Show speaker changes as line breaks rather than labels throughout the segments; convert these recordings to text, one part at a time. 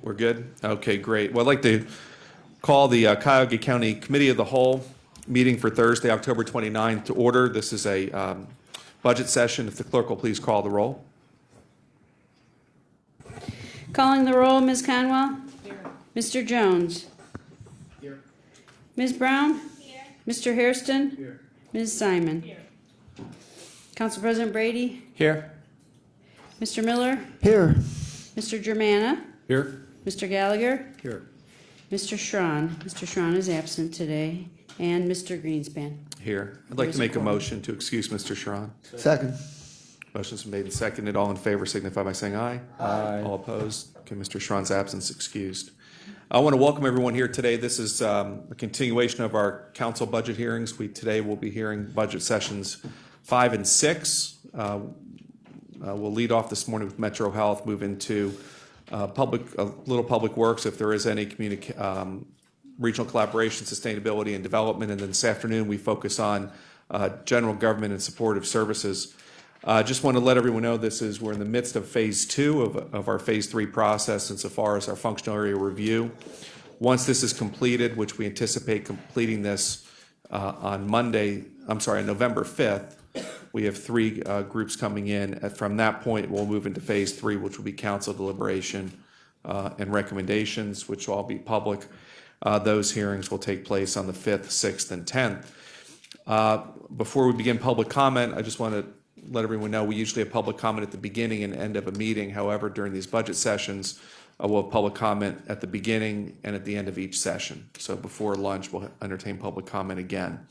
We're good? Okay, great. Well, I'd like to call the Cuyahoga County Committee of the Whole meeting for Thursday, October 29th to order. This is a budget session. If the clerk will please call the roll.
Calling the roll, Ms. Conwell? Here. Mr. Jones?
Here.
Ms. Brown?
Here.
Mr. Hairston?
Here.
Ms. Simon?
Here.
Council President Brady?
Here.
Mr. Miller?
Here.
Mr. Germana?
Here.
Mr. Gallagher?
Here.
Mr. Schron? Mr. Schron is absent today. And Mr. Greenspan?
Here. I'd like to make a motion to excuse Mr. Sharon.
Second.
Motion's been made and seconded. All in favor signify by saying aye.
Aye.
All opposed? Okay, Mr. Sharon's absence excused. I want to welcome everyone here today. This is a continuation of our council budget hearings. Today will be hearing budget sessions 5 and 6. We'll lead off this morning with Metro Health, move into little public works if there is any regional collaboration, sustainability, and development. And then this afternoon we focus on general government and supportive services. Just want to let everyone know we're in the midst of phase 2 of our phase 3 process insofar as our functional area review. Once this is completed, which we anticipate completing this on November 5th, we have 3 groups coming in. From that point, we'll move into phase 3, which will be council deliberation and recommendations, which will all be public. Those hearings will take place on the 5th, 6th, and 10th. Before we begin public comment, I just want to let everyone know we usually have public comment at the beginning and end of a meeting. However, during these budget sessions, we'll have public comment at the beginning and at the end of each session. So before lunch, we'll entertain public comment again.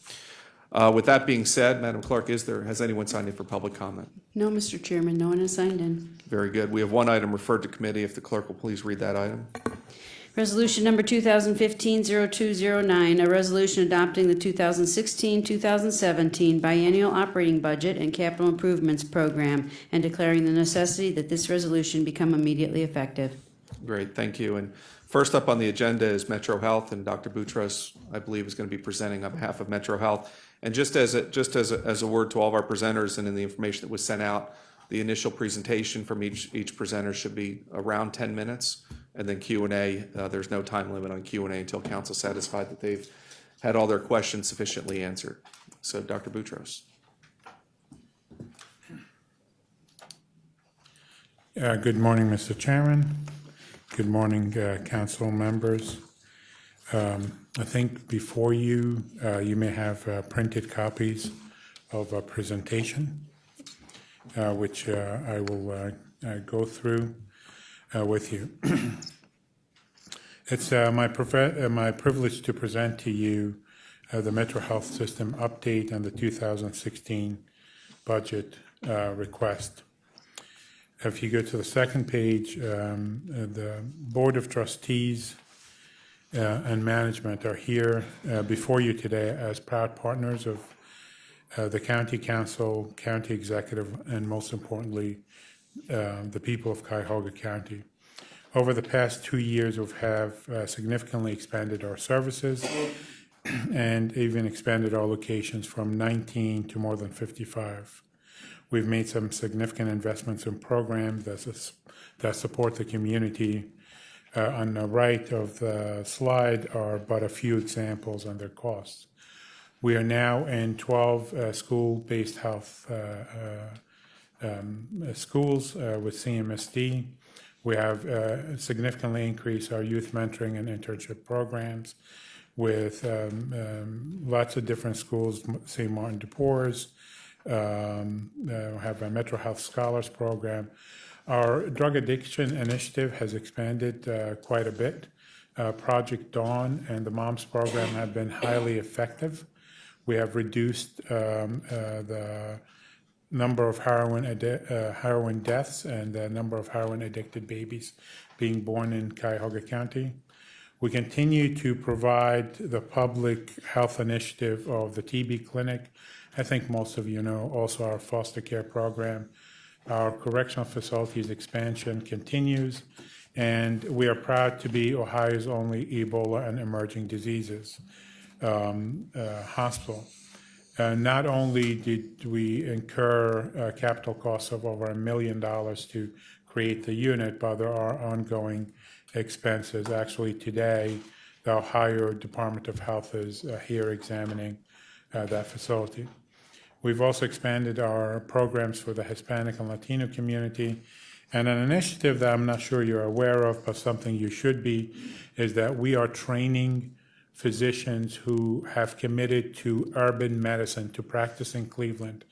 With that being said, Madam Clerk, has anyone signed in for public comment?
No, Mr. Chairman, no one has signed in.
Very good. We have one item referred to committee. If the clerk will please read that item.
Resolution number 2015-0209, a resolution adopting the 2016-2017 biennial operating budget and capital improvements program and declaring the necessity that this resolution become immediately effective.
Great, thank you. And first up on the agenda is Metro Health, and Dr. Boutros, I believe, is going to be presenting on behalf of Metro Health. And just as a word to all of our presenters and in the information that was sent out, the initial presentation from each presenter should be around 10 minutes. And then Q&A, there's no time limit on Q&A until council is satisfied that they've had all their questions sufficiently answered. So, Dr. Boutros.
Good morning, Mr. Chairman. Good morning, council members. I think before you may have printed copies of a presentation, which I will go through with you. It's my privilege to present to you the Metro Health System update on the 2016 budget request. If you go to the second page, the Board of Trustees and management are here before you today as proud partners of the County Council, County Executive, and most importantly, the people of Cuyahoga County. Over the past 2 years, we have significantly expanded our services and even expanded our locations from 19 to more than 55. We've made some significant investments in programs that support the community. On the right of the slide are but a few examples on their costs. We are now in 12 school-based health schools with CMSD. We have significantly increased our youth mentoring and internship programs with lots of different schools, St. Martin de Porres, have a Metro Health Scholars Program. Our drug addiction initiative has expanded quite a bit. Project Dawn and the MOMS program have been highly effective. We have reduced the number of heroin deaths and the number of heroin-addicted babies being born in Cuyahoga County. We continue to provide the public health initiative of the TB clinic. I think most of you know also our foster care program. Our correctional facilities expansion continues, and we are proud to be Ohio's only Ebola and emerging diseases hospital. Not only did we incur capital costs of over $1 million to create the unit, but there are ongoing expenses. Actually, today, the Ohio Department of Health is here examining that facility. We've also expanded our programs for the Hispanic and Latino community. And an initiative that I'm not sure you're aware of, but something you should be, is that we are training physicians who have committed to urban medicine to practice in Cleveland.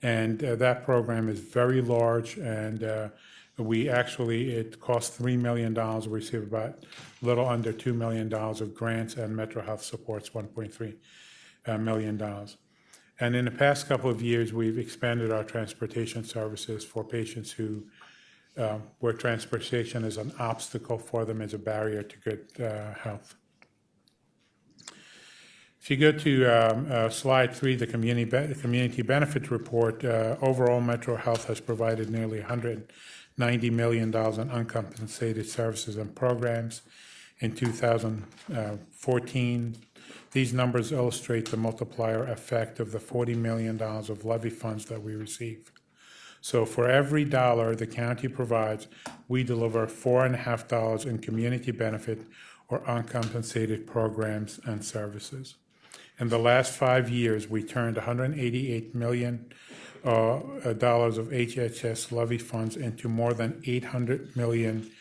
And that program is very large, and it costs $3 million. We receive about a little under $2 million of grants, and Metro Health supports $1.3 million. And in the past couple of years, we've expanded our transportation services for patients who where transportation is an obstacle for them, as a barrier to good health. If you go to slide 3, the community benefit report, overall Metro Health has provided nearly $190 million in uncompensated services and programs in 2014. These numbers illustrate the multiplier effect of the $40 million of levy funds that we receive. So for every dollar the county provides, we deliver $4.50 in community benefit or uncompensated programs and services. In the last 5 years, we turned $188 million of HHS levy funds into more than $800 million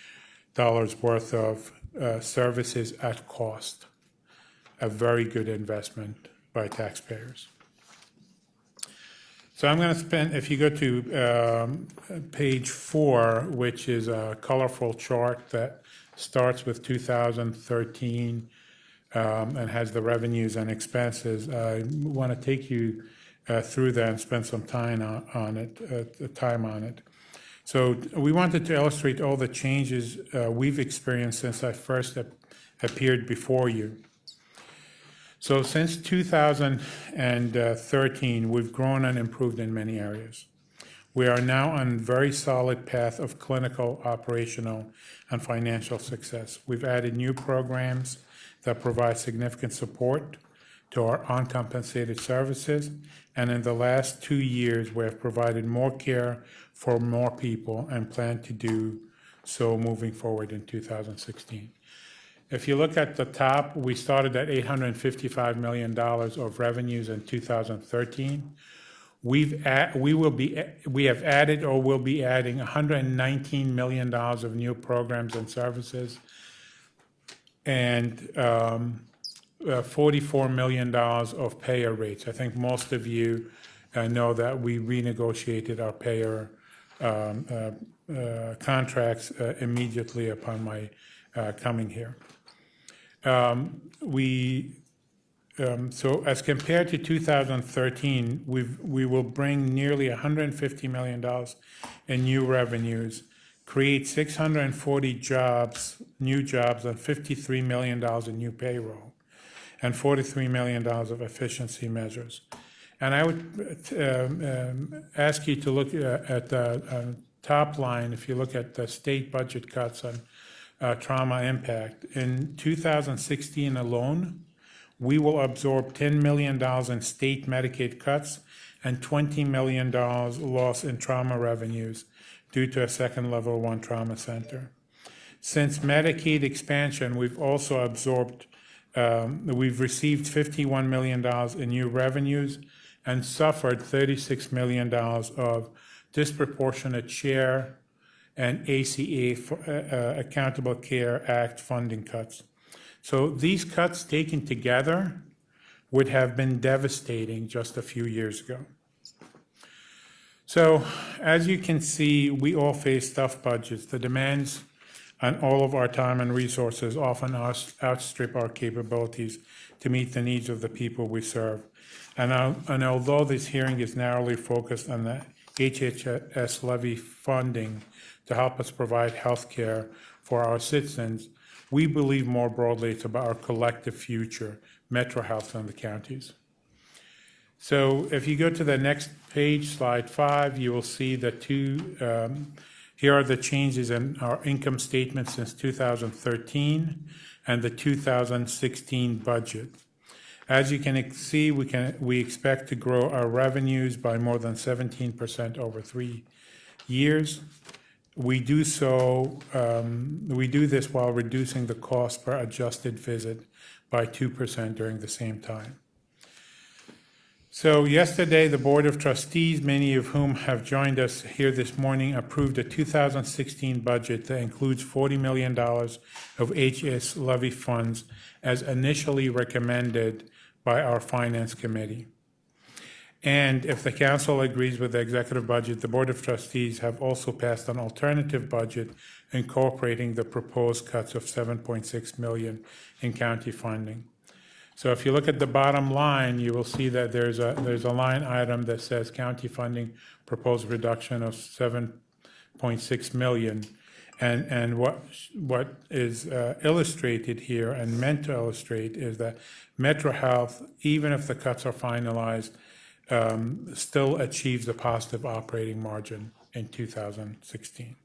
worth of services at cost. A very good investment by taxpayers. So I'm going to spend, if you go to page 4, which is a colorful chart that starts with 2013 and has the revenues and expenses, I want to take you through that and spend some time on it. So we wanted to illustrate all the changes we've experienced since I first appeared before you. So since 2013, we've grown and improved in many areas. We are now on a very solid path of clinical, operational, and financial success. We've added new programs that provide significant support to our uncompensated services, and in the last 2 years, we have provided more care for more people and plan to do so moving forward in 2016. If you look at the top, we started at $855 million of revenues in 2013. We have added or will be adding $119 million of new programs and services, and $44 million of payer rates. I think most of you know that we renegotiated our payer contracts immediately upon my coming here. So as compared to 2013, we will bring nearly $150 million in new revenues, create 640 jobs, new jobs, and $53 million in new payroll, and $43 million of efficiency measures. And I would ask you to look at the top line. If you look at the state budget cuts on trauma impact, in 2016 alone, we will absorb $10 million in state Medicaid cuts and $20 million loss in trauma revenues due to a second level 1 trauma center. Since Medicaid expansion, we've also absorbed, we've received $51 million in new revenues and suffered $36 million of disproportionate share and ACA, Accountable Care Act funding cuts. So these cuts taken together would have been devastating just a few years ago. So as you can see, we all face tough budgets. The demands on all of our time and resources often outstrip our capabilities to meet the needs of the people we serve. And although this hearing is narrowly focused on the HHS levy funding to help us provide health care for our citizens, we believe more broadly it's about our collective future, Metro Health and the counties. So if you go to the next page, slide 5, you will see the here are the changes in our income statement since 2013 and the 2016 budget. As you can see, we expect to grow our revenues by more than 17% over 3 years. We do so, we do this while reducing the cost per adjusted visit by 2% during the same time. So yesterday, the Board of Trustees, many of whom have joined us here this morning, approved a 2016 budget that includes $40 million of HS levy funds as initially recommended by our Finance Committee. And if the council agrees with the executive budget, the Board of Trustees have also passed an alternative budget incorporating the proposed cuts of $7.6 million in county funding. So if you look at the bottom line, you will see that there's a line item that says county funding proposed reduction of $7.6 million. And what is illustrated here and meant to illustrate is that Metro Health, even if the cuts are finalized, still achieves a positive operating margin in 2016.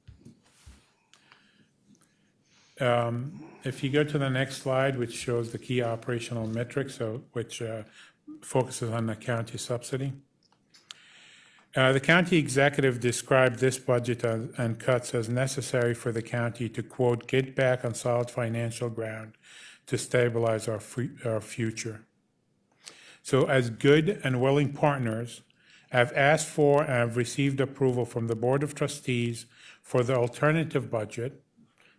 If you go to the next slide, which shows the key operational metrics, which focuses on the county subsidy. The county executive described this budget and cuts as necessary for the county to, quote, get back on solid financial ground to stabilize our future. So as good and willing partners, I've asked for and have received approval from the Board of Trustees for the alternative budget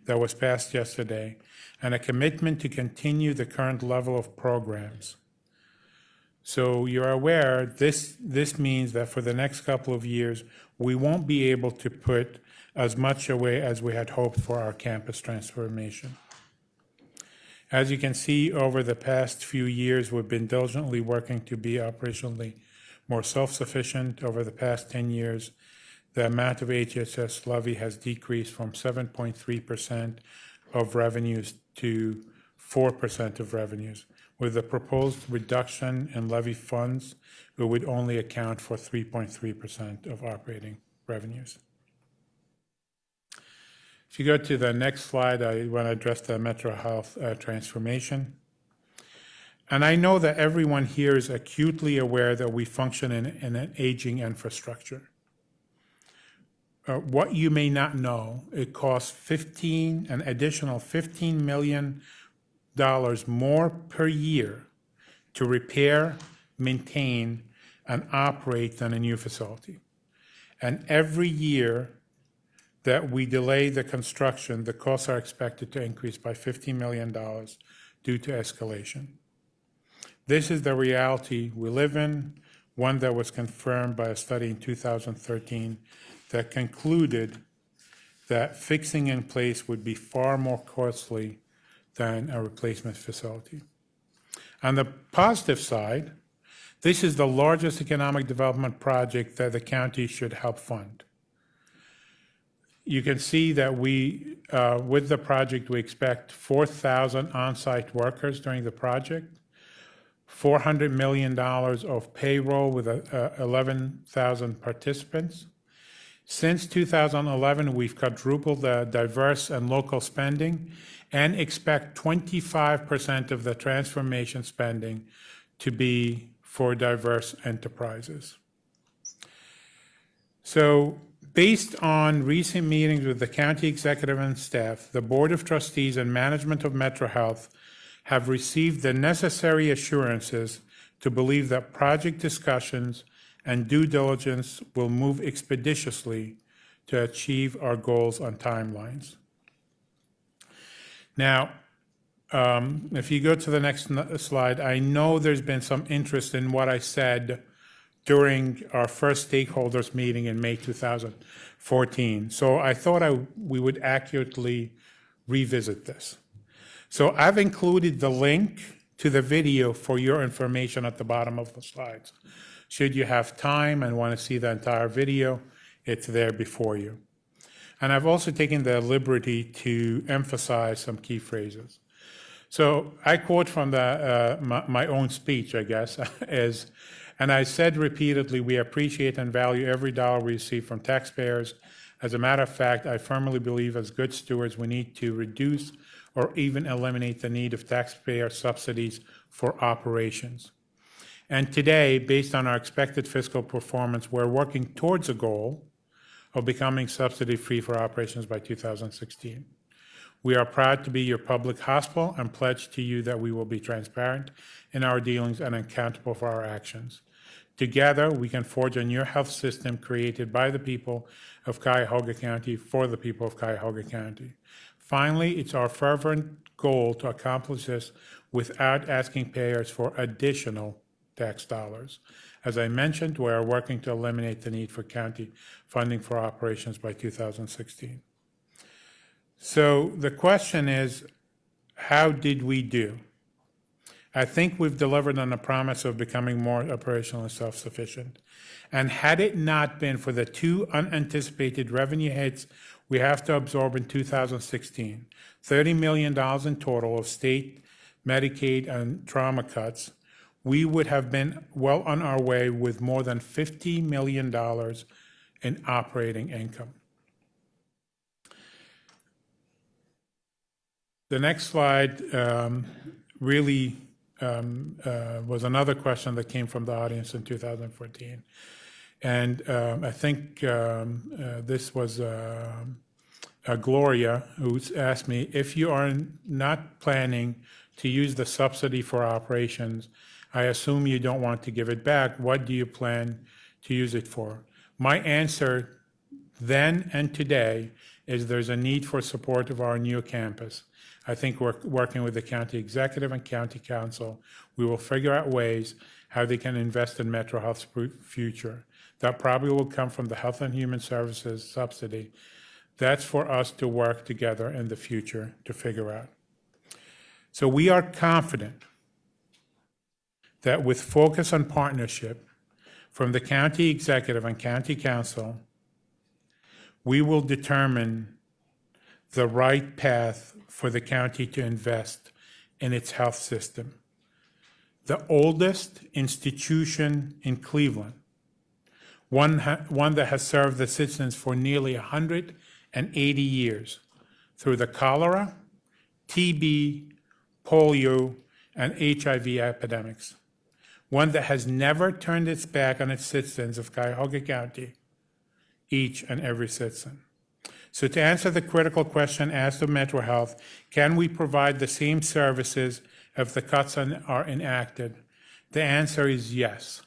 that was passed yesterday, and a commitment to continue the current level of programs. So you're aware, this means that for the next couple of years, we won't be able to put as much away as we had hoped for our campus transformation. As you can see, over the past few years, we've been diligently working to be operationally more self-sufficient. Over the past 10 years, the amount of HHS levy has decreased from 7.3% of revenues to 4% of revenues. With the proposed reduction in levy funds, it would only account for 3.3% of operating revenues. If you go to the next slide, I want to address the Metro Health transformation. And I know that everyone here is acutely aware that we function in an aging infrastructure. What you may not know, it costs an additional $15 million more per year to repair, maintain, and operate than a new facility. And every year that we delay the construction, the costs are expected to increase by $50 million due to escalation. This is the reality we live in, one that was confirmed by a study in 2013 that concluded that fixing in place would be far more costly than a replacement facility. On the positive side, this is the largest economic development project that the county should help fund. You can see that with the project, we expect 4,000 on-site workers during the project, $400 million of payroll with 11,000 participants. Since 2011, we've quadrupled the diverse and local spending and expect 25% of the transformation spending to be for diverse enterprises. So, based on recent meetings with the county executive and staff, the Board of Trustees and management of Metro Health have received the necessary assurances to believe that project discussions and due diligence will move expeditiously to achieve our goals on timelines. Now, if you go to the next slide, I know there's been some interest in what I said during our first stakeholders meeting in May 2014. So I thought we would accurately revisit this. So I've included the link to the video for your information at the bottom of the slides. Should you have time and want to see the entire video, it's there before you. And I've also taken the liberty to emphasize some key phrases. So I quote from my own speech, I guess, and I said repeatedly, we appreciate and value every dollar we receive from taxpayers. As a matter of fact, I firmly believe as good stewards, we need to reduce or even eliminate the need of taxpayer subsidies for operations. And today, based on our expected fiscal performance, we're working towards a goal of becoming subsidy-free for operations by 2016. We are proud to be your public hospital and pledge to you that we will be transparent in our dealings and accountable for our actions. Together, we can forge a new health system created by the people of Cuyahoga County for the people of Cuyahoga County. Finally, it's our fervent goal to accomplish this without asking payers for additional tax dollars. As I mentioned, we are working to eliminate the need for county funding for operations by 2016. So the question is, how did we do? I think we've delivered on the promise of becoming more operationally self-sufficient. And had it not been for the two unanticipated revenue hits we have to absorb in 2016, $30 million in total of state, Medicaid, and trauma cuts, we would have been well on our way with more than $50 million in operating income. The next slide really was another question that came from the audience in 2014. And I think this was Gloria who asked me, if you are not planning to use the subsidy for operations, I assume you don't want to give it back. What do you plan to use it for? My answer then and today is there's a need for support of our new campus. I think we're working with the county executive and county council. We will figure out ways how they can invest in Metro Health's future. That probably will come from the Health and Human Services subsidy. That's for us to work together in the future to figure out. So we are confident that with focus on partnership from the county executive and county council, we will determine the right path for the county to invest in its health system. The oldest institution in Cleveland, one that has served the citizens for nearly 180 years through the cholera, TB, polio, and HIV epidemics. One that has never turned its back on its citizens of Cuyahoga County, each and every citizen. So to answer the critical question asked of Metro Health, can we provide the same services if the cuts are enacted? The answer is yes.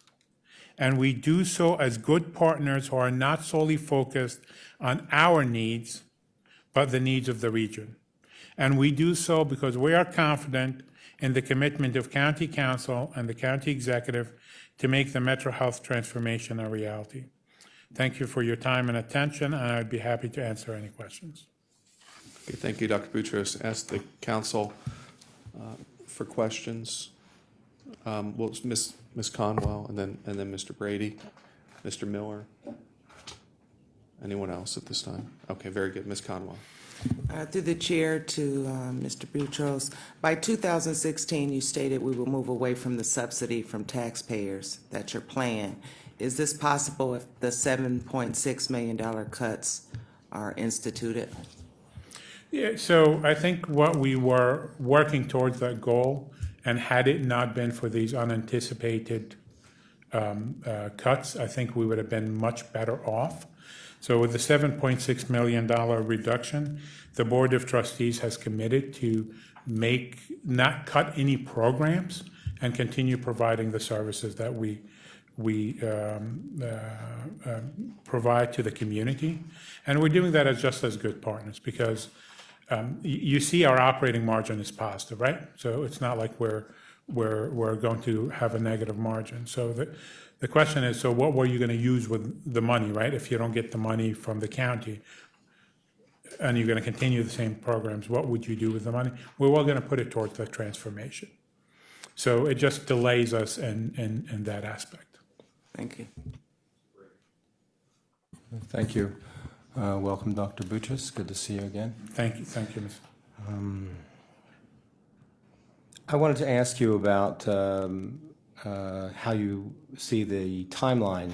And we do so as good partners who are not solely focused on our needs, but the needs of the region. And we do so because we are confident in the commitment of County Council and the County Executive to make the Metro Health transformation a reality. Thank you for your time and attention, and I'd be happy to answer any questions.
Okay, thank you, Dr. Boutros. Ask the council for questions. Well, it's Ms. Conwell, and then Mr. Brady, Mr. Miller. Anyone else at this time? Okay, very good. Ms. Conwell.
Through the chair to Mr. Boutros, by 2016, you stated we will move away from the subsidy from taxpayers. That's your plan. Is this possible if the $7.6 million cuts are instituted?
Yeah, so I think what we were working towards that goal, and had it not been for these unanticipated cuts, I think we would have been much better off. So with the $7.6 million reduction, the Board of Trustees has committed to not cut any programs and continue providing the services that we provide to the community. And we're doing that as just as good partners because you see our operating margin is positive, right? So it's not like we're going to have a negative margin. So the question is, so what were you going to use with the money, right? If you don't get the money from the county and you're going to continue the same programs, what would you do with the money? We're all going to put it towards the transformation. So it just delays us in that aspect.
Thank you.
Thank you. Welcome, Dr. Boutros. Good to see you again.
Thank you, Ms.
I wanted to ask you about how you see the timeline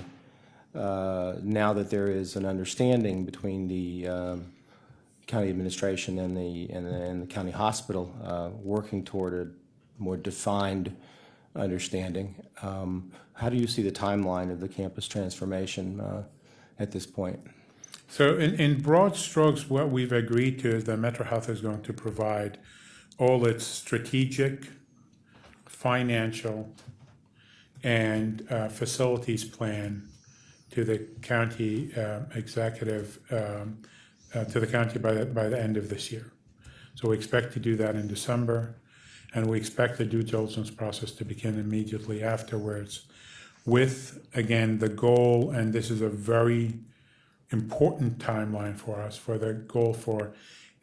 now that there is an understanding between the county administration and the county hospital working toward a more defined understanding. How do you see the timeline of the campus transformation at this point?
So in broad strokes, what we've agreed to is that Metro Health is going to provide all its strategic, financial, and facilities plan to the county executive, to the county by the end of this year. So we expect to do that in December, and we expect the due diligence process to begin immediately afterwards with, again, the goal, and this is a very important timeline for us, for the goal for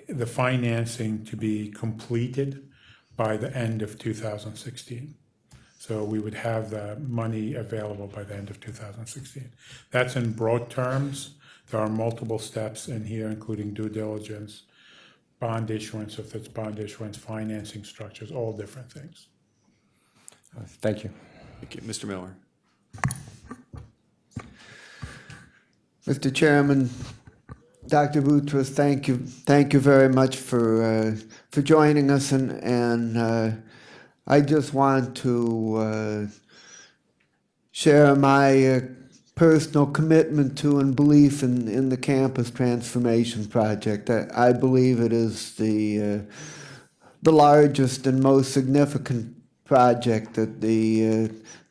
the financing to be completed by the end of 2016. So we would have the money available by the end of 2016. That's in broad terms. There are multiple steps in here, including due diligence, bond issuance, if it's bond issuance, financing structures, all different things.
Thank you.
Thank you. Mr. Miller.
Mr. Chairman, Dr. Boutros, thank you very much for joining us, and I just want to share my personal commitment to and belief in the campus transformation project. I believe it is the largest and most significant project that the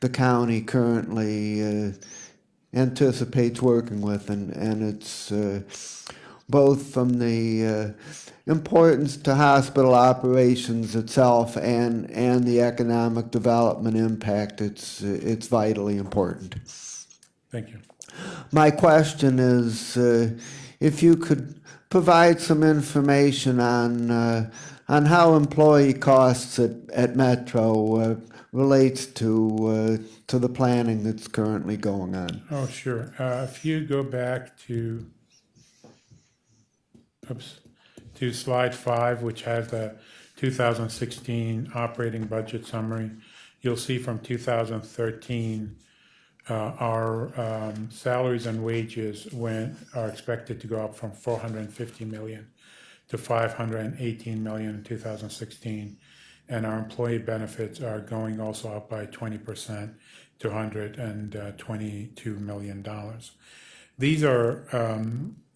county currently anticipates working with, and it's both from the importance to hospital operations itself and the economic development impact. It's vitally important.
Thank you.
My question is if you could provide some information on how employee costs at Metro relates to the planning that's currently going on.
Oh, sure. If you go back to slide 5, which has the 2016 operating budget summary, you'll see from 2013 our salaries and wages are expected to go up from $450 million to $518 million in 2016. And our employee benefits are going also up by 20% to $122 million. These are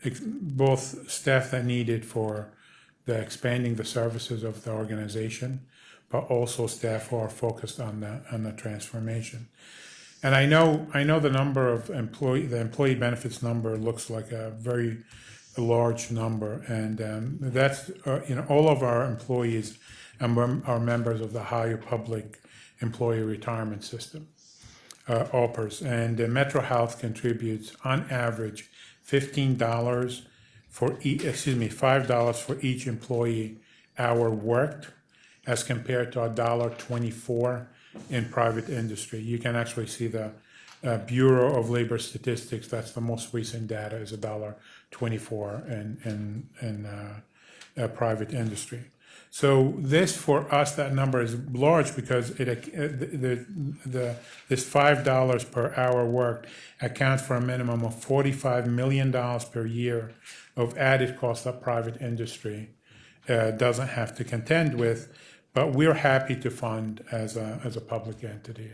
both staff that needed for the expanding the services of the organization, but also staff who are focused on the transformation. And I know the number of the employee benefits number looks like a very large number, and that's all of our employees are members of the Ohio Public Employee Retirement System, OPERS, and Metro Health contributes on average $5 for each employee hour worked, as compared to $1.24 in private industry. You can actually see the Bureau of Labor Statistics. That's the most recent data, is $1.24 in private industry. So this, for us, that number is large because this $5 per hour worked accounts for a minimum of $45 million per year of added cost that private industry doesn't have to contend with, but we're happy to fund as a public entity.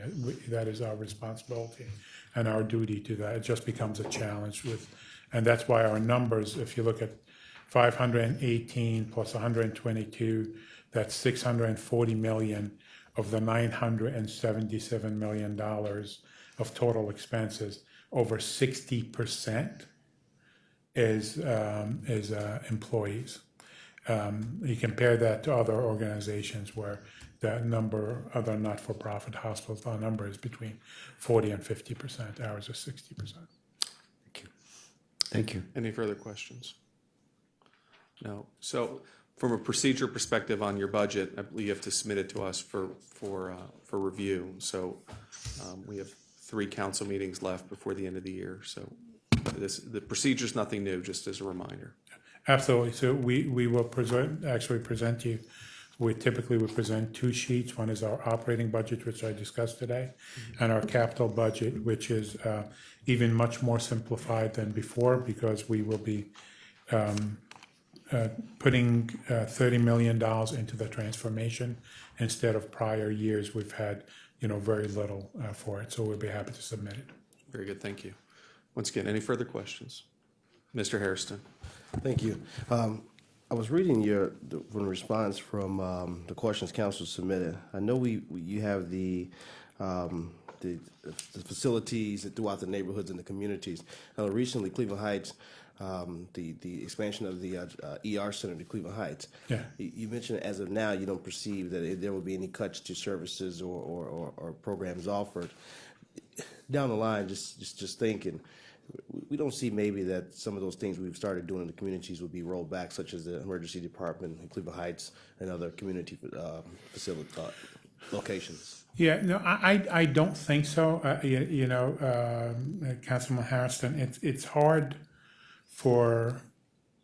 That is our responsibility and our duty to that. It just becomes a challenge and that's why our numbers, if you look at 518 plus 122, that's $640 million of the $977 million of total expenses. Over 60% is employees. You compare that to other organizations where that number, other not-for-profit hospitals, our number is between 40 and 50%. Ours is 60%.
Thank you.
Any further questions? No. So from a procedure perspective on your budget, I believe you have to submit it to us for review. So we have 3 council meetings left before the end of the year. So the procedure's nothing new, just as a reminder.
Absolutely. So we will present you. We typically would present 2 sheets. One is our operating budget, which I discussed today, and our capital budget, which is even much more simplified than before, because we will be putting $30 million into the transformation. Instead of prior years, we've had very little for it. So we'll be happy to submit it.
Very good. Thank you. Once again, any further questions? Mr. Hairston.
Thank you. I was reading from the response from the questions council submitted. I know you have the facilities throughout the neighborhoods and the communities. Recently, Cleveland Heights, the expansion of the ER center to Cleveland Heights.
Yeah.
You mentioned as of now you don't perceive that there will be any cuts to services or programs offered. Down the line, just thinking, we don't see maybe that some of those things we've started doing in the communities will be rolled back, such as the emergency department in Cleveland Heights and other community facility locations.
Yeah, no, I don't think so. Councilman Harrison, it's hard for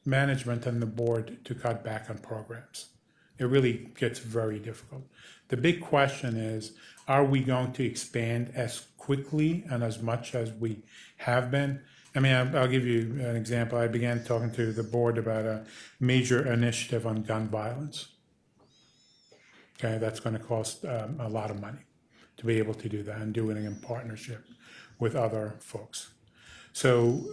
management and the board to cut back on programs. It really gets very difficult. The big question is, are we going to expand as quickly and as much as we have been? I mean, I'll give you an example. I began talking to the board about a major initiative on gun violence. Okay, that's going to cost a lot of money to be able to do that and do it in partnership with other folks. So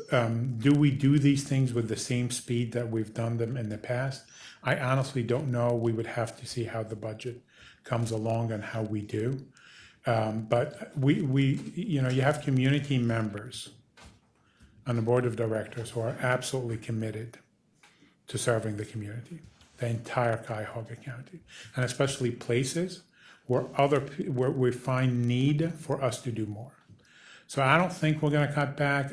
do we do these things with the same speed that we've done them in the past? I honestly don't know. We would have to see how the budget comes along and how we do. But you have community members on the board of directors who are absolutely committed to serving the community, the entire Cuyahoga County, and especially places where where we find need for us to do more. So I don't think we're going to cut back.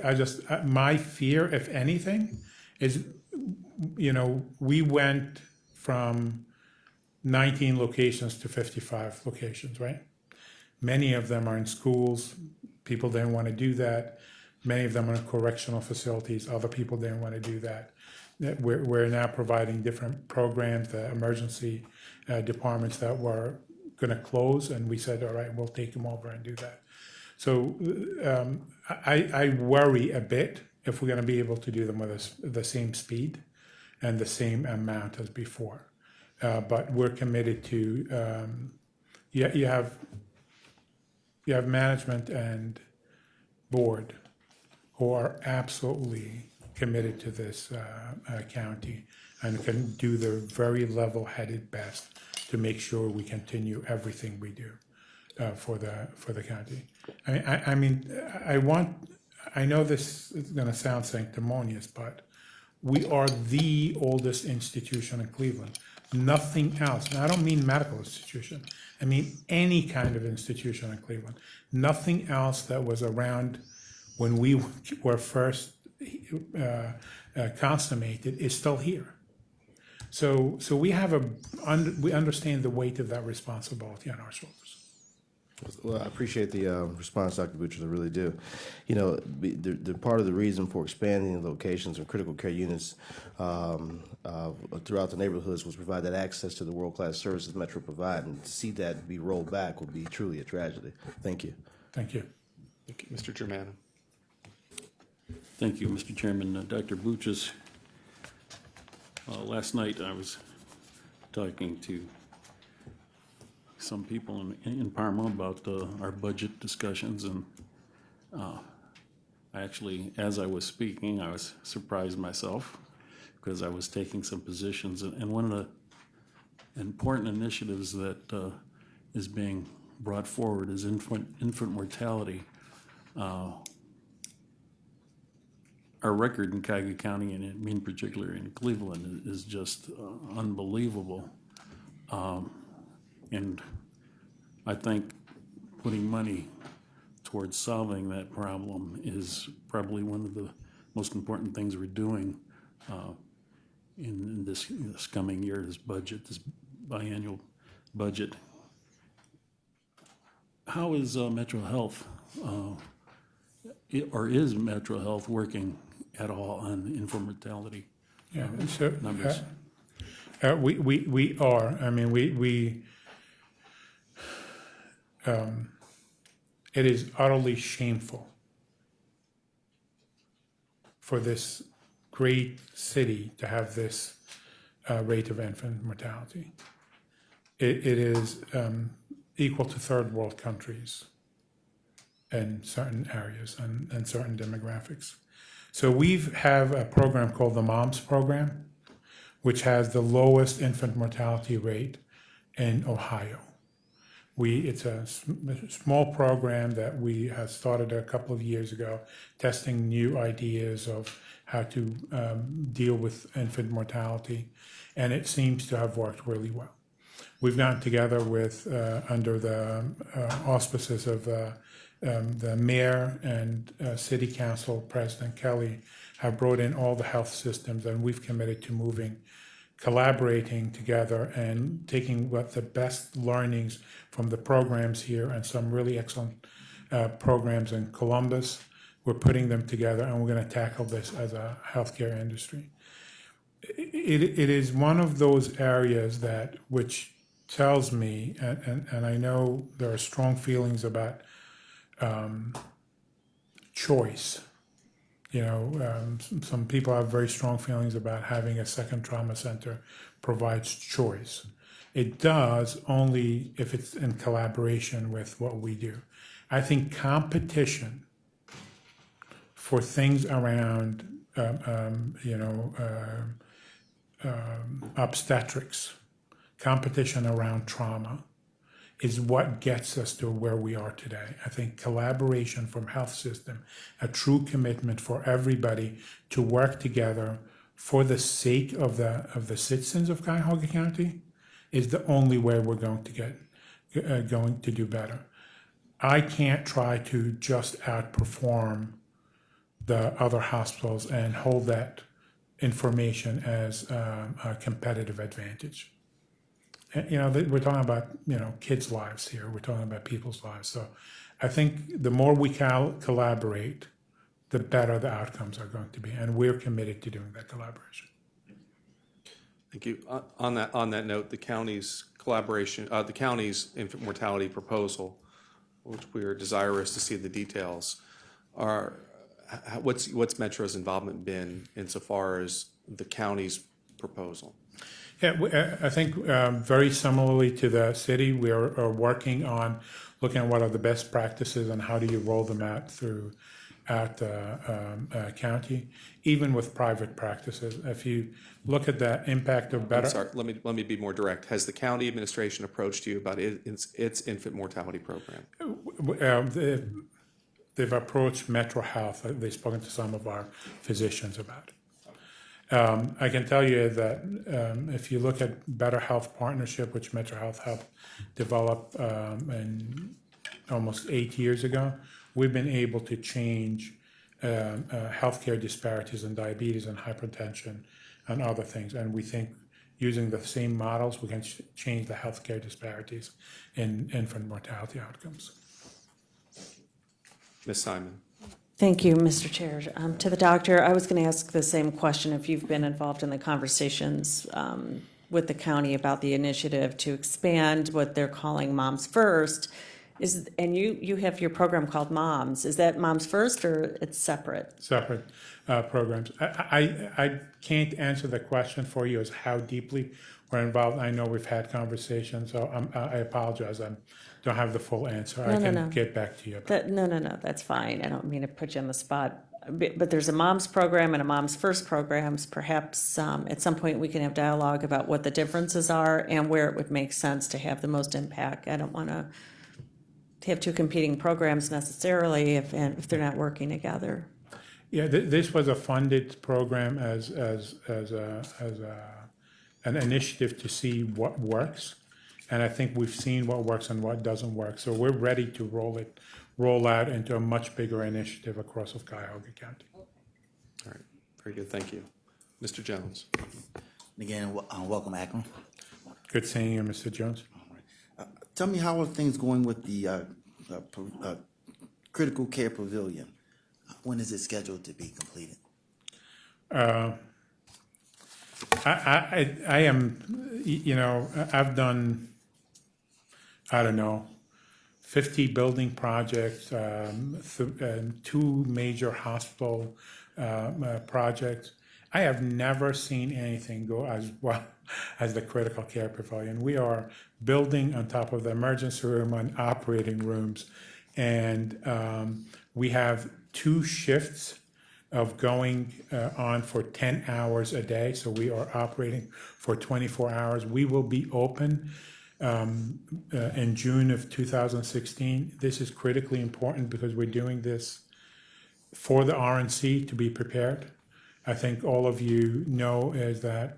My fear, if anything, is, we went from 19 locations to 55 locations, right? Many of them are in schools. People didn't want to do that. Many of them are in correctional facilities. Other people didn't want to do that. We're now providing different programs, the emergency departments that were going to close, and we said, all right, we'll take them over and do that. So I worry a bit if we're going to be able to do them with the same speed and the same amount as before. But we're committed to, you have management and board who are absolutely committed to this county and can do their very level-headed best to make sure we continue everything we do for the county. I know this is going to sound sanctimonious, but we are the oldest institution in Cleveland. Nothing else, and I don't mean medical institution, I mean any kind of institution in Cleveland. Nothing else that was around when we were first consummated is still here. So we we understand the weight of that responsibility on our shoulders.
Well, I appreciate the response, Dr. Butcher, I really do. The part of the reason for expanding the locations of critical care units throughout the neighborhoods was to provide that access to the world-class services Metro provide, and to see that be rolled back would be truly a tragedy. Thank you.
Thank you.
Thank you. Mr. Germano.
Thank you, Mr. Chairman. Dr. Buches, last night I was talking to some people in Parma about our budget discussions, and I actually, as I was speaking, I was surprised myself because I was taking some positions, and one of the important initiatives that is being brought forward is infant mortality. Our record in Cuyahoga County, and in particular in Cleveland, is just unbelievable. And I think putting money towards solving that problem is probably one of the most important things we're doing in this coming year, this biannual budget. How is Metro Health, or is Metro Health working at all on infant mortality numbers?
We are. I mean, it is utterly shameful for this great city to have this rate of infant mortality. It is equal to third world countries in certain areas and certain demographics. So we have a program called the MOMS program, which has the lowest infant mortality rate in Ohio. It's a small program that we have started a couple of years ago, testing new ideas of how to deal with infant mortality, and it seems to have worked really well. We've gotten together with, under the auspices of the mayor and city council, President Kelly, have brought in all the health systems, and we've committed to collaborating together and taking what the best learnings from the programs here and some really excellent programs in Columbus. We're putting them together, and we're going to tackle this as a healthcare industry. It is one of those areas which tells me, and I know there are strong feelings about choice. Some people have very strong feelings about having a second trauma center provides choice. It does only if it's in collaboration with what we do. I think competition for things around, obstetrics, competition around trauma, is what gets us to where we are today. I think collaboration from health system, a true commitment for everybody to work together for the sake of the citizens of Cuyahoga County, is the only way we're going to do better. I can't try to just outperform the other hospitals and hold that information as a competitive advantage. We're talking about, kids' lives here. We're talking about people's lives. So I think the more we collaborate, the better the outcomes are going to be. And we're committed to doing that collaboration.
Thank you. On that note, the county's collaboration, the county's infant mortality proposal, which we are desirous to see the details, what's Metro's involvement been insofar as the county's proposal?
Yeah, I think very similarly to the city, we are working on looking at what are the best practices and how do you roll them out throughout the county, even with private practices. If you look at the impact of better.
I'm sorry, let me be more direct. Has the county administration approached you about its infant mortality program?
They've approached Metro Health. They've spoken to some of our physicians about it. I can tell you that if you look at Better Health Partnership, which Metro Health helped develop in almost 8 years ago, we've been able to change healthcare disparities in diabetes and hypertension and other things. And we think using the same models, we can change the healthcare disparities in infant mortality outcomes.
Ms. Simon.
Thank you, Mr. Chair. To the doctor, I was going to ask the same question if you've been involved in the conversations with the county about the initiative to expand what they're calling Moms First. And you have your program called Moms. Is that Moms First or it's separate?
Separate programs. I can't answer the question for you as how deeply we're involved. I know we've had conversations, so I apologize. I don't have the full answer. I can get back to you.
No, that's fine. I don't mean to put you on the spot. But there's a Moms program and a Moms First programs. Perhaps at some point we can have dialogue about what the differences are and where it would make sense to have the most impact. I don't want to have two competing programs necessarily if they're not working together.
Yeah, this was a funded program as an initiative to see what works, and I think we've seen what works and what doesn't work. So we're ready to roll out into a much bigger initiative across of Cuyahoga County.
All right, very good. Thank you, Mr. Jones.
Again, welcome, Akron.
Good seeing you, Mr. Jones.
Tell me, how are things going with the critical care pavilion? When is it scheduled to be completed?
I am, I've done, 50 building projects, 2 major hospital projects. I have never seen anything go as well as the critical care pavilion. We are building on top of the emergency room and operating rooms, and we have 2 shifts of going on for 10 hours a day. So we are operating for 24 hours. We will be open in June of 2016. This is critically important because we're doing this for the RNC to be prepared. I think all of you know is that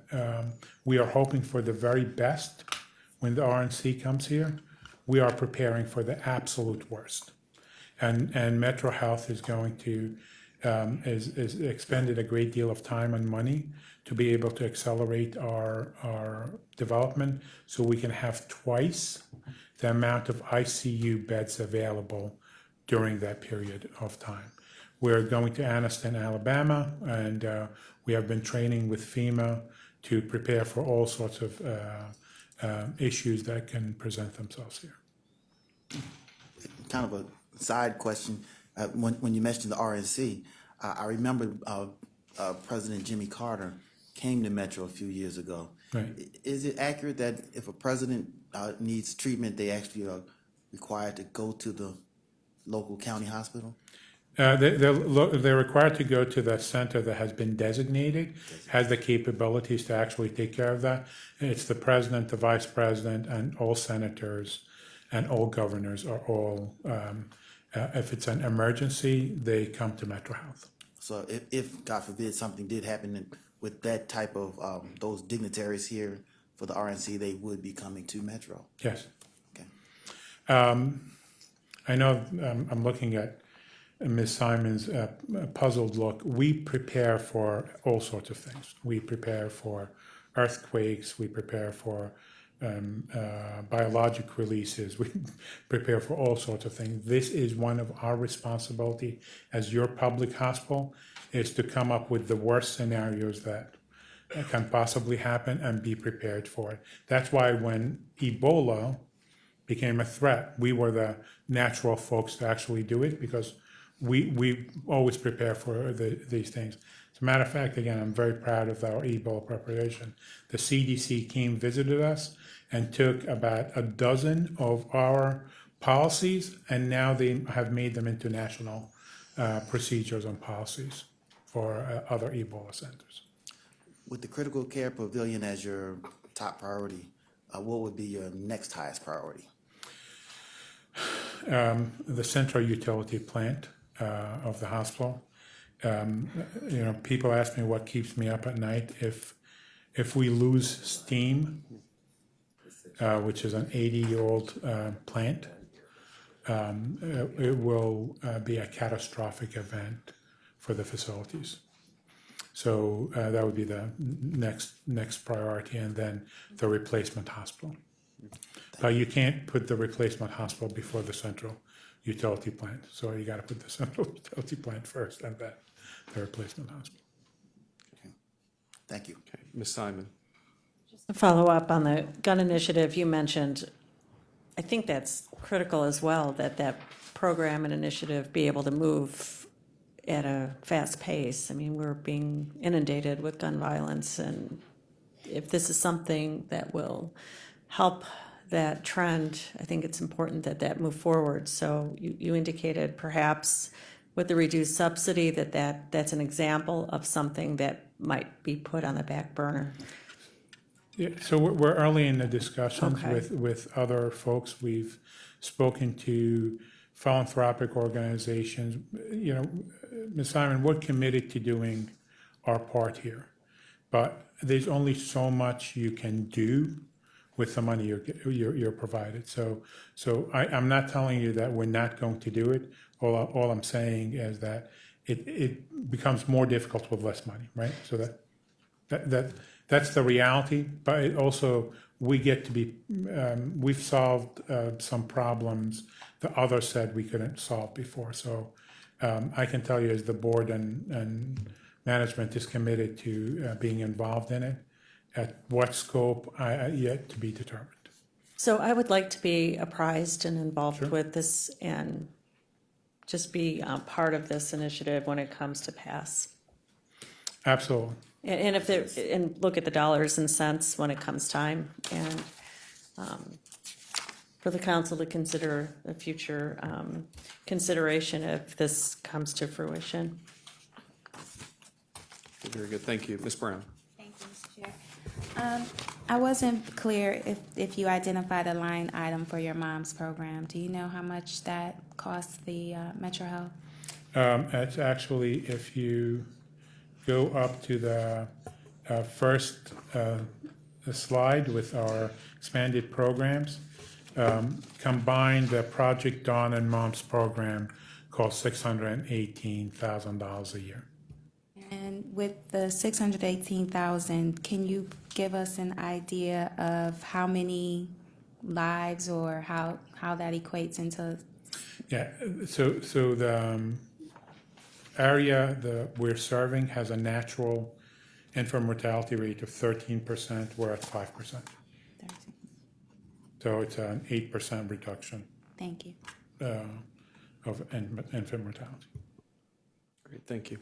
we are hoping for the very best when the RNC comes here. We are preparing for the absolute worst. And Metro Health is going to, is expended a great deal of time and money to be able to accelerate our development so we can have twice the amount of ICU beds available during that period of time. We're going to Anniston, Alabama, and we have been training with FEMA to prepare for all sorts of issues that can present themselves here.
Kind of a side question. When you mentioned the RNC, I remember President Jimmy Carter came to Metro a few years ago.
Right.
Is it accurate that if a president needs treatment, they actually are required to go to the local county hospital?
They're required to go to the center that has been designated, has the capabilities to actually take care of that. And it's the president, the vice president, and all senators and all governors are all, if it's an emergency, they come to Metro Health.
So if God forbid, something did happen with that type of, those dignitaries here for the RNC, they would be coming to Metro?
Yes.
Okay.
I know I'm looking at Ms. Simon's puzzled look. We prepare for all sorts of things. We prepare for earthquakes. We prepare for biologic releases. We prepare for all sorts of things. This is one of our responsibility as your public hospital, is to come up with the worst scenarios that can possibly happen and be prepared for it. That's why when Ebola became a threat, we were the natural folks to actually do it, because we always prepare for these things. As a matter of fact, again, I'm very proud of our Ebola preparation. The CDC came, visited us, and took about a dozen of our policies, and now they have made them into national procedures and policies for other Ebola centers.
With the critical care pavilion as your top priority, what would be your next highest priority?
The central utility plant of the hospital. People ask me what keeps me up at night. If we lose steam, which is an 80-year-old plant, it will be a catastrophic event for the facilities. So that would be the next priority, and then the replacement hospital. You can't put the replacement hospital before the central utility plant. So you got to put the central utility plant first, and then the replacement hospital.
Thank you.
Okay, Ms. Simon.
To follow up on the gun initiative you mentioned, I think that's critical as well, that program and initiative be able to move at a fast pace. I mean, we're being inundated with gun violence, and if this is something that will help that trend, I think it's important that move forward. So you indicated perhaps with the reduced subsidy that's an example of something that might be put on the back burner.
Yeah, so we're early in the discussions
Okay.
with other folks. We've spoken to philanthropic organizations. Ms. Simon, we're committed to doing our part here, but there's only so much you can do with the money you're provided. So I'm not telling you that we're not going to do it. All I'm saying is that it becomes more difficult with less money, right? So that's the reality. But it also, we get to be, we've solved some problems that others said we couldn't solve before. So I can tell you, as the board and management is committed to being involved in it. At what scope, yet to be determined.
So I would like to be apprised and involved
Sure.
with this and just be part of this initiative when it comes to pass.
Absolutely.
And if there, and look at the dollars and cents when it comes time, and for the council to consider a future consideration if this comes to fruition.
Very good, thank you. Ms. Brown?
Thank you, Mr. Chair. I wasn't clear if you identified a line item for your mom's program. Do you know how much that costs the Metro Health?
It's actually, if you go up to the first slide with our expanded programs, combined the Project Dawn and Moms program costs $618,000 a year.
And with the 618,000, can you give us an idea of how many lives or how that equates into?
Yeah, so the area that we're serving has a natural infant mortality rate of 13%, we're at 5%. So it's an 8% reduction
Thank you.
of infant mortality.
Great, thank you.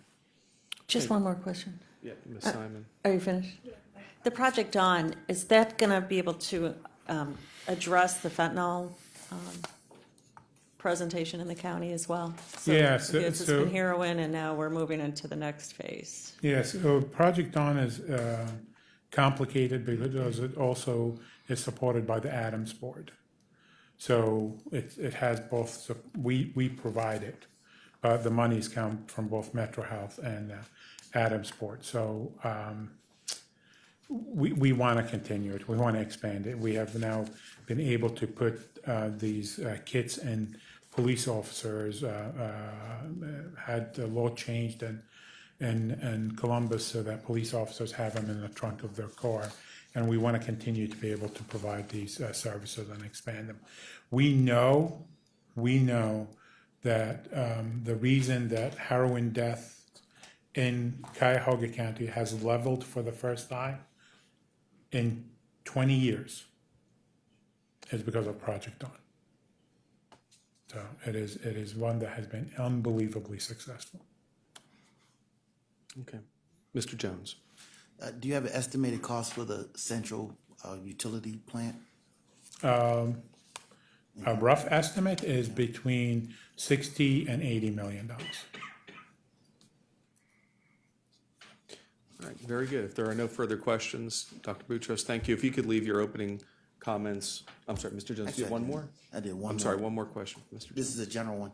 Just one more question.
Yeah, Ms. Simon?
Are you finished? The Project Dawn, is that going to be able to address the fentanyl presentation in the county as well?
Yeah,
It's been heroin, and now we're moving into the next phase.
Yes, so Project Dawn is complicated because it also is supported by the Adams Board. So it has both, we provide it, but the monies come from both Metro Health and Adams Board. So we want to continue it, we want to expand it. We have now been able to put these kits in police officers, had the law changed in Columbus so that police officers have them in the trunk of their car. And we want to continue to be able to provide these services and expand them. We know that the reason that heroin death in Cuyahoga County has leveled for the first time in 20 years is because of Project Dawn. So it is one that has been unbelievably successful.
Okay. Mr. Jones?
Do you have an estimated cost for the central utility plant?
A rough estimate is between $60 and $80 million.
All right, very good. If there are no further questions, Dr. Boutros, thank you. If you could leave your opening comments. I'm sorry, Mr. Jones, do you have one more?
I did one
I'm
more.
sorry, one more question, Mr.
This
Jones.
is a general one.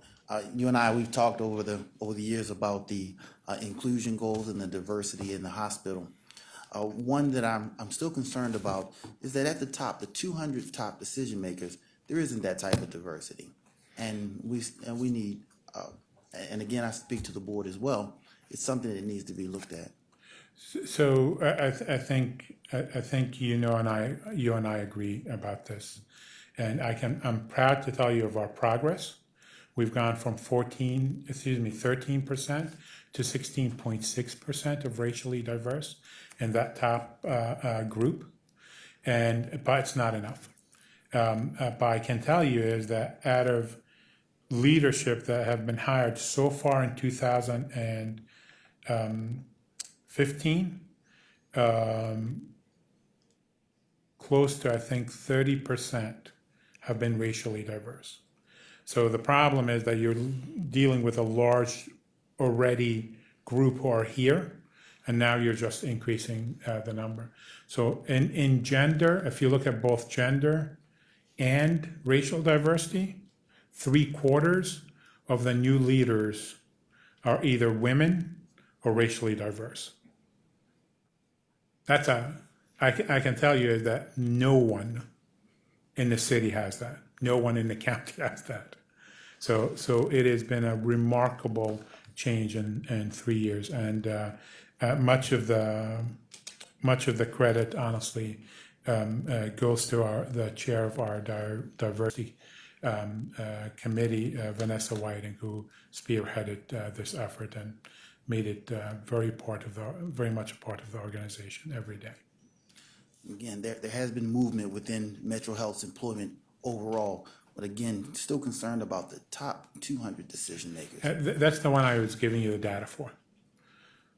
You and I, we've talked over the years about the inclusion goals and the diversity in the hospital. One that I'm still concerned about is that at the top, the 200 top decision makers, there isn't that type of diversity, and we need. And again, I speak to the board as well. It's something that needs to be looked at.
So I think you and I agree about this, and I'm proud to tell you of our progress. We've gone from 13% to 16.6% of racially diverse in that top group, but it's not enough. But I can tell you is that out of leadership that have been hired so far in 2015, close to, I think, 30% have been racially diverse. So the problem is that you're dealing with a large already group who are here, and now you're just increasing the number. So in gender, if you look at both gender and racial diversity, 3/4 of the new leaders are either women or racially diverse. I can tell you that no one in the city has that. No one in the county has that. So it has been a remarkable change in 3 years, and much of the credit, honestly, goes to the chair of our diversity committee, Vanessa Whiting, who spearheaded this effort and made it very much a part of the organization every day.
Again, there has been movement within Metro Health's employment overall, but again, still concerned about the top 200 decision makers.
That's the one I was giving you the data for.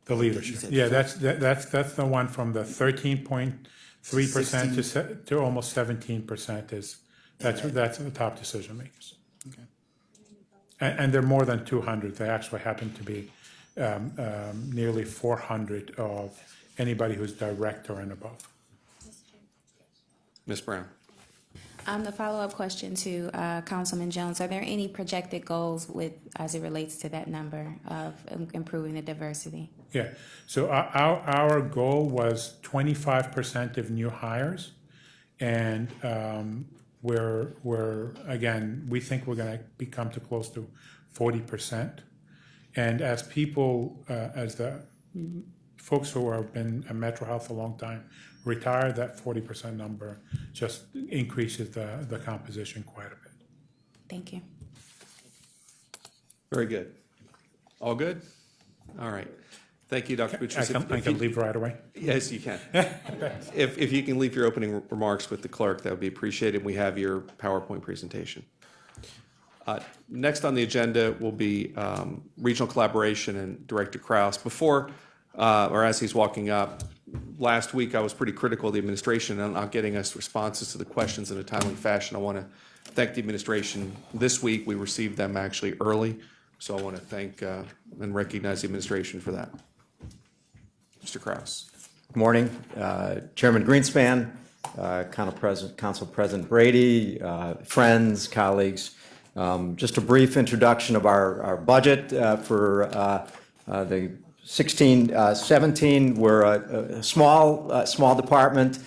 The leadership.
said
Yeah, that's the one from the 13.3% to almost 17% that's the top decision makers.
Okay.
And they're more than 200. They actually happen to be nearly 400 of anybody who's director and above.
Ms. Brown?
The follow-up question to Councilman Jones, are there any projected goals as it relates to that number of improving the diversity?
Yeah, so our goal was 25% of new hires, and we think we're going to come to close to 40%. And as people, as the folks who have been at Metro Health a long time retire, that 40% number just increases the composition quite a bit.
Thank you.
Very good. All good? All right. Thank you, Dr. Boutros.
I can leave right away.
Yes, you can. If you can leave your opening remarks with the clerk, that would be appreciated. We have your PowerPoint presentation. Next on the agenda will be regional collaboration and Director Kraus. Before, or as he's walking up, last week I was pretty critical of the administration on not getting us responses to the questions in a timely fashion. I want to thank the administration. This week we received them actually early, so I want to thank and recognize the administration for that. Mr. Kraus.
Good morning, Chairman Greenspan, Council President Brady, friends, colleagues. Just a brief introduction of our budget for the 16-17. We're a small department,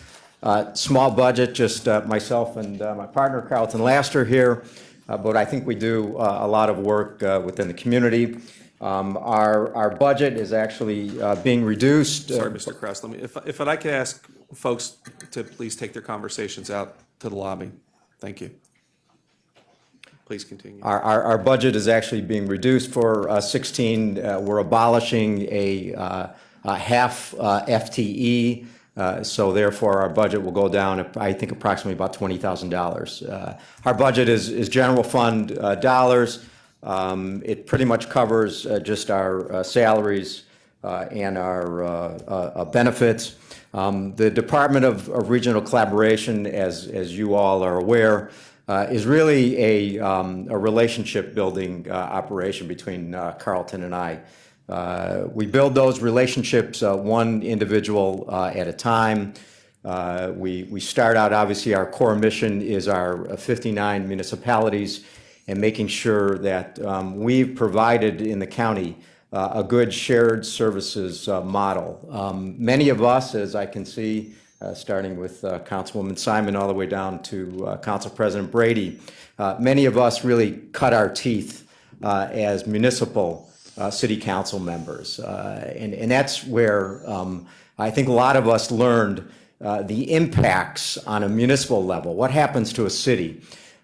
small budget, just myself and my partner Carlton Laster here, but I think we do a lot of work within the community. Our budget is actually being reduced.
Sorry, Mr. Kraus. If I could ask folks to please take their conversations out to the lobby. Thank you. Please continue.
Our budget is actually being reduced for 16. We're abolishing a half FTE, so therefore our budget will go down, I think, approximately about $20,000. Our budget is general fund dollars. It pretty much covers just our salaries and our benefits. The Department of Regional Collaboration, as you all are aware, is really a relationship building operation between Carlton and I. We build those relationships one individual at a time. We start out, obviously, our core mission is our 59 municipalities and making sure that we've provided in the county a good shared services model. Many of us, as I can see, starting with Councilwoman Simon all the way down to Council President Brady, many of us really cut our teeth as municipal city council members. And that's where I think a lot of us learned the impacts on a municipal level, what happens to a city.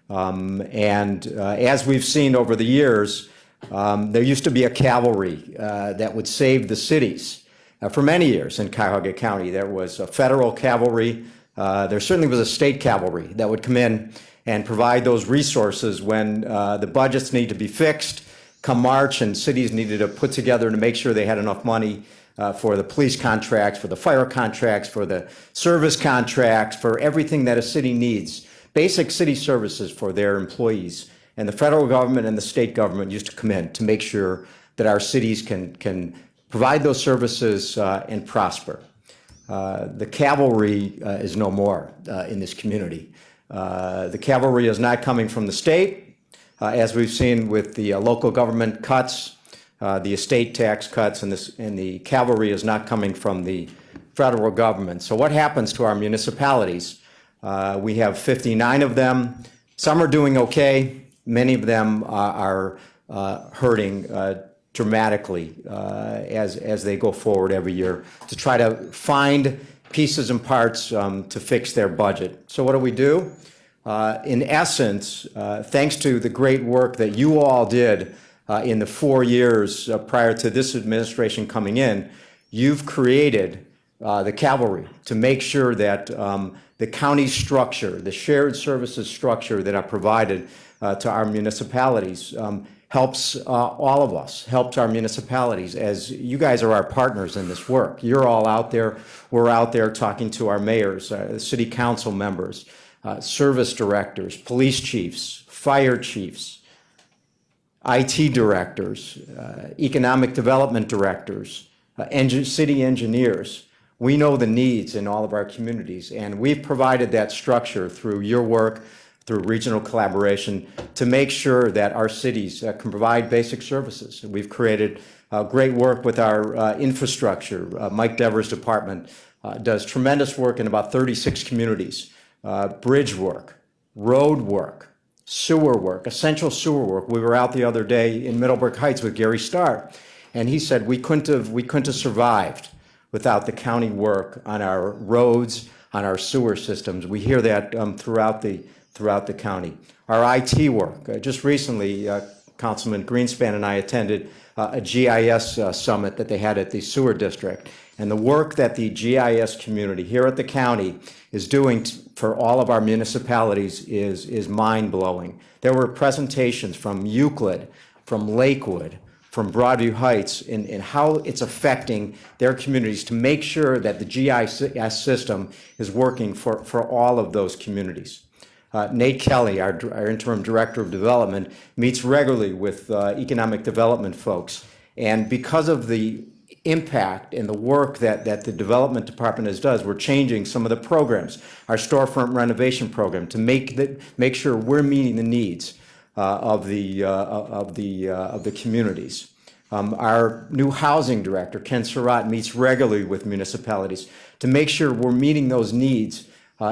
As we've seen over the years, there used to be a cavalry that would save the cities. For many years in Cuyahoga County, there was a federal cavalry. There certainly was a state cavalry that would come in and provide those resources when the budgets need to be fixed come March and cities needed to put together to make sure they had enough money for the police contracts, for the fire contracts, for the service contracts, for everything that a city needs, basic city services for their employees. And the federal government and the state government used to come in to make sure that our cities can provide those services and prosper. The cavalry is no more in this community. The cavalry is not coming from the state, as we've seen with the local government cuts, the estate tax cuts, and the cavalry is not coming from the federal government. So what happens to our municipalities? We have 59 of them. Some are doing okay. Many of them are hurting dramatically as they go forward every year to try to find pieces and parts to fix their budget. So what do? In essence, thanks to the great work that you all did in the 4 years prior to this administration coming in, you've created the cavalry to make sure that the county structure, the shared services structure that are provided to our municipalities helps all of us, helps our municipalities, as you guys are our partners in this work. You're all out there. We're out there talking to our mayors, city council members, service directors, police chiefs, fire chiefs, IT directors, economic development directors, city engineers. We know the needs in all of our communities, and we've provided that structure through your work, through regional collaboration, to make sure that our cities can provide basic services. We've created great work with our infrastructure. Mike Devers' department does tremendous work in about 36 communities, bridge work, road work, sewer work, essential sewer work. We were out the other day in Middlebrook Heights with Gary Starr, and he said we couldn't have survived without the county work on our roads, on our sewer systems. We hear that throughout the county. Our IT work. Just recently, Councilman Greenspan and I attended a GIS summit that they had at the sewer district. And the work that the GIS community here at the county is doing for all of our municipalities is mind-blowing. There were presentations from Euclid, from Lakewood, from Broadview Heights in how it's affecting their communities to make sure that the GIS system is working for all of those communities. Nate Kelly, our interim director of development, meets regularly with economic development folks. And because of the impact and the work that the development department does, we're changing some of the programs, our storefront renovation program, to make sure we're meeting the needs of the communities. Our new housing director, Ken Surratt, meets regularly with municipalities to make sure we're meeting those needs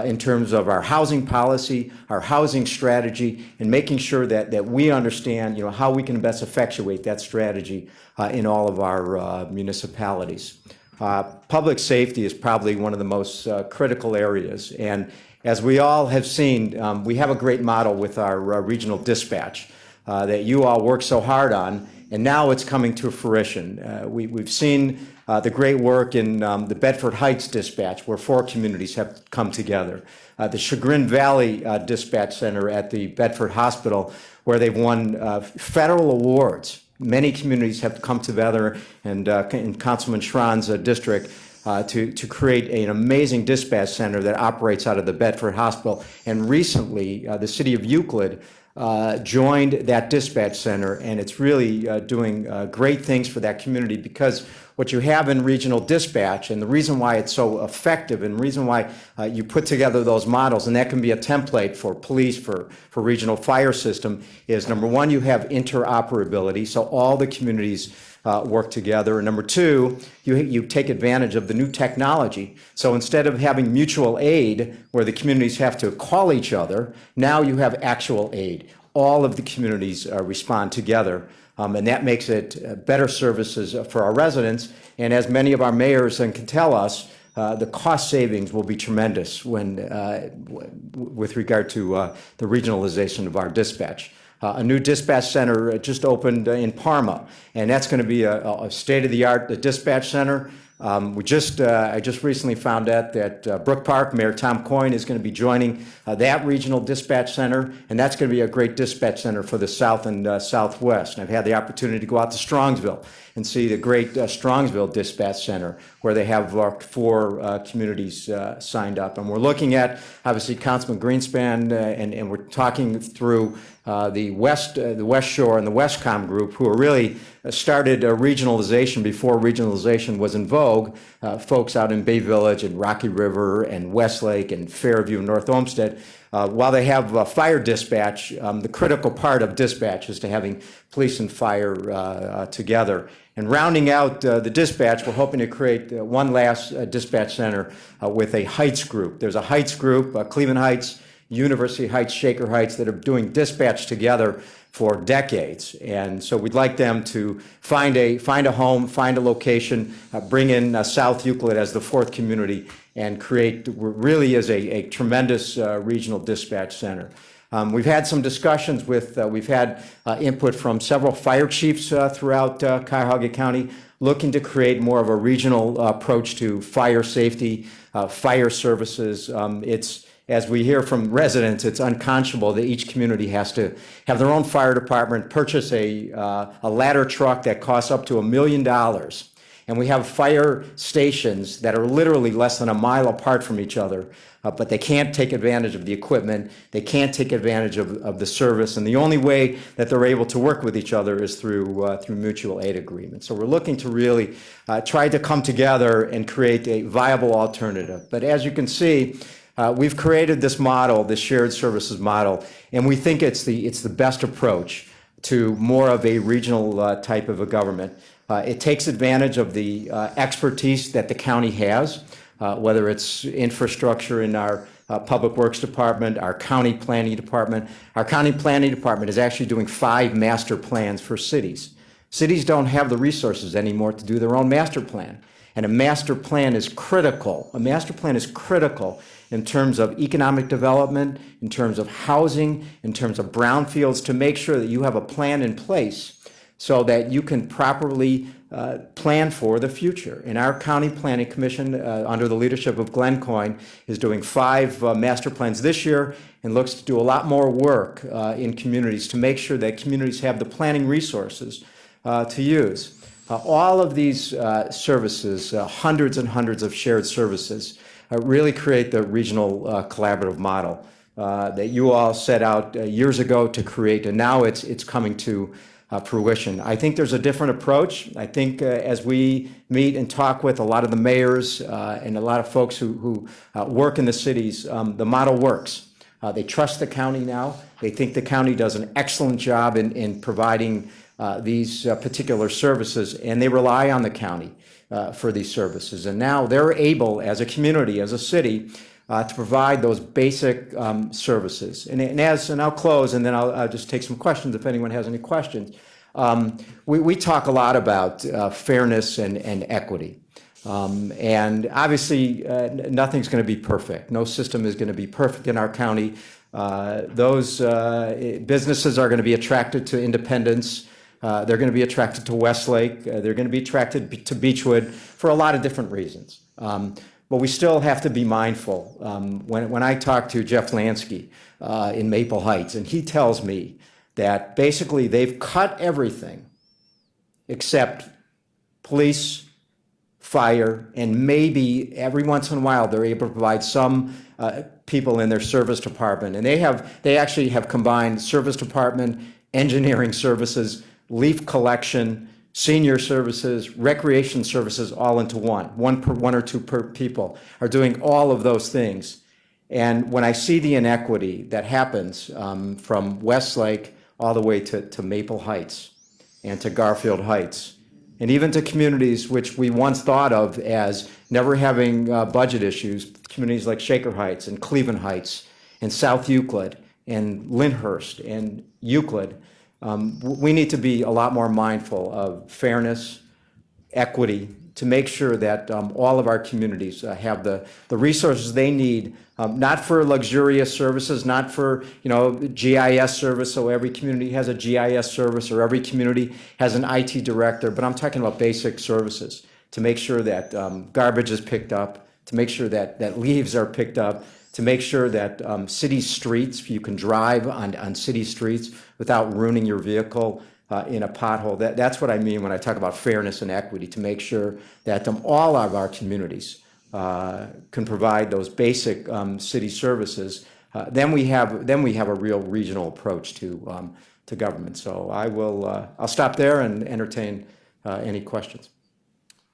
in terms of our housing policy, our housing strategy, and making sure that we understand, how we can best effectuate that strategy in all of our municipalities. Public safety is probably one of the most critical areas, and as we all have seen, we have a great model with our regional dispatch that you all work so hard on, and now it's coming to fruition. We've seen the great work in the Bedford Heights dispatch, where 4 communities have come together. The Chagrin Valley Dispatch Center at the Bedford Hospital, where they've won federal awards. Many communities have come together, and in Councilman Schron's district, to create an amazing dispatch center that operates out of the Bedford Hospital. And recently, the city of Euclid joined that dispatch center, and it's really doing great things for that community, because what you have in regional dispatch, and the reason why it's so effective, and the reason why you put together those models, and that can be a template for police, for regional fire system, is number one, you have interoperability, so all the communities work together. And number two, you take advantage of the new technology. So instead of having mutual aid where the communities have to call each other, now you have actual aid. All of the communities respond together, and that makes it better services for our residents. And as many of our mayors can tell us, the cost savings will be tremendous with regard to the regionalization of our dispatch. A new dispatch center just opened in Parma, and that's going to be a state-of-the-art dispatch center. I just recently found out that Brook Park Mayor Tom Coyne is going to be joining that regional dispatch center, and that's going to be a great dispatch center for the South and Southwest. And I've had the opportunity to go out to Strongsville and see the great Strongsville Dispatch Center, where they have 4 communities signed up. And we're looking at, obviously, Councilman Greenspan, and we're talking through the West Shore and the Westcom group, who are really started regionalization before regionalization was in vogue. Folks out in Bay Village and Rocky River and Westlake and Fairview and North Olmsted. While they have fire dispatch, the critical part of dispatch is to having police and fire together. And rounding out the dispatch, we're hoping to create one last dispatch center with a Heights group. There's a Heights group, Cleveland Heights, University Heights, Shaker Heights, that are doing dispatch together for decades. And so we'd like them to find a home, find a location, bring in South Euclid as the 4th community, and create really is a tremendous regional dispatch center. We've had some discussions with, we've had input from several fire chiefs throughout Cuyahoga County, looking to create more of a regional approach to fire safety, fire services. As we hear from residents, it's unconscionable that each community has to have their own fire department, purchase a ladder truck that costs up to $1 million. And we have fire stations that are literally less than a mile apart from each other. but they can't take advantage of the equipment, they can't take advantage of the service, and the only way that they're able to work with each other is through mutual aid agreements. So we're looking to really try to come together and create a viable alternative. But as you can see, we've created this model, this shared services model, and we think it's the best approach to more of a regional type of a government. It takes advantage of the expertise that the county has, whether it's infrastructure in our Public Works Department, our County Planning Department. Our County Planning Department is actually doing 5 master plans for cities. Cities don't have the resources anymore to do their own master plan. And a master plan is critical. A master plan is critical in terms of economic development, in terms of housing, in terms of brownfields, to make sure that you have a plan in place so that you can properly plan for the future. And our County Planning Commission, under the leadership of Glenn Coyne, is doing 5 master plans this year and looks to do a lot more work in communities to make sure that communities have the planning resources to use. All of these services, hundreds and hundreds of shared services, really create the regional collaborative model that you all set out years ago to create, and now it's coming to fruition. I think there's a different approach. I think as we meet and talk with a lot of the mayors and a lot of folks who work in the cities, the model works. They trust the county now. They think the county does an excellent job in providing these particular services, and they rely on the county for these services. And now they're able, as a community, as a city, to provide those basic services. And I'll close, and then I'll just take some questions if anyone has any questions. We talk a lot about fairness and equity. And obviously, nothing's going to be perfect. No system is going to be perfect in our county. Those businesses are going to be attracted to Independence. They're going to be attracted to Westlake. They're going to be attracted to Beechwood for a lot of different reasons. But we still have to be mindful. When I talk to Jeff Lansky in Maple Heights, and he tells me that basically they've cut everything except police, fire, and maybe every once in a while they're able to provide some people in their service department. And they actually have combined service department, engineering services, leaf collection, senior services, recreation services, all into one or two per people are doing all of those things. And when I see the inequity that happens from Westlake all the way to Maple Heights and to Garfield Heights, and even to communities which we once thought of as never having budget issues, communities like Shaker Heights and Cleveland Heights and South Euclid and Lyndhurst and Euclid, we need to be a lot more mindful of fairness, equity, to make sure that all of our communities have the resources they need, not for luxurious services, not for GIS service, so every community has a GIS service or every community has an IT director, but I'm talking about basic services to make sure that garbage is picked up, to make sure that leaves are picked up, to make sure that city streets, you can drive on city streets without ruining your vehicle in a pothole. That's what I mean when I talk about fairness and equity, to make sure that all of our communities can provide those basic city services. Then we have a real regional approach to government. So I'll stop there and entertain any questions.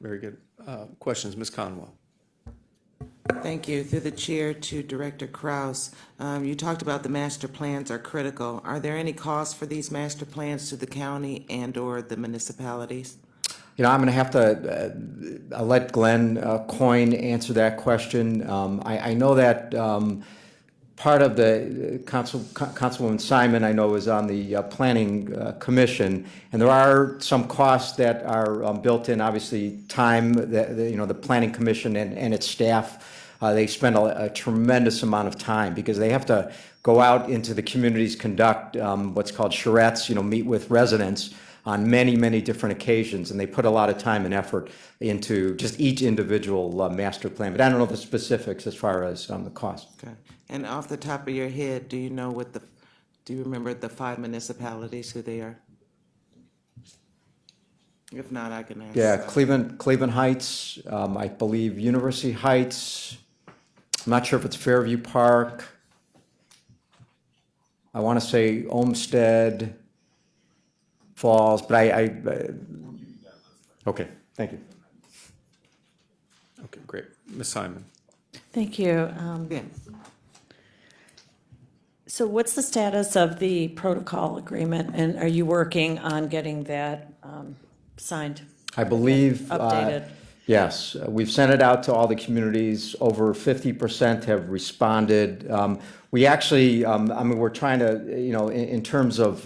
Very good. Questions, Ms. Conwell?
Thank you. Through the chair to Director Kraus, you talked about the master plans are critical. Are there any costs for these master plans to the county and/or the municipalities?
I'm going to have to I'll let Glenn Coyne answer that question. I know that part of the Councilwoman Simon, I know, is on the Planning Commission, and there are some costs that are built in. Obviously, time that the Planning Commission and its staff. They spend a tremendous amount of time because they have to go out into the communities, conduct what's called charrettes, meet with residents on many, many different occasions, and they put a lot of time and effort into just each individual master plan. But I don't know the specifics as far as the cost.
Okay. And off the top of your head, do you remember the 5 municipalities, who they are? If not, I can ask.
Yeah, Cleveland Heights, I believe University Heights, I'm not sure if it's Fairview Park. I want to say Olmsted Falls, but okay, thank you.
Okay, great. Ms. Simon?
Thank you.
Yeah.
So what's the status of the protocol agreement, and are you working on getting that signed?
I believe.
Updated?
Yes, we've sent it out to all the communities. Over 50% have responded. We actually, we're trying to, in terms of,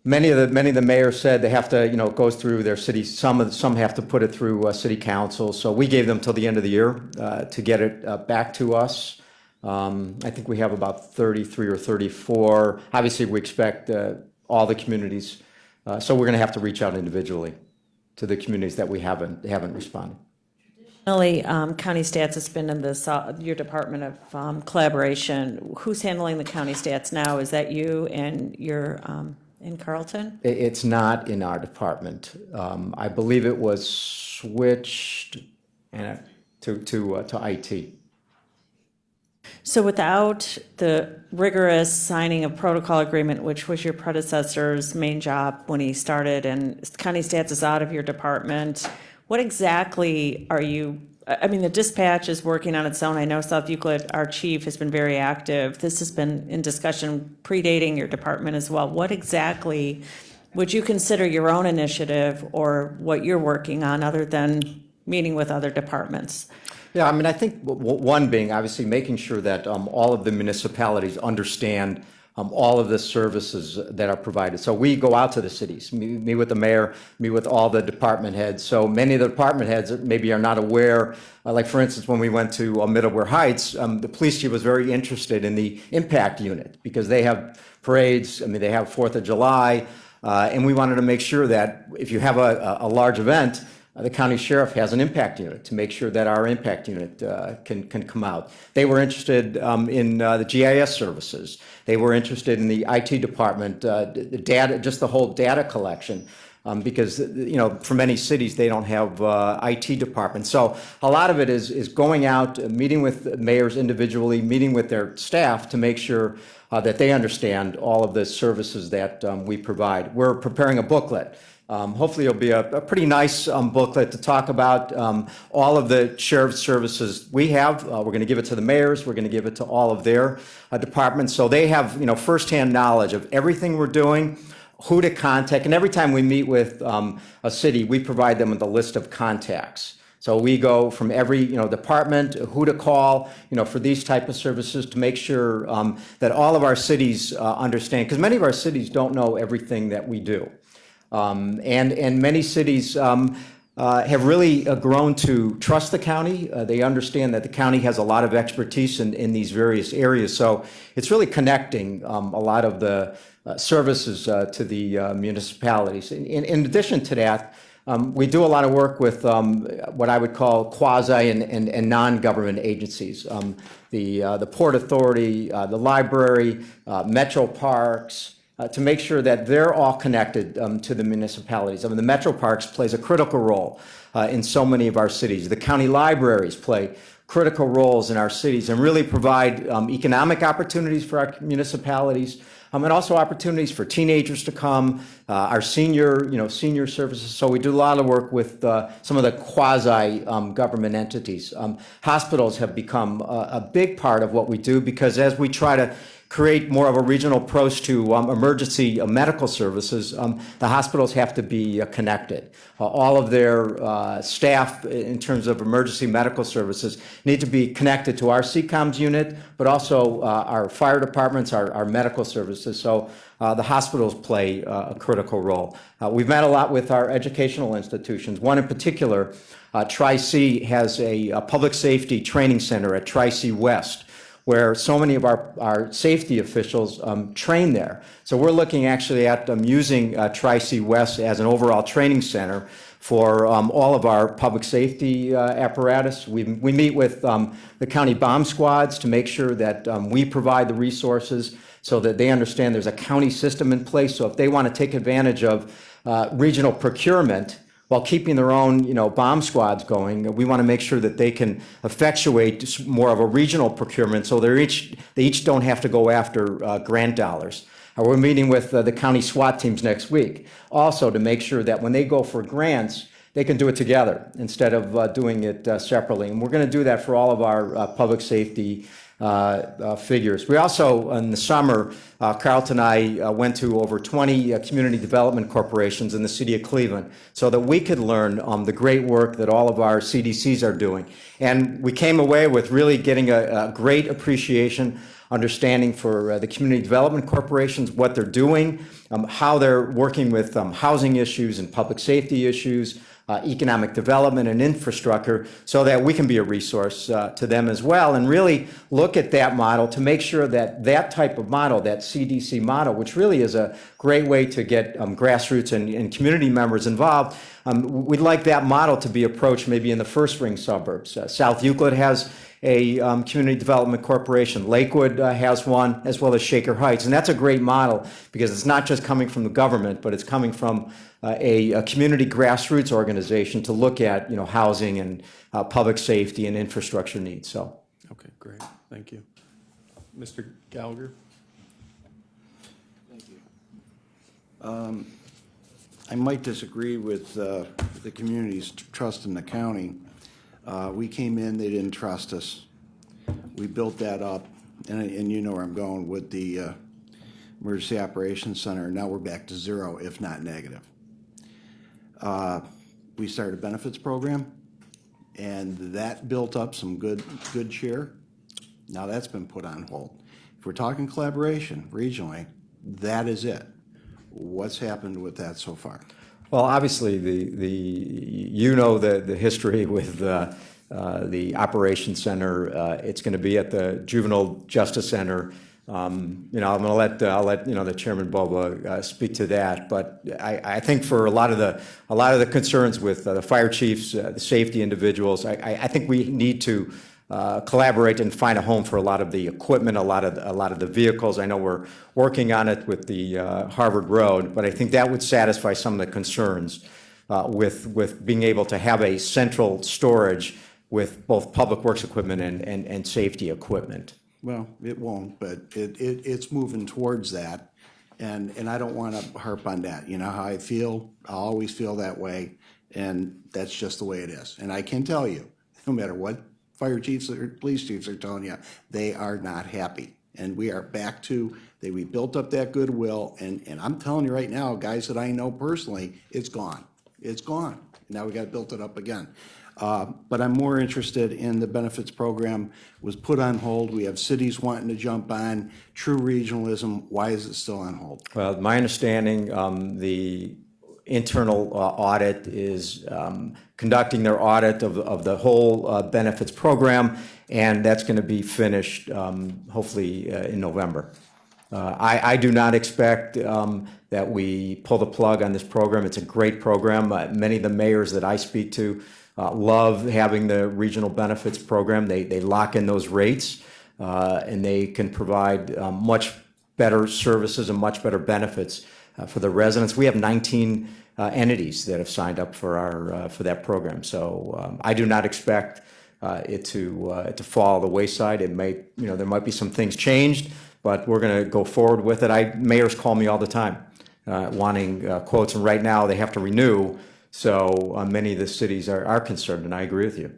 many of the mayors said they have to, it goes through their city. Some have to put it through city council. So we gave them till the end of the year to get it back to us. I think we have about 33 or 34. Obviously, we expect all the communities. So we're going to have to reach out individually to the communities that we haven't responded.
Traditionally, county stats has been in your Department of Collaboration. Who's handling the county stats now? Is that you and your in Carlton?
It's not in our department. I believe it was switched to IT.
So without the rigorous signing of protocol agreement, which was your predecessor's main job when he started, and county stats is out of your department, what exactly are you, the dispatch is working on its own. I know South Euclid, our chief, has been very active. This has been in discussion predating your department as well. What exactly would you consider your own initiative or what you're working on other than meeting with other departments?
Yeah, I think one being obviously making sure that all of the municipalities understand all of the services that are provided. So we go out to the cities, meet with the mayor, meet with all the department heads. So many of the department heads maybe are not aware, like for instance, when we went to Middleware Heights, the police chief was very interested in the impact unit because they have parades, they have 4th of July, and we wanted to make sure that if you have a large event, the county sheriff has an impact unit to make sure that our impact unit can come out. They were interested in the GIS services. They were interested in the IT department, the data, just the whole data collection, because for many cities they don't have IT departments. So a lot of it is going out, meeting with mayors individually, meeting with their staff to make sure that they understand all of the services that we provide. We're preparing a booklet. Hopefully it'll be a pretty nice booklet to talk about all of the sheriff's services we have. We're going to give it to the mayors. We're going to give it to all of their departments. So they have, firsthand knowledge of everything we're doing, who to contact. And every time we meet with a city, we provide them with a list of contacts. So we go from every, department, who to call, for these type of services to make sure that all of our cities understand, because many of our cities don't know everything that we do. And many cities have really grown to trust the county. They understand that the county has a lot of expertise in these various areas. So it's really connecting a lot of the services to the municipalities. In addition to that, we do a lot of work with what I would call quasi and non-government agencies. The Port Authority, the library, Metro Parks, to make sure that they're all connected to the municipalities. The Metro Parks plays a critical role in so many of our cities. The county libraries play critical roles in our cities and really provide economic opportunities for our municipalities, and also opportunities for teenagers to come, our senior services. So we do a lot of work with some of the quasi-government entities. Hospitals have become a big part of what we do because as we try to create more of a regional approach to emergency medical services, the hospitals have to be connected. All of their staff in terms of emergency medical services need to be connected to our CCOMS unit, but also our fire departments, our medical services. So the hospitals play a critical role. We've met a lot with our educational institutions. One in particular, Tri-C has a public safety training center at Tri-C West, where so many of our safety officials train there. So we're looking actually at using Tri-C West as an overall training center for all of our public safety apparatus. We meet with the county bomb squads to make sure that we provide the resources so that they understand there's a county system in place. So if they want to take advantage of regional procurement, while keeping their own, bomb squads going. We want to make sure that they can effectuate more of a regional procurement, so they each don't have to go after grant dollars. We're meeting with the county SWAT teams next week, also to make sure that when they go for grants, they can do it together instead of doing it separately. And we're going to do that for all of our public safety figures. We also, in the summer, Carlton and I went to over 20 community development corporations in the city of Cleveland so that we could learn the great work that all of our CDCs are doing. And we came away with really getting a great appreciation, understanding for the community development corporations, what they're doing, how they're working with housing issues and public safety issues, economic development and infrastructure, so that we can be a resource to them as well, and really look at that model to make sure that that type of model, that CDC model, which really is a great way to get grassroots and community members involved, we'd like that model to be approached maybe in the first ring suburbs. South Euclid has a community development corporation. Lakewood has one, as well as Shaker Heights. And that's a great model because it's not just coming from the government, but it's coming from a community grassroots organization to look at, housing and public safety and infrastructure needs. So,
Okay, great. Thank you. Mr. Gallagher?
I might disagree with the community's trust in the county. We came in, they didn't trust us. We built that up, and you know where I'm going with the Emergency Operations Center. Now we're back to zero, if not negative. We started a benefits program, and that built up some good share. Now that's been put on hold. If we're talking collaboration regionally, that is it. What's happened with that so far?
well, obviously, the history with the Operations Center. It's going to be at the Juvenile Justice Center. I'm going to let the Chairman Boba speak to that. But I think for a lot of the concerns with the fire chiefs, the safety individuals, I think we need to collaborate and find a home for a lot of the equipment, a lot of the vehicles. I know we're working on it with the Harvard Road, but I think that would satisfy some of the concerns with being able to have a central storage with both public works equipment and safety equipment.
Well, it won't, but it's moving towards that, and I don't want to harp on that. You know how I feel? I always feel that way, and that's just the way it is. And I can tell you, no matter what fire chiefs or police chiefs are telling you, they are not happy. And we are back to, we built up that goodwill, and I'm telling you right now, guys that I know personally, it's gone. It's gone. Now we got to build it up again. But I'm more interested in the benefits program was put on hold. We have cities wanting to jump on. True regionalism, why is it still on hold?
Well, my understanding, the internal audit is conducting their audit of the whole benefits program, and that's going to be finished hopefully in November. I do not expect that we pull the plug on this program. It's a great program. Many of the mayors that I speak to love having the regional benefits program. They lock in those rates, and they can provide much better services and much better benefits for the residents. We have 19 entities that have signed up for that program. So I do not expect it to fall the wayside. It may, there might be some things changed, but we're going to go forward with it. Mayors call me all the time wanting quotes, and right now they have to renew. So many of the cities are concerned, and I agree with you.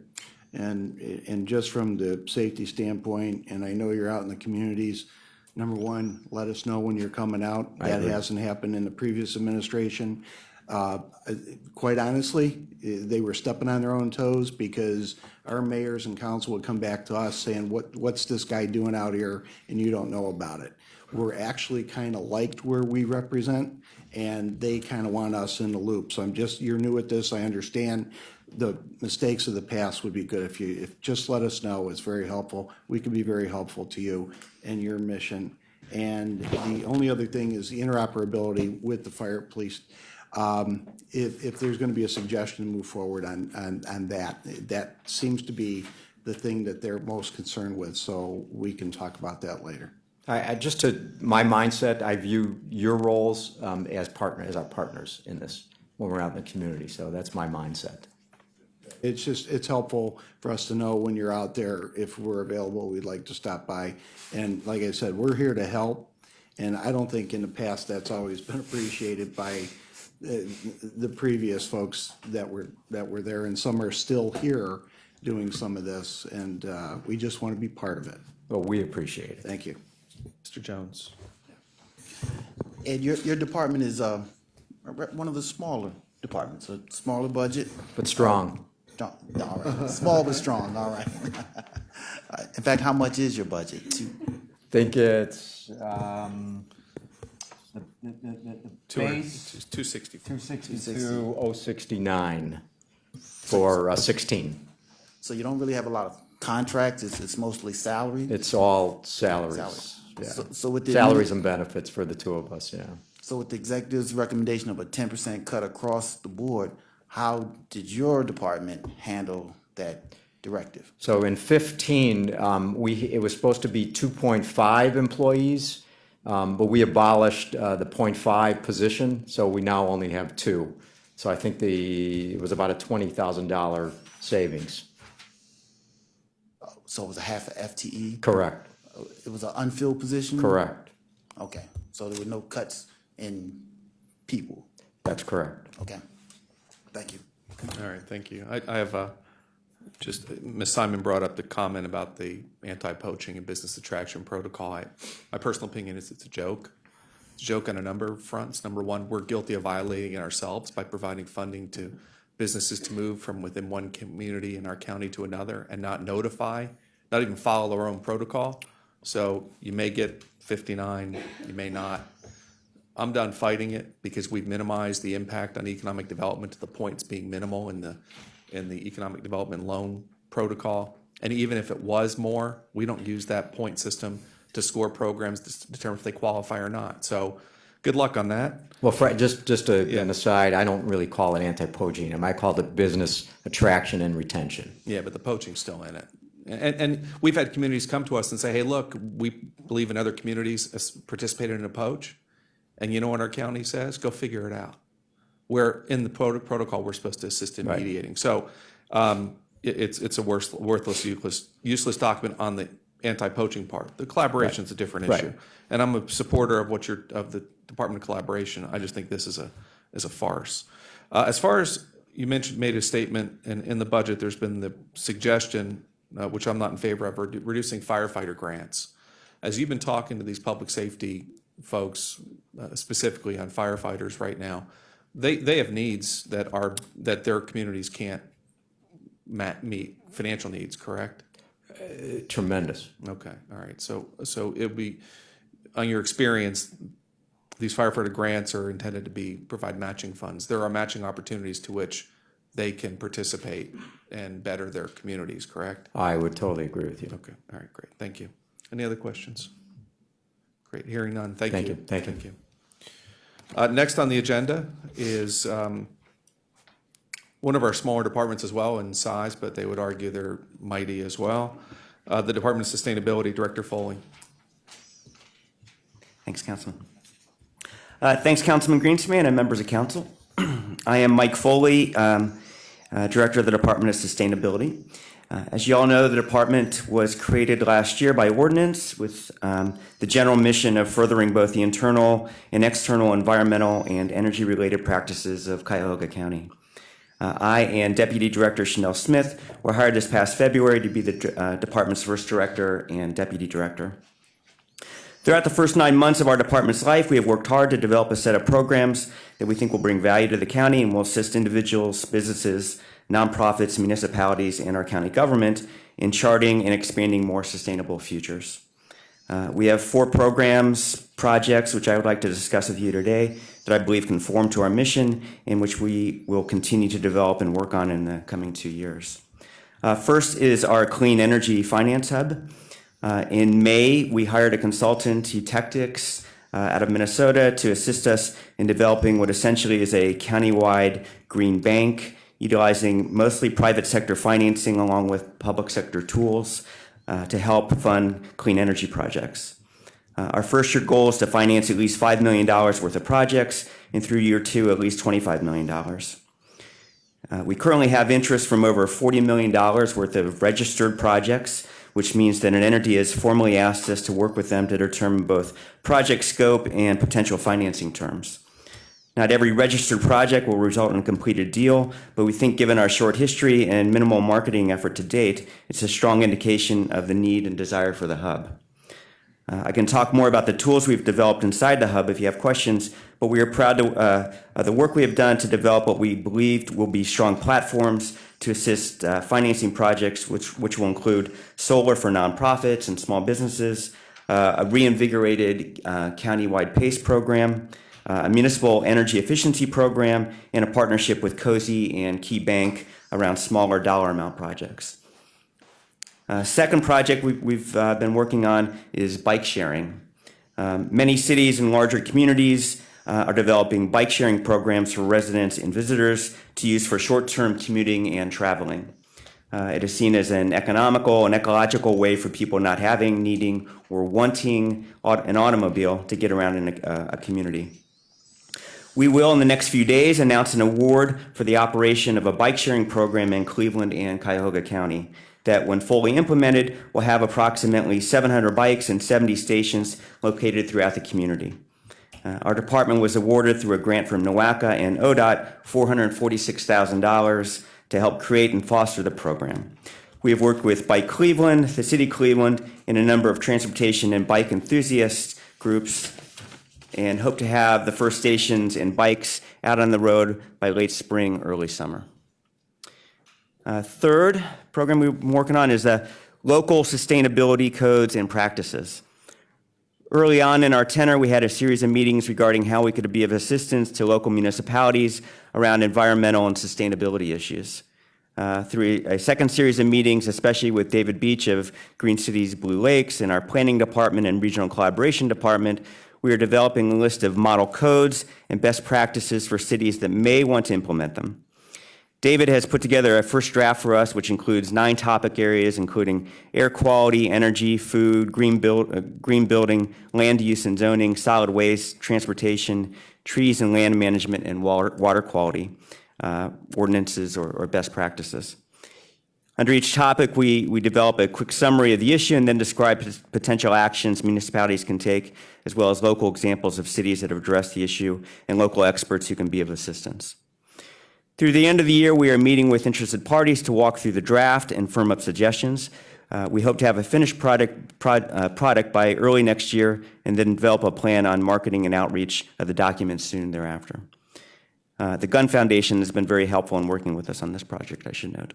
And just from the safety standpoint, and I know you're out in the communities, number one, let us know when you're coming out. That hasn't happened in the previous administration. Quite honestly, they were stepping on their own toes because our mayors and council would come back to us saying, what's this guy doing out here, and you don't know about it. We're actually kind of liked where we represent, and they kind of want us in the loop. So you're new at this, I understand. The mistakes of the past would be good if just let us know. It's very helpful. We can be very helpful to you and your mission. And the only other thing is the interoperability with the fire police. If there's going to be a suggestion to move forward on that seems to be the thing that they're most concerned with. So we can talk about that later.
Just to my mindset, I view your roles as our partners in this. when we're out in the community. So that's my mindset.
It's helpful for us to know when you're out there, if we're available, we'd like to stop by. And like I said, we're here to help. And I don't think in the past that's always been appreciated by the previous folks that were there. And some are still here doing some of this. And we just want to be part of it.
Well, we appreciate it.
Thank you.
Mr. Jones.
And your department is one of the smaller departments, a smaller budget.
But strong.
All right. Small but strong, all right. In fact, how much is your budget?
I think it's the base
264.
262,069 for 16.
So you don't really have a lot of contracts, it's mostly salary?
It's all salaries.
Salaries.
Yeah.
So with the
Salaries and benefits for the two of us, yeah.
So with the executive's recommendation of a 10% cut across the board, how did your department handle that directive?
So in 15, it was supposed to be 2.5 employees, but we abolished the 0.5 position, so we now only have 2. So I think it was about a $20,000 savings.
So it was a half a FTE?
Correct.
It was an unfilled position?
Correct.
Okay, so there were no cuts in people?
That's correct.
Okay, thank you.
All right, thank you. I have just, Ms. Simon brought up the comment about the anti-poaching and business attraction protocol. My personal opinion is it's a joke. It's a joke on a number of fronts. Number one, we're guilty of violating it ourselves by providing funding to businesses to move from within one community in our county to another and not notify, not even follow their own protocol. So you may get 59, you may not. I'm done fighting it because we've minimized the impact on economic development to the point it's being minimal in the economic development loan protocol. And even if it was more, we don't use that point system to score programs to determine if they qualify or not. So good luck on that.
Well, just an aside, I don't really call it anti-poaching. I call it business attraction and retention.
Yeah, but the poaching's still in it. And we've had communities come to us and say, hey, look, we believe in other communities participated in a poach. And you know what our county says? Go figure it out. Where in the protocol, we're supposed to assist in mediating. So it's a worthless, useless document on the anti-poaching part. The collaboration is a different issue. And I'm a supporter of of the Department of Collaboration. I just think this is a farce. As far as you made a statement, and in the budget, there's been the suggestion, which I'm not in favor of, reducing firefighter grants. As you've been talking to these public safety folks, specifically on firefighters right now, they have needs that their communities can't meet, financial needs, correct?
Tremendous.
Okay, all right. So it'd be, on your experience, these firefighter grants are intended to provide matching funds. There are matching opportunities to which they can participate and better their communities, correct?
I would totally agree with you.
Okay, all right, great. Thank you. Any other questions? Great, hearing none. Thank you.
Thank you.
Next on the agenda is one of our smaller departments as well in size, but they would argue they're mighty as well. The Department of Sustainability, Director Foley.
Thanks, Councilman. Thanks, Councilman Greenspan and members of council. I am Mike Foley, Director of the Department of Sustainability. As you all know, the department was created last year by ordinance with the general mission of furthering both the internal and external environmental and energy-related practices of Cuyahoga County. I and Deputy Director Chanel Smith were hired this past February to be the department's first director and deputy director. Throughout the first 9 months of our department's life, we have worked hard to develop a set of programs that we think will bring value to the county and will assist individuals, businesses, nonprofits, municipalities, and our county government in charting and expanding more sustainable futures. We have 4 projects, which I would like to discuss with you today, that I believe conform to our mission and which we will continue to develop and work on in the coming 2 years. First is our Clean Energy Finance Hub. In May, we hired a consultant, Eutectics, out of Minnesota to assist us in developing what essentially is a countywide green bank, utilizing mostly private sector financing along with public sector tools to help fund clean energy projects. Our first year goal is to finance at least $5 million worth of projects, and through year 2, at least $25 million. We currently have interest from over $40 million worth of registered projects, which means that an entity has formally asked us to work with them to determine both project scope and potential financing terms. Not every registered project will result in a completed deal, but we think given our short history and minimal marketing effort to date, it's a strong indication of the need and desire for the hub. I can talk more about the tools we've developed inside the hub if you have questions, but we are proud of the work we have done to develop what we believe will be strong platforms to assist financing projects, which will include solar for nonprofits and small businesses, a reinvigorated county-wide PACE program, a municipal energy efficiency program, and a partnership with Cozy and Key Bank around smaller dollar amount projects. Second project we've been working on is bike sharing. Many cities and larger communities are developing bike sharing programs for residents and visitors to use for short-term commuting and traveling. It is seen as an economical and ecological way for people not having, needing, or wanting an automobile to get around in a community. We will, in the next few days, announce an award for the operation of a bike sharing program in Cleveland and Cuyahoga County that, when fully implemented, will have approximately 700 bikes and 70 stations located throughout the community. Our department was awarded through a grant from NOACA and ODOT $446,000 to help create and foster the program. We have worked with Bike Cleveland, the City of Cleveland, and a number of transportation and bike enthusiast groups, and hope to have the first stations and bikes out on the road by late spring, early summer. Third program we're working on is the local sustainability codes and practices. Early on in our tenure, we had a series of meetings regarding how we could be of assistance to local municipalities around environmental and sustainability issues. Through a second series of meetings, especially with David Beach of Green Cities Blue Lakes and our planning department and regional collaboration department, we are developing a list of model codes and best practices for cities that may want to implement them. David has put together a first draft for us, which includes 9 topic areas, including air quality, energy, food, green building, land use and zoning, solid waste, transportation, trees and land management, and water quality ordinances or best practices. Under each topic, we develop a quick summary of the issue and then describe potential actions municipalities can take, as well as local examples of cities that have addressed the issue and local experts who can be of assistance. Through the end of the year, we are meeting with interested parties to walk through the draft and firm up suggestions. We hope to have a finished product by early next year and then develop a plan on marketing and outreach of the documents soon thereafter. The Gunn Foundation has been very helpful in working with us on this project, I should note.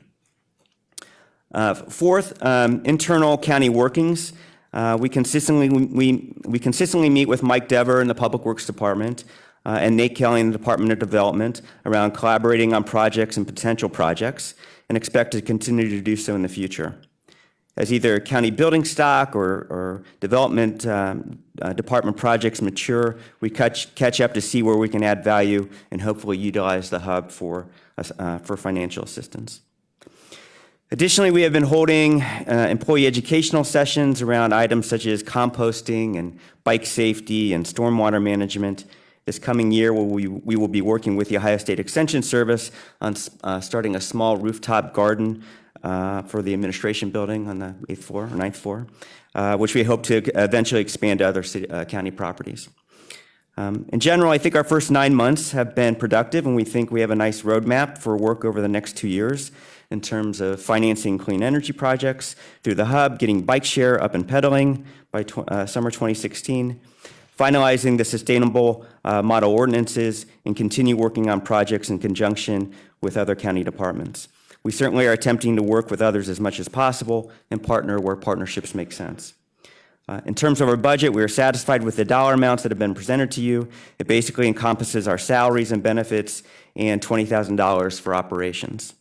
Fourth, internal county workings. We consistently meet with Mike Dever in the Public Works Department and Nate Kelly in the Department of Development around collaborating on projects and potential projects, and expect to continue to do so in the future. As either county building stock or development department projects mature, we catch up to see where we can add value and hopefully utilize the hub for financial assistance. Additionally, we have been holding employee educational sessions around items such as composting and bike safety and stormwater management. This coming year, we will be working with the Ohio State Extension Service on starting a small rooftop garden for the administration building on the 8th floor or 9th floor, which we hope to eventually expand to other county properties. In general, I think our first 9 months have been productive, and we think we have a nice roadmap for work over the next 2 years in terms of financing clean energy projects through the hub, getting bike share up and pedaling by summer 2016, finalizing the sustainable model ordinances, and continue working on projects in conjunction with other county departments. We certainly are attempting to work with others as much as possible and partner where partnerships make sense. In terms of our budget, we are satisfied with the dollar amounts that have been presented to you. It basically encompasses our salaries and benefits and $20,000 for operations.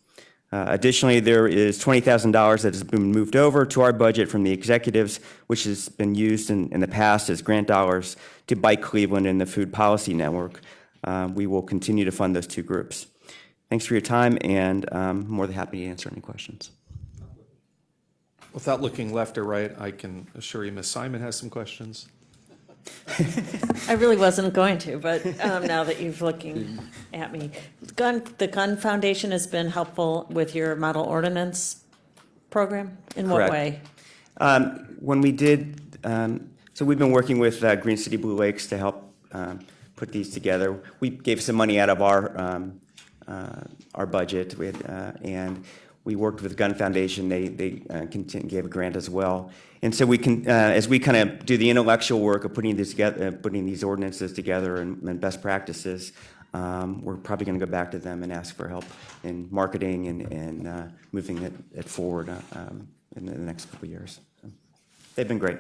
Additionally, there is $20,000 that has been moved over to our budget from the executives, which has been used in the past as grant dollars to Bike Cleveland and the Food Policy Network. We will continue to fund those 2 groups. Thanks for your time, and I'm more than happy to answer any questions.
Without looking left or right, I can assure you Ms. Simon has some questions.
I really wasn't going to, but now that you're looking at me. The Gun Foundation has been helpful with your model ordinance program? In what
Correct.
way?
When we did, so we've been working with Green City Blue Lakes to help put these together. We gave some money out of our budget, and we worked with Gun Foundation. They gave a grant as well. And so we can, as we kind of do the intellectual work of putting this together, putting these ordinances together and best practices, we're probably going to go back to them and ask for help in marketing and moving it forward in the next couple of years. So they've been great.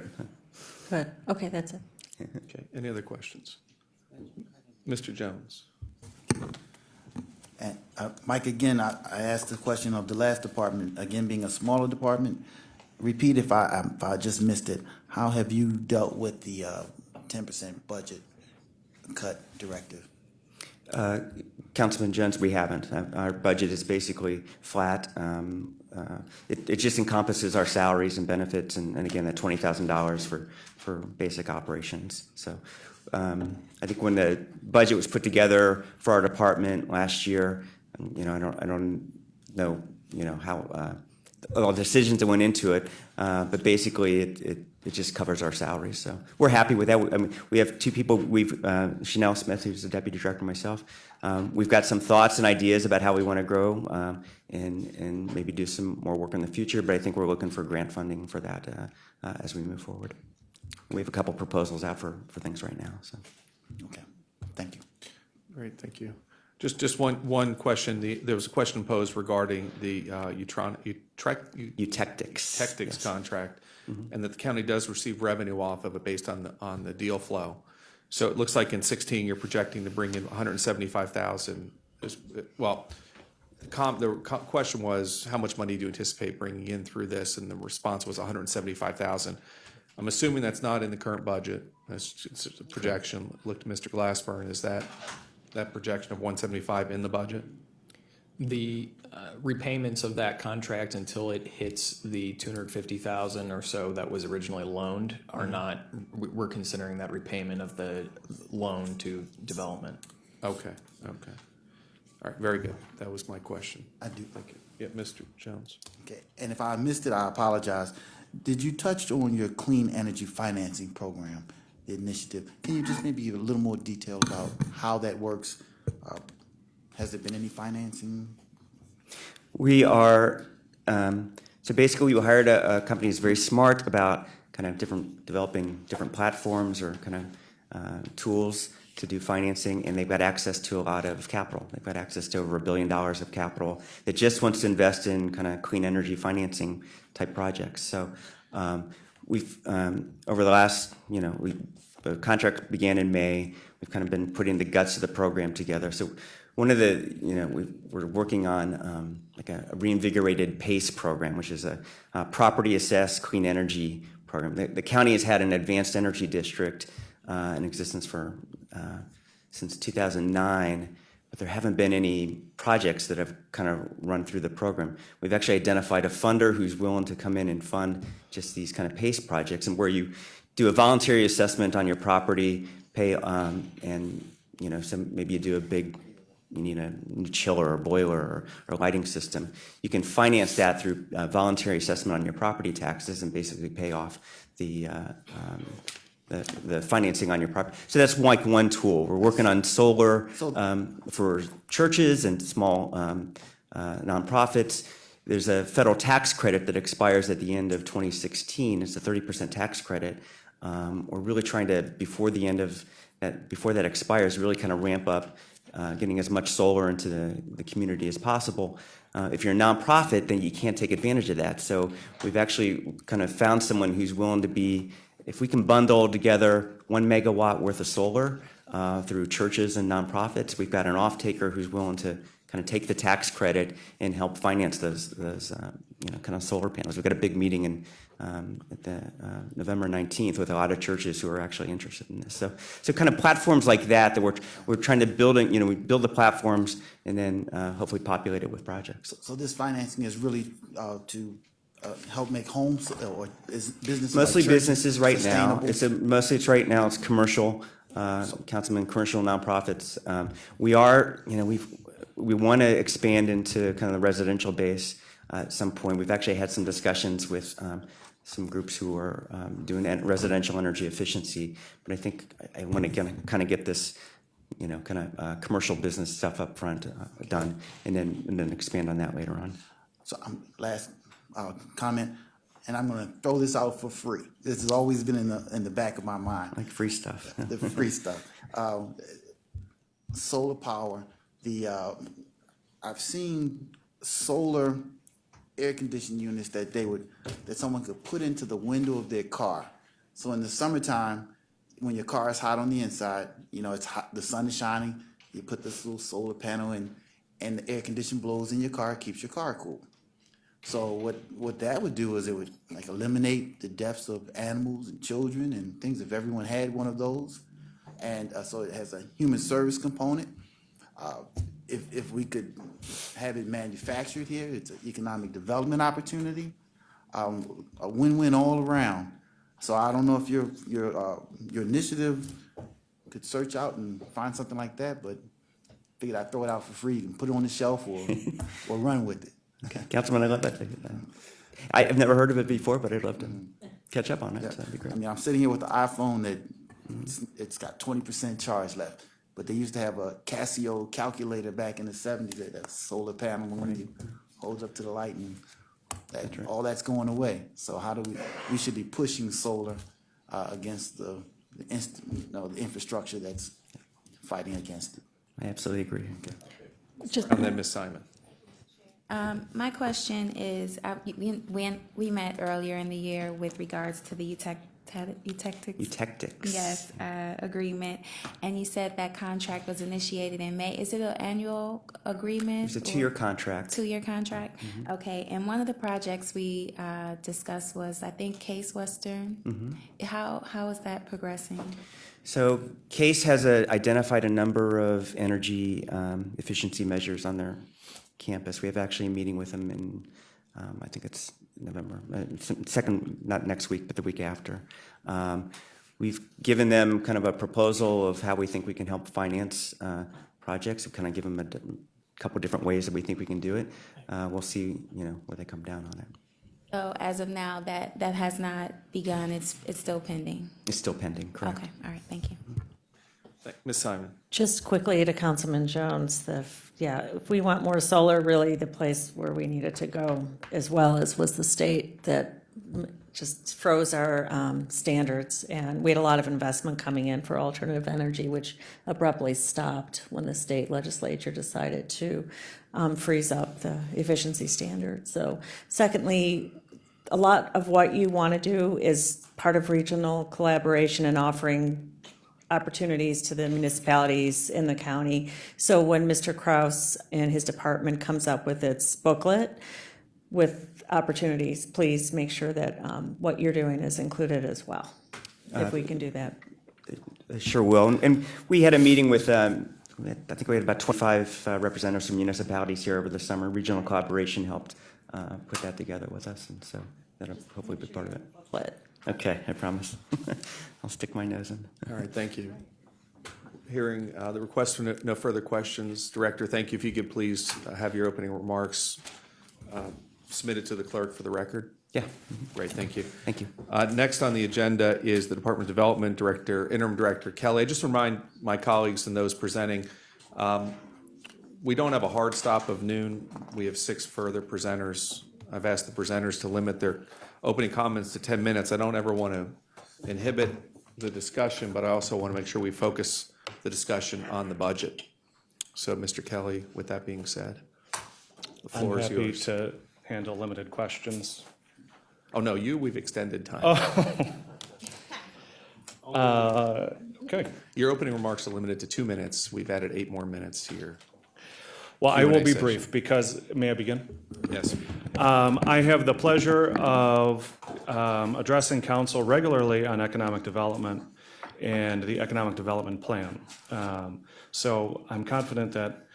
Good. Okay, that's it.
Okay, any other questions? Mr. Jones?
And, Mike, again, I asked the question of the last department, again, being a smaller department. Repeat if I just missed it. How have you dealt with the 10% budget cut directive?
Councilman Jones, we haven't. Our budget is basically flat. It just encompasses our salaries and benefits, and again, that $20,000 for basic operations. So I think when the budget was put together for our department last year, I don't know, how all the decisions that went into it, but basically it just covers our salaries. So we're happy with that. I mean, we have two people. Chanel Smith, who's the deputy director, myself. We've got some thoughts and ideas about how we want to grow and maybe do some more work in the future, but I think we're looking for grant funding for that as we move forward. We have a couple proposals out for things right now. So.
Okay, thank you.
Great, thank you. Just one question. There was a question posed regarding the Eutectics
Yes.
contract, and that the county does receive revenue off of it based on the deal flow. So it looks like in 16 you're projecting to bring in 175,000. Well, the question was how much money do you anticipate bringing in through this, and the response was 175,000. I'm assuming that's not in the current budget. It's a projection. Look to Mr. Glassburn. Is that projection of 175 in the budget?
The repayments of that contract until it hits the 250,000 or so that was originally loaned are not. We're considering that repayment of the loan to development.
Okay. All right. Very good. That was my question.
I do.
Thank you. Yeah, Mr. Jones.
Okay, and if I missed it, I apologize. Did you touch on your clean energy financing program, the initiative? Can you just maybe give a little more detail about how that works? Has there been any financing?
We are, so basically we hired a company that's very smart about kind of developing different platforms or kind of tools to do financing, and they've got access to a lot of capital. They've got access to over $1 billion of capital that just wants to invest in kind of clean energy financing type projects. So we've, over the last, the contract began in May. We've kind of been putting the guts of the program together. So one of the, we're working on like a reinvigorated PACE program, which is a property assessed clean energy program. The county has had an advanced energy district in existence for since 2009, but there haven't been any projects that have kind of run through the program. We've actually identified a funder who's willing to come in and fund just these kind of PACE projects, and where you do a voluntary assessment on your property, pay, and maybe you do you need a new chiller or boiler or lighting system. You can finance that through voluntary assessment on your property taxes and basically pay off the financing on your property. So that's like one tool. We're working on solar for churches and small nonprofits. There's a federal tax credit that expires at the end of 2016. It's a 30% tax credit. We're really trying to, before that expires, really kind of ramp up getting as much solar into the community as possible. If you're a nonprofit, then you can't take advantage of that. So we've actually kind of found someone who's willing to be, if we can bundle together 1 megawatt worth of solar through churches and nonprofits, we've got an off-taker who's willing to kind of take the tax credit and help finance those kind of solar panels. We've got a big meeting at the November 19th with a lot of churches who are actually interested in this. So kind of platforms like that we're trying to build. We build the platforms and then hopefully populate it with projects.
So this financing is really to help make homes, or is businesses?
Mostly
like churches
businesses right now.
sustainable?
Mostly it's right now, it's commercial, Councilman, commercial nonprofits. We are, we want to expand into kind of the residential base at some point. We've actually had some discussions with some groups who are doing residential energy efficiency, but I think I want to kind of get this, kind of commercial business stuff up front done, and then expand on that later on.
So last comment, and I'm going to throw this out for free. This has always been in the back of my mind.
Like free stuff.
The free stuff. Solar power. I've seen solar air conditioning units that someone could put into the window of their car. So in the summertime, when your car is hot on the inside, it's hot, the sun is shining, you put this little solar panel in, and the air condition blows in your car, keeps your car cool. So what that would do is it would like eliminate the deaths of animals and children and things if everyone had one of those. And so it has a human service component. If we could have it manufactured here, it's an economic development opportunity, a win-win all around. So I don't know if your initiative could search out and find something like that, but figured I'd throw it out for free and put it on the shelf or run with it.
Okay, Councilman, I love that. I've never heard of it before, but I'd love to catch up on it.
Yeah.
So that'd be great.
I mean, I'm sitting here with the iPhone that it's got 20% charge left, but they used to have a Casio calculator back in the 70s that had a solar panel on it, holds up to the light, and all that's going away. So how do we should be pushing solar against the infrastructure that's fighting against it.
I absolutely agree.
And then Ms. Simon.
My question is, we met earlier in the year with regards to the
Eutectics.
Yes, agreement, and you said that contract was initiated in May. Is it an annual agreement?
It's a 2-year contract.
2-year contract? Mm-hmm. Okay, and one of the projects we discussed was, I think, Case Western. Mm-hmm. How is that progressing?
So CASE has identified a number of energy efficiency measures on their campus. We have actually a meeting with them in, I think it's November, second, not next week, but the week after. We've given them kind of a proposal of how we think we can help finance projects. We've kind of given them a couple different ways that we think we can do it. We'll see, where they come down on it.
So as of now, that has not begun. It's still pending.
It's still pending, correct?
Okay, all right, thank you.
Ms. Simon.
Just quickly to Councilman Jones, if we want more solar, really the place where we needed to go as well as was the state that just froze our standards. And we had a lot of investment coming in for alternative energy, which abruptly stopped when the state legislature decided to freeze up the efficiency standards. So secondly, a lot of what you want to do is part of regional collaboration and offering opportunities to the municipalities in the county. So when Mr. Kraus and his department comes up with its booklet with opportunities, please make sure that what you're doing is included as well, if we can do that.
Sure will. And we had a meeting with, I think we had about 25 representatives from municipalities here over the summer. Regional collaboration helped put that together with us, and so that'll hopefully be part of it. Okay, I promise. I'll stick my nose in.
All right, thank you. Hearing the request for no further questions, Director, thank you. If you could please have your opening remarks submitted to the clerk for the record.
Yeah.
Great, thank you.
Thank you.
Next on the agenda is the Department of Development Director, Interim Director Kelly. I just remind my colleagues and those presenting, we don't have a hard stop of noon. We have 6 further presenters. I've asked the presenters to limit their opening comments to 10 minutes. I don't ever want to inhibit the discussion, but I also want to make sure we focus the discussion on the budget. So, Mr. Kelly, with that being said, the floor is yours.
I'm happy to handle limited questions.
Oh, no, we've extended time.
Okay.
Your opening remarks are limited to 2 minutes. We've added 8 more minutes here.
Well, I will
Q&A
be
session.
brief because, may I begin?
Yes.
I have the pleasure of addressing council regularly on economic development and the economic development plan. So I'm confident that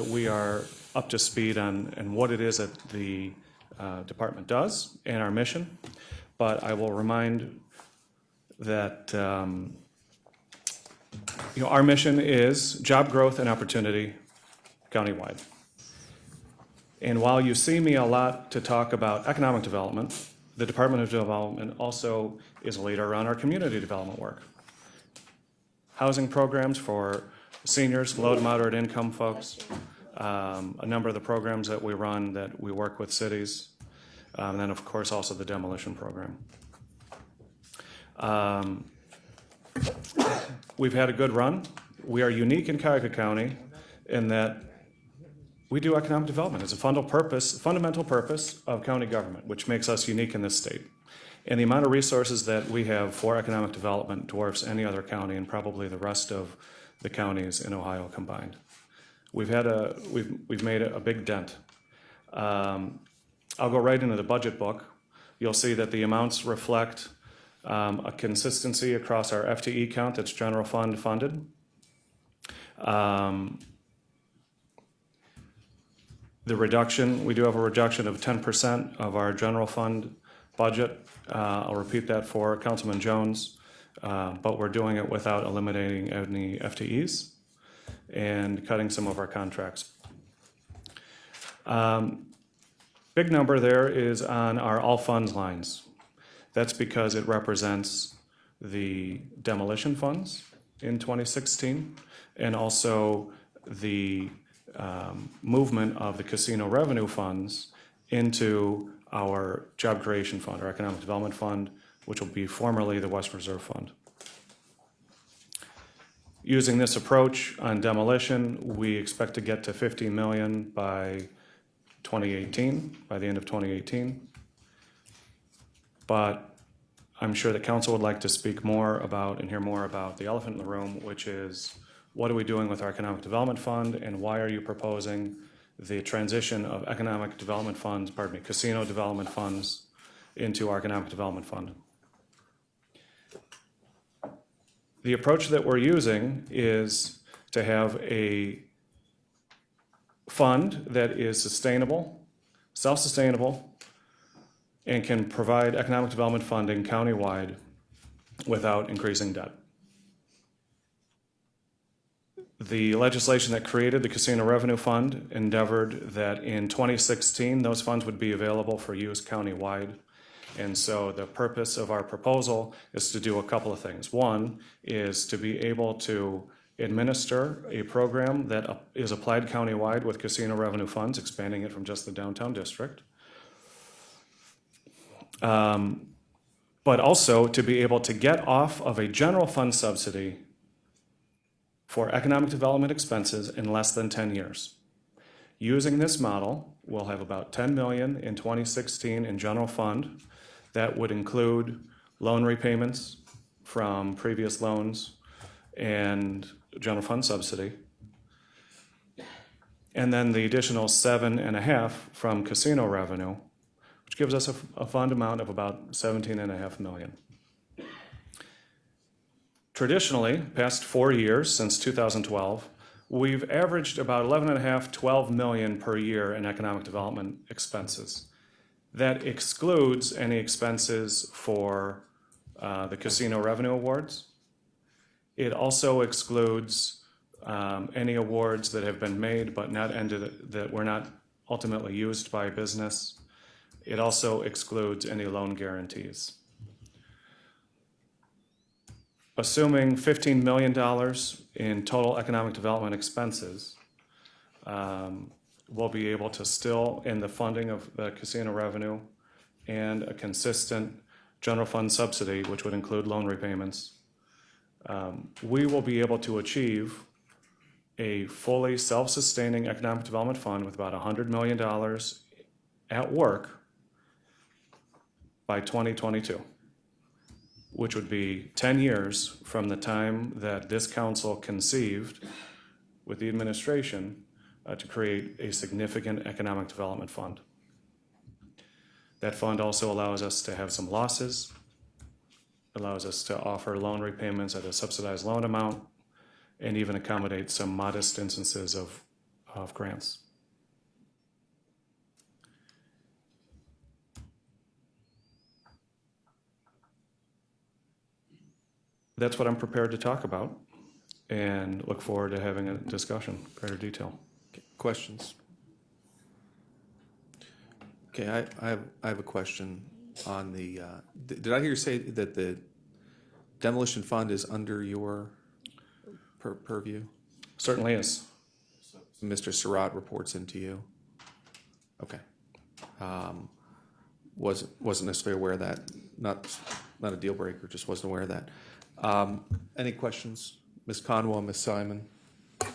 we are up to speed on what it is that the department does and our mission, but I will remind that our mission is job growth and opportunity countywide. And while you see me a lot to talk about economic development, the Department of Development also is a leader on our community development work. Housing programs for seniors, low to moderate income folks, a number of the programs that we run that we work with cities, and then of course also the demolition program. We've had a good run. We are unique in Cuyahoga County in that we do economic development. It's a fundamental purpose of county government, which makes us unique in this state. And the amount of resources that we have for economic development dwarfs any other county and probably the rest of the counties in Ohio combined. We've made a big dent. I'll go right into the budget book. You'll see that the amounts reflect a consistency across our FTE count that's general fund funded. The reduction, we do have a reduction of 10% of our general fund budget. I'll repeat that for Councilman Jones, but we're doing it without eliminating any FTEs and cutting some of our contracts. Big number there is on our all funds lines. That's because it represents the demolition funds in 2016 and also the movement of the casino revenue funds into our job creation fund, our economic development fund, which will be formerly the West Reserve Fund. Using this approach on demolition, we expect to get to 50 million by 2018, by the end of 2018. But I'm sure the council would like to speak more about and hear more about the elephant in the room, which is what are we doing with our economic development fund and why are you proposing the transition of economic development funds, casino development funds into our economic development fund? The approach that we're using is to have a fund that is sustainable, self-sustainable, and can provide economic development funding countywide without increasing debt. The legislation that created the Casino Revenue Fund endeavored that in 2016, those funds would be available for use countywide. And so the purpose of our proposal is to do a couple of things. One is to be able to administer a program that is applied countywide with casino revenue funds, expanding it from just the downtown district. But also to be able to get off of a general fund subsidy for economic development expenses in less than 10 years. Using this model, we'll have about 10 million in 2016 in general fund. That would include loan repayments from previous loans and general fund subsidy. And then the additional 7.5 from casino revenue, which gives us a fund amount of about 17.5 million. Traditionally, past 4 years since 2012, we've averaged about 11.5, 12 million per year in economic development expenses. That excludes any expenses for the casino revenue awards. It also excludes any awards that have been made but not ended, that were not ultimately used by a business. It also excludes any loan guarantees. Assuming $15 million in total economic development expenses, we'll be able to still, in the funding of the casino revenue and a consistent general fund subsidy, which would include loan repayments, we will be able to achieve a fully self-sustaining economic development fund with about $100 million at work by 2022. Which would be 10 years from the time that this council conceived with the administration to create a significant economic development fund. That fund also allows us to have some losses, allows us to offer loan repayments at a subsidized loan amount, and even accommodate some modest instances of grants. that's what I'm prepared to talk about, and look forward to having a discussion, greater detail.
Questions? Okay, I have a question on the, did I hear you say that the demolition fund is under your purview?
Certainly is.
Mr. Surratt reports into you? Okay. Wasn't necessarily aware of that. Not a deal breaker, just wasn't aware of that. Any questions? Ms. Conwell, Ms. Simon?
I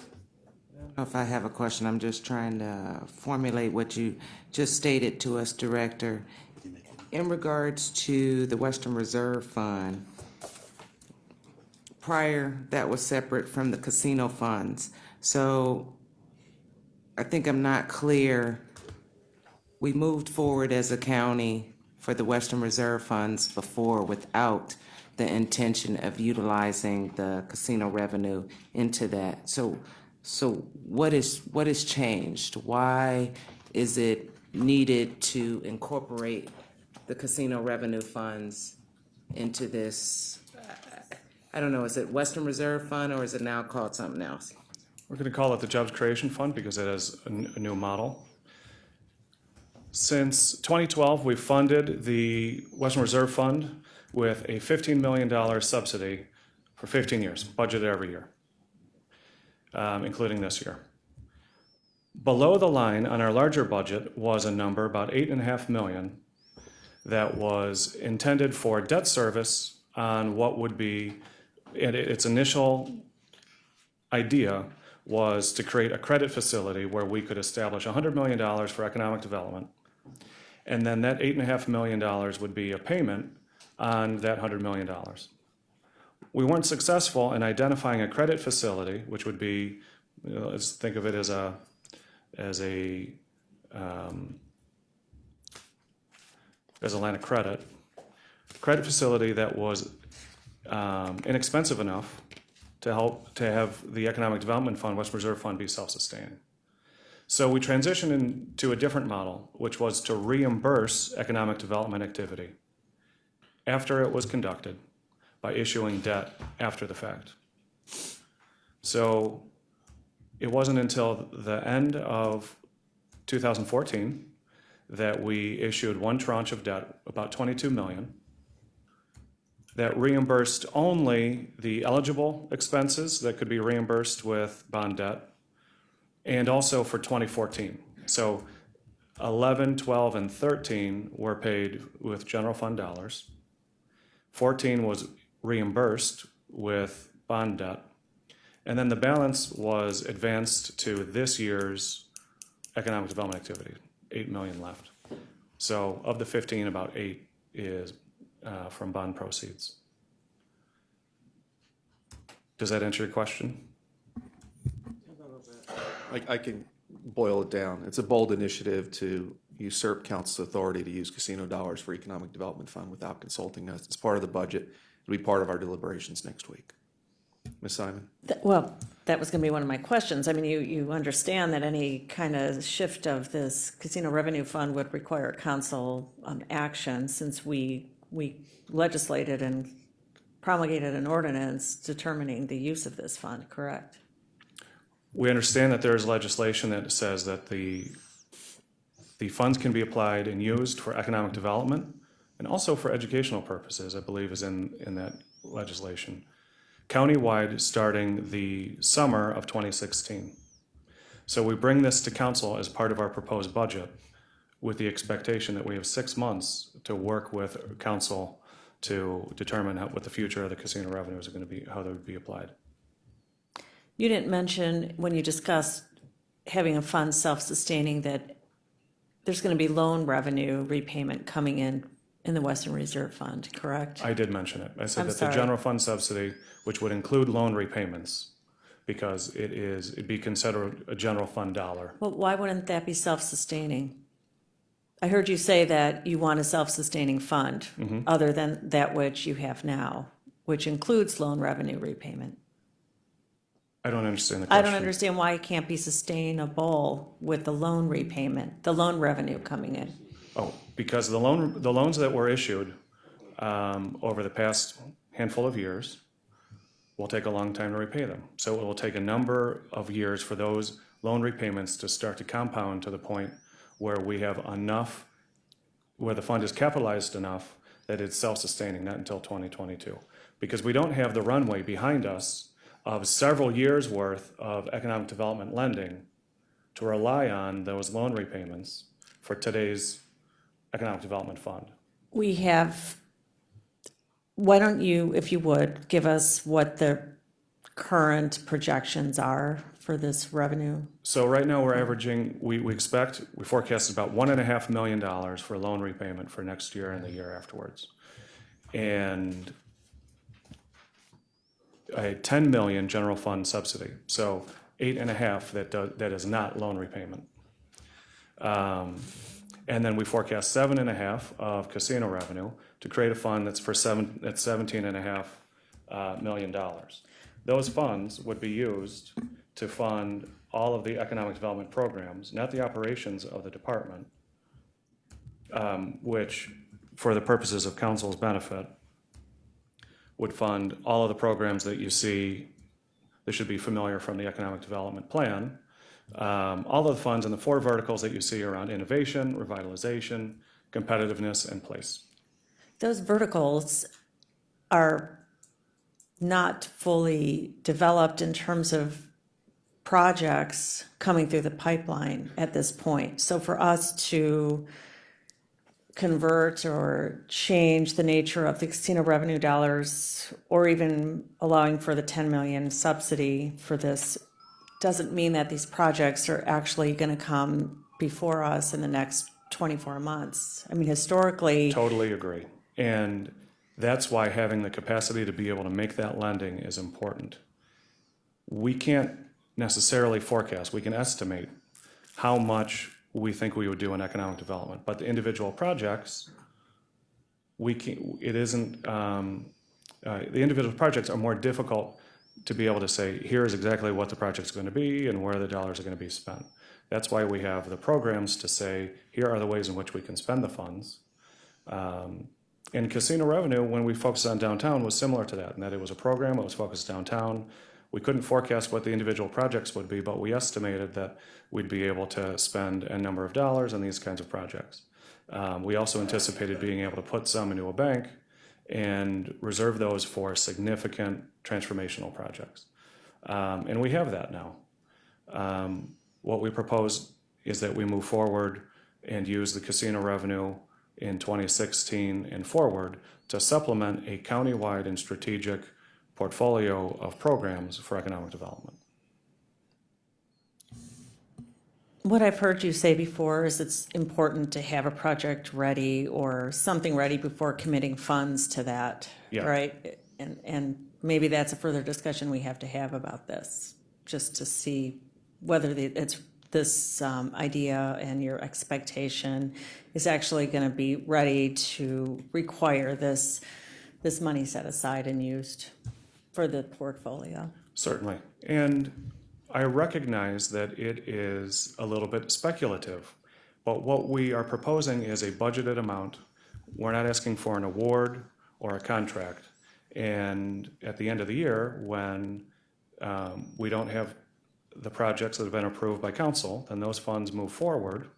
don't know if I have a question. I'm just trying to formulate what you just stated to us, Director. In regards to the Western Reserve Fund, prior, that was separate from the casino funds. So I think I'm not clear. We moved forward as a county for the Western Reserve funds before without the intention of utilizing the casino revenue into that. So what is changed? Why is it needed to incorporate the casino revenue funds into this? I don't know, is it Western Reserve Fund or is it now called something else?
We're going to call it the Jobs Creation Fund because it is a new model. Since 2012, we've funded the Western Reserve Fund with a $15 million subsidy for 15 years, budgeted every year, including this year. Below the line on our larger budget was a number, about $8.5 million, that was intended for debt service on what would be, and its initial idea was to create a credit facility where we could establish $100 million for economic development. And then that $8.5 million would be a payment on that $100 million. We weren't successful in identifying a credit facility, which would be, let's think of it as a line of credit facility that was inexpensive enough to have the Economic Development Fund, West Reserve Fund, be self-sustaining. So we transitioned into a different model, which was to reimburse economic development activity after it was conducted by issuing debt after the fact. So it wasn't until the end of 2014 that we issued one tranche of debt, about $22 million, that reimbursed only the eligible expenses that could be reimbursed with bond debt, and also for 2014. So 11, 12, and 13 were paid with general fund dollars. 14 was reimbursed with bond debt. And then the balance was advanced to this year's economic development activity, 8 million left. So of the 15, about 8 is from bond proceeds. Does that answer your question?
I can boil it down. It's a bold initiative to usurp council's authority to use casino dollars for economic development fund without consulting us. It's part of the budget. It'll be part of our deliberations next week. Ms. Simon?
Well, that was going to be one of my questions. I mean, you understand that any kind of shift of this casino revenue fund would require council action, since we legislated and promulgated an ordinance determining the use of this fund, correct?
We understand that there is legislation that says that the funds can be applied and used for economic development and also for educational purposes, I believe is in that legislation. Countywide, starting the summer of 2016. So we bring this to council as part of our proposed budget with the expectation that we have 6 months to work with council to determine what the future of the casino revenues are going to be, how they would be applied.
You didn't mention, when you discussed having a fund self-sustaining, that there's going to be loan revenue repayment coming in the Western Reserve Fund, correct?
I did mention it. I said
I'm
that
sorry.
the general fund subsidy, which would include loan repayments, because it'd be considered a general fund dollar.
Well, why wouldn't that be self-sustaining? I heard you say that you want a self-sustaining fund, other than that which you have now, which includes loan revenue repayment.
I don't understand the
I
question.
don't understand why it can't be sustainable with the loan repayment, the loan revenue coming in.
Oh, because the loans that were issued over the past handful of years will take a long time to repay them. So it will take a number of years for those loan repayments to start to compound to the point where we have enough, where the fund is capitalized enough that it's self-sustaining, not until 2022. Because we don't have the runway behind us of several years' worth of economic development lending to rely on those loan repayments for today's economic development fund.
We have, why don't you, if you would, give us what the current projections are for this revenue?
So right now, we're averaging, we forecast about $1.5 million for loan repayment for next year and the year afterwards. And a 10 million general fund subsidy, so 8.5 that is not loan repayment. And then we forecast 7.5 of casino revenue to create a fund that's $17.5 million. Those funds would be used to fund all of the economic development programs, not the operations of the department, which, for the purposes of council's benefit, would fund all of the programs that you see that should be familiar from the economic development plan. All of the funds in the 4 verticals that you see around innovation, revitalization, competitiveness, and place.
Those verticals are not fully developed in terms of projects coming through the pipeline at this point. So for us to convert or change the nature of the casino revenue dollars, or even allowing for the 10 million subsidy for this, doesn't mean that these projects are actually going to come before us in the next 24 months. I mean, historically.
Totally agree. And that's why having the capacity to be able to make that lending is important. We can't necessarily forecast, we can estimate how much we think we would do in economic development, but the individual projects, the individual projects are more difficult to be able to say, here is exactly what the project's going to be and where the dollars are going to be spent. That's why we have the programs to say, here are the ways in which we can spend the funds. And casino revenue, when we focused on downtown, was similar to that, in that it was a program that was focused downtown. We couldn't forecast what the individual projects would be, but we estimated that we'd be able to spend a number of dollars on these kinds of projects. We also anticipated being able to put some into a bank and reserve those for significant transformational projects. And we have that now. What we propose is that we move forward and use the casino revenue in 2016 and forward to supplement a countywide and strategic portfolio of programs for economic development.
What I've heard you say before is it's important to have a project ready or something ready before committing funds to that,
Yeah.
right? And maybe that's a further discussion we have to have about this, just to see whether it's this idea and your expectation is actually going to be ready to require this money set aside and used for the portfolio.
Certainly. And I recognize that it is a little bit speculative, but what we are proposing is a budgeted amount. We're not asking for an award or a contract. And at the end of the year, when we don't have the projects that have been approved by council, then those funds move forward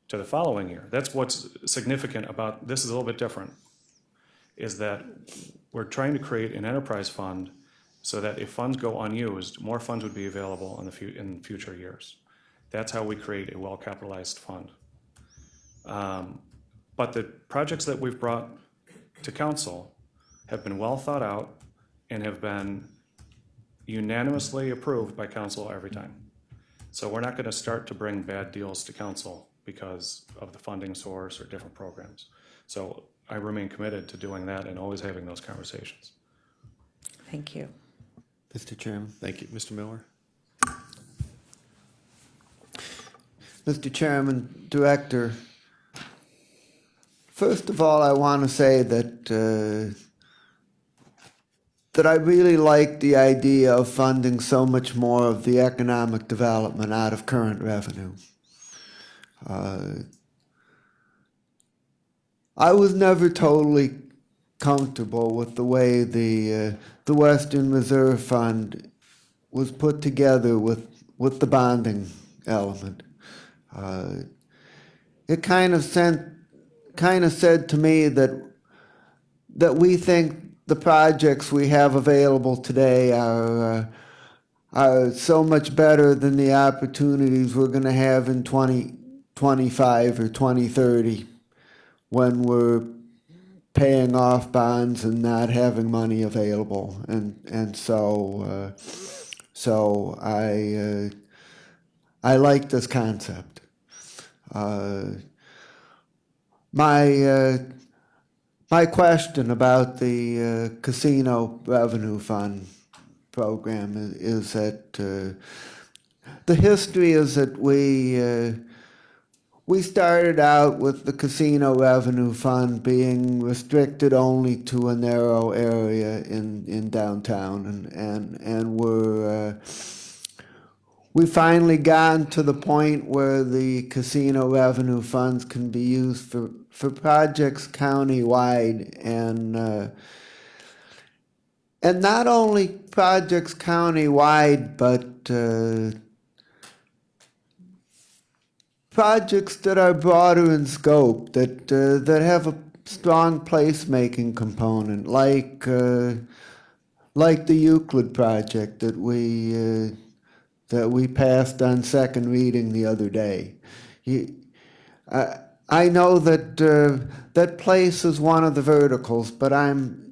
to the following year. That's what's significant about this, is a little bit different, is that we're trying to create an enterprise fund so that if funds go unused, more funds would be available in future years. That's how we create a well-capitalized fund. But the projects that we've brought to council have been well thought out and have been unanimously approved by council every time. So we're not going to start to bring bad deals to council because of the funding source or different programs. So I remain committed to doing that and always having those conversations.
Thank you.
Mr. Chairman.
Thank you. Mr. Miller?
Mr. Chairman, Director, first of all, I want to say that I really like the idea of funding so much more of the economic development out of current revenue. I was never totally comfortable with the way the the Western Reserve Fund was put together with the bonding element. It kind of said to me that we think the projects we have available today are so much better than the opportunities we're going to have in 2025 or 2030 when we're paying off bonds and not having money available. And so I like this concept. My question about the casino revenue fund program is that the history is that we started out with the casino revenue fund being restricted only to a narrow area in downtown, and we finally gotten to the point where the casino revenue funds can be used for projects countywide, and not only projects countywide, but projects that are broader in scope, that have a strong placemaking component, like the Euclid project that we passed on second reading the other day. I know that that place is one of the verticals, but I'm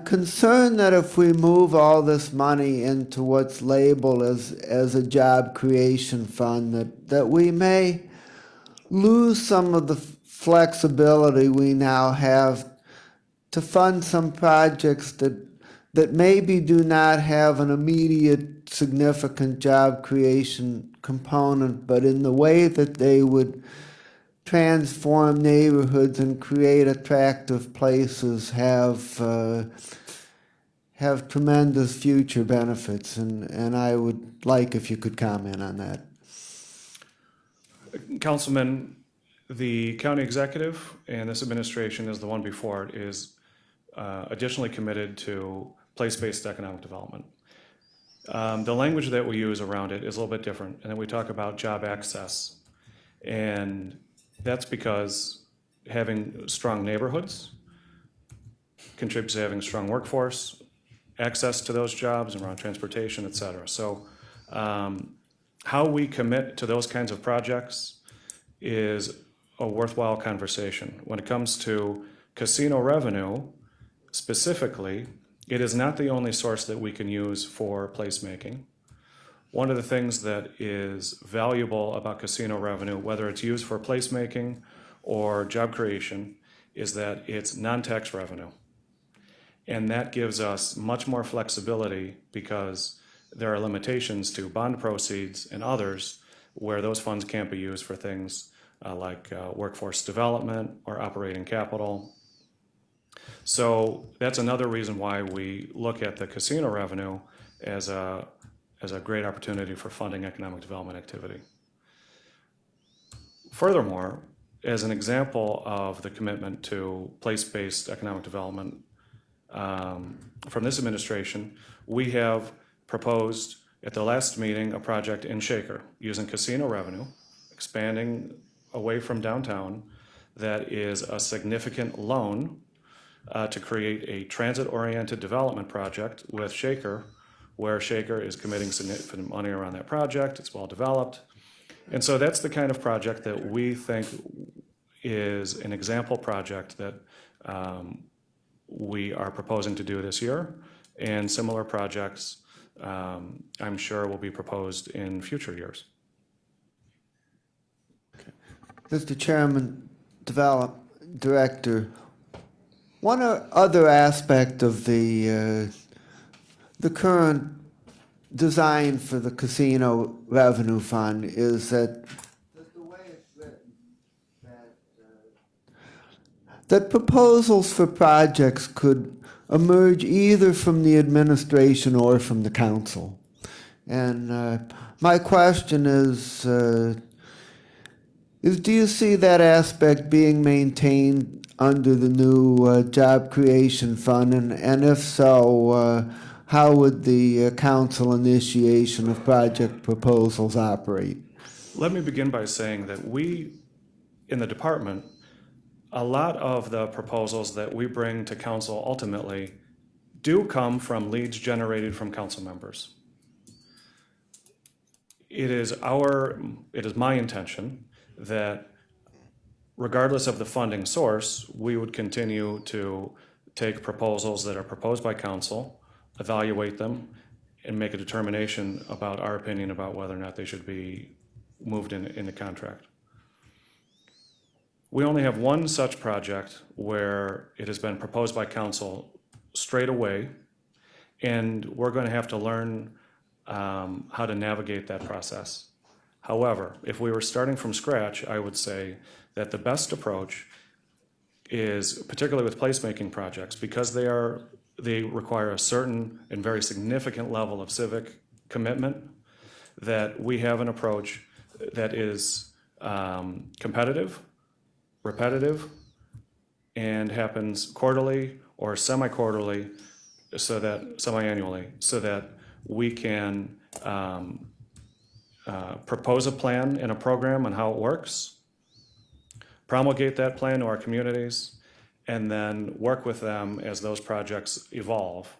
concerned that if we move all this money into what's labeled as a job creation fund, that we may lose some of the flexibility we now have to fund some projects that maybe do not have an immediate significant job creation component, but in the way that they would transform neighborhoods and create attractive places have tremendous future benefits, and I would like if you could comment on that.
Councilman, the county executive and this administration, as the one before it, is additionally committed to place-based economic development. The language that we use around it is a little bit different, and then we talk about job access. And that's because having strong neighborhoods contributes to having a strong workforce, access to those jobs around transportation, et cetera. So how we commit to those kinds of projects is a worthwhile conversation. When it comes to casino revenue specifically, it is not the only source that we can use for placemaking. One of the things that is valuable about casino revenue, whether it's used for placemaking or job creation, is that it's non-tax revenue. And that gives us much more flexibility because there are limitations to bond proceeds and others where those funds can't be used for things like workforce development or operating capital. So that's another reason why we look at the casino revenue as a great opportunity for funding economic development activity. Furthermore, as an example of the commitment to place-based economic development from this administration, we have proposed at the last meeting a project in Shaker using casino revenue, expanding away from downtown, that is a significant loan to create a transit-oriented development project with Shaker, where Shaker is committing significant money around that project. It's well developed. And so that's the kind of project that we think is an example project that we are proposing to do this year. And similar projects, I'm sure, will be proposed in future years.
Mr. Chairman, Director, one other aspect of the current design for the casino revenue fund is that the way it's written, that proposals for projects could emerge either from the administration or from the council. And my question is, do you see that aspect being maintained under the new job creation fund? And if so, how would the council initiation of project proposals operate?
Let me begin by saying that we, in the department, a lot of the proposals that we bring to council ultimately do come from leads generated from council members. It is my intention that regardless of the funding source, we would continue to take proposals that are proposed by council, evaluate them, and make a determination about our opinion about whether or not they should be moved in the contract. We only have one such project where it has been proposed by council straight away, and we're going to have to learn how to navigate that process. However, if we were starting from scratch, I would say that the best approach is, particularly with placemaking projects, because they require a certain and very significant level of civic commitment, that we have an approach that is competitive, repetitive, and happens quarterly or semi-quarterly, semi-annually, so that we can propose a plan and a program on how it works, promulgate that plan to our communities, and then work with them as those projects evolve,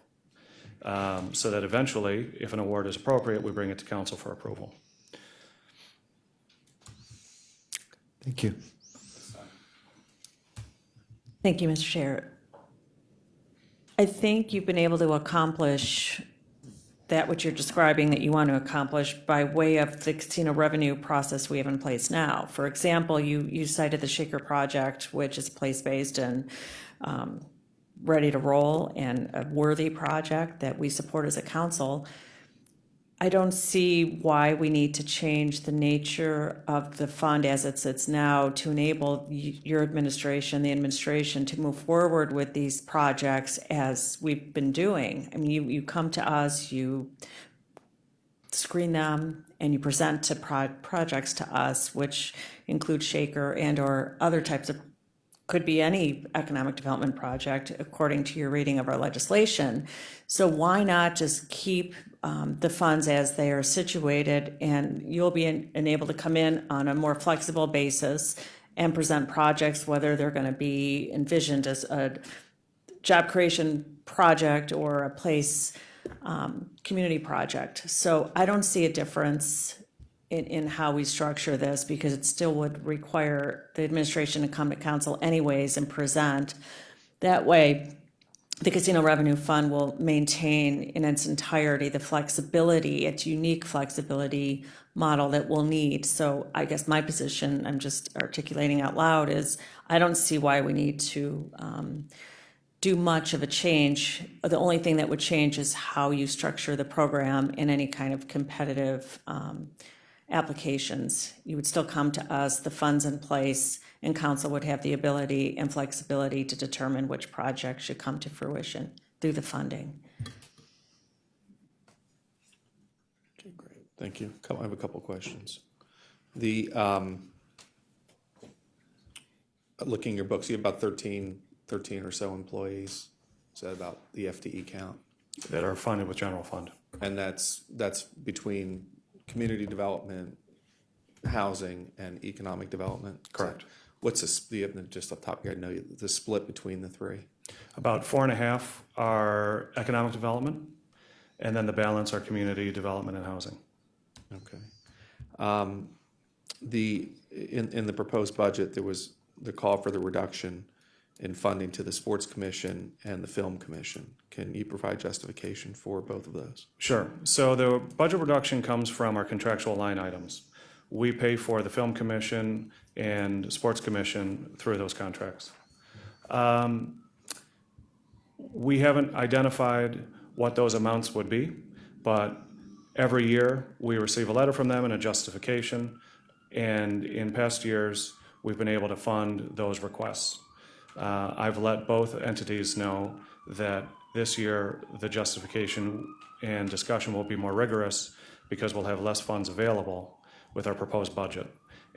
so that eventually, if an award is appropriate, we bring it to council for approval.
Thank you.
Thank you, Mr. Chair. I think you've been able to accomplish that which you're describing that you want to accomplish by way of the casino revenue process we have in place now. For example, you cited the Shaker project, which is place-based and ready to roll and a worthy project that we support as a council. I don't see why we need to change the nature of the fund as it sits now to enable your administration, the administration, to move forward with these projects as we've been doing. I mean, you come to us, you screen them, and you present to projects to us, which include Shaker and or other types of, could be any economic development project according to your reading of our legislation. So why not just keep the funds as they are situated, and you'll be enabled to come in on a more flexible basis and present projects, whether they're going to be envisioned as a job creation project or a place community project. So I don't see a difference in how we structure this, because it still would require the administration to come to council anyways and present. That way, the Casino Revenue Fund will maintain in its entirety the flexibility, its unique flexibility model that we'll need. So I guess my position, I'm just articulating out loud, is I don't see why we need to do much of a change. The only thing that would change is how you structure the program in any kind of competitive applications. You would still come to us, the funds in place, and council would have the ability and flexibility to determine which project should come to fruition through the funding.
Okay, great. Thank you. I have a couple questions. The looking at your books, you have about 13 or so employees. Is that about the FTE count?
That are funded with general fund.
And that's between community development, housing, and economic development?
Correct.
So what's just off the top of your head, I know the split between the three?
About 4.5 are economic development, and then the balance are community development and housing.
Okay. In the proposed budget, there was the call for the reduction in funding to the Sports Commission and the Film Commission. Can you provide justification for both of those?
Sure. So the budget reduction comes from our contractual line items. We pay for the Film Commission and Sports Commission through those contracts. We haven't identified what those amounts would be, but every year we receive a letter from them and a justification, and in past years we've been able to fund those requests. I've let both entities know that this year the justification and discussion will be more rigorous because we'll have less funds available with our proposed budget.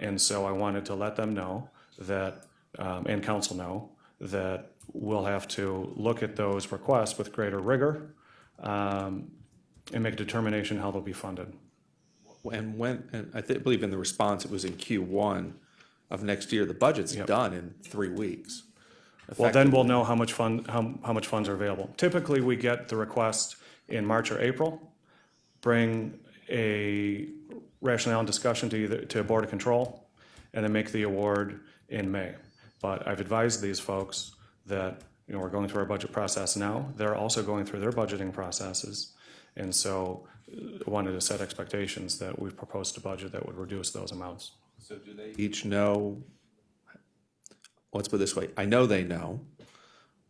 And so I wanted to let them know that, and council know, that we'll have to look at those requests with greater rigor and make a determination how they'll be funded.
And I believe in the response, it was in Q1 of next year. The budget's done in 3 weeks.
Well, then we'll know how much funds are available. Typically, we get the request in March or April, bring a rationale and discussion to Board of Control, and then make the award in May. But I've advised these folks that, we're going through our budget process now. They're also going through their budgeting processes. And so I wanted to set expectations that we've proposed a budget that would reduce those amounts.
So do they each know, let's put it this way, I know they know,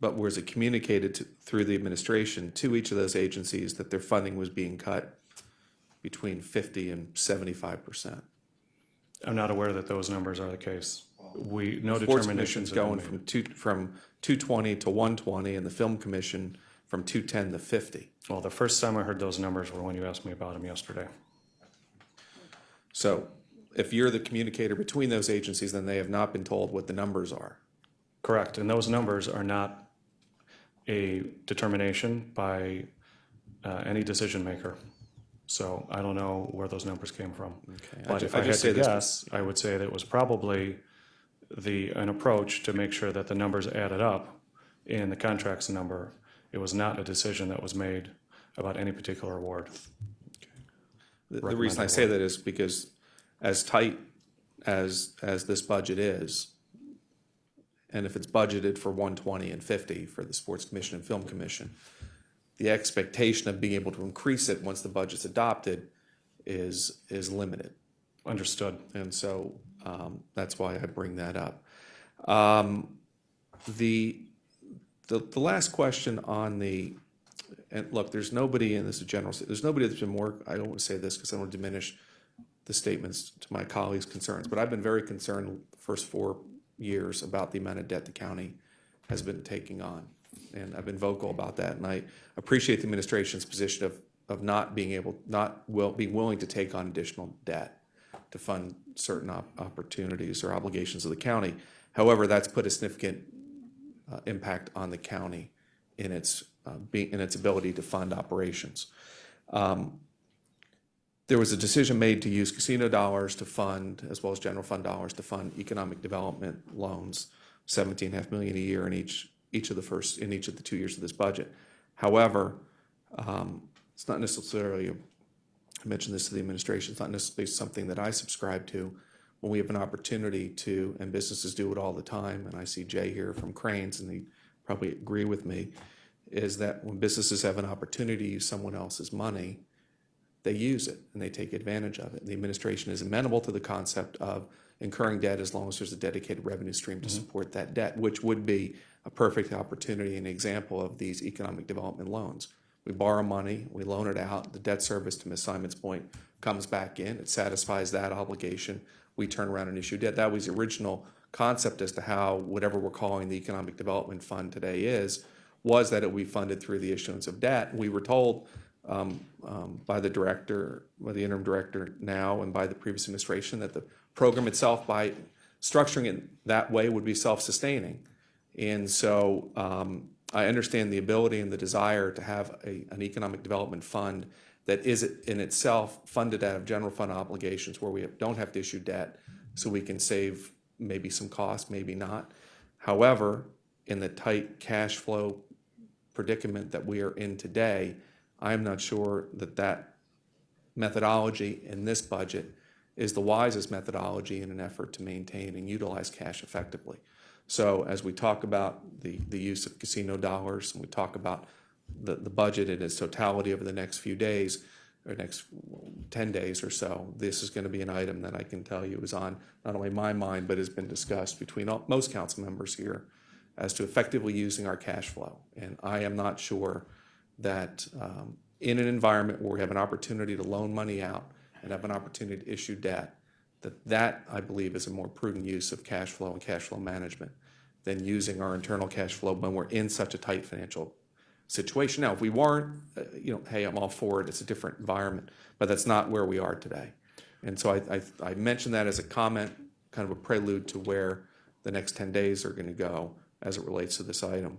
but was it communicated through the administration to each of those agencies that their funding was being cut between 50 and 75%?
I'm not aware that those numbers are the case. No
Sports
determinations
Commission's
have been
going
made.
from 220 to 120, and the Film Commission from 210 to 50.
Well, the first time I heard those numbers were when you asked me about them yesterday.
So if you're the communicator between those agencies, then they have not been told what the numbers are.
Correct, and those numbers are not a determination by any decision maker. So I don't know where those numbers came from.
Okay.
But if I had to guess, I would say that it was probably an approach to make sure that the numbers added up in the contracts number. It was not a decision that was made about any particular award.
The reason I say that is because as tight as this budget is, and if it's budgeted for 120 and 50 for the Sports Commission and Film Commission, the expectation of being able to increase it once the budget's adopted is limited.
Understood.
And so that's why I bring that up. The last question on and look, there's nobody in this general, there's nobody that's been more, I don't want to say this because I don't want to diminish the statements to my colleagues' concerns, but I've been very concerned the first 4 years about the amount of debt the county has been taking on. And I've been vocal about that. And I appreciate the administration's position of not being willing to take on additional debt to fund certain opportunities or obligations of the county. However, that's put a significant impact on the county in its ability to fund operations. There was a decision made to use casino dollars to fund, as well as general fund dollars to fund economic development loans, $17.5 million a year in each of the 2 years of this budget. However, it's not necessarily, I mentioned this to the administration, it's not necessarily something that I subscribe to when we have an opportunity to, and businesses do it all the time, and I see Jay here from Cranes, and he probably agree with me, is that when businesses have an opportunity to use someone else's money, they use it and they take advantage of it. The administration is amenable to the concept of incurring debt as long as there's a dedicated revenue stream to support that debt, which would be a perfect opportunity and example of these economic development loans. We borrow money, we loan it out, the debt service, to Ms. Simon's point, comes back in, it satisfies that obligation, we turn around and issue debt. That was the original concept as to how whatever we're calling the Economic Development Fund today was that it would be funded through the issuance of debt. We were told by the director, by the interim director now, and by the previous administration that the program itself, by structuring it that way, would be self-sustaining. And so I understand the ability and the desire to have an economic development fund that is in itself funded out of general fund obligations where we don't have to issue debt, so we can save maybe some costs, maybe not. However, in the tight cash flow predicament that we are in today, I'm not sure that methodology in this budget is the wisest methodology in an effort to maintain and utilize cash effectively. So as we talk about the use of casino dollars, and we talk about the budget in its totality over the next few days, or next 10 days or so, this is going to be an item that I can tell you is on not only my mind, but has been discussed between most council members here as to effectively using our cash flow. And I am not sure that in an environment where we have an opportunity to loan money out and have an opportunity to issue debt, that I believe is a more prudent use of cash flow and cash flow management than using our internal cash flow when we're in such a tight financial situation. Now, if we weren't, hey, I'm all for it, it's a different environment, but that's not where we are today. And so I mentioned that as a comment, kind of a prelude to where the next 10 days are going to go as it relates to this item.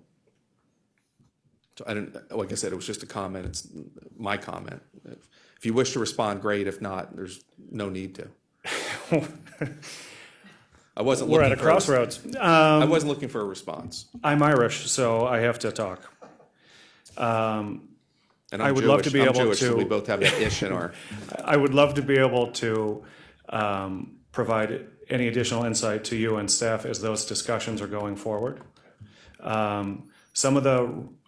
So I don't, like I said, it was just a comment. It's my comment. If you wish to respond, great. If not, there's no need to. I wasn't.
We're
looking
at a
for
crossroads.
I wasn't looking for a response.
I'm Irish, so I have to talk.
And
I
I'm
would
Jewish.
love to be
I'm
able
Jewish,
to.
So we both have that ish in our.
I would love to be able to provide any additional insight to you and staff as those discussions are going forward. Some of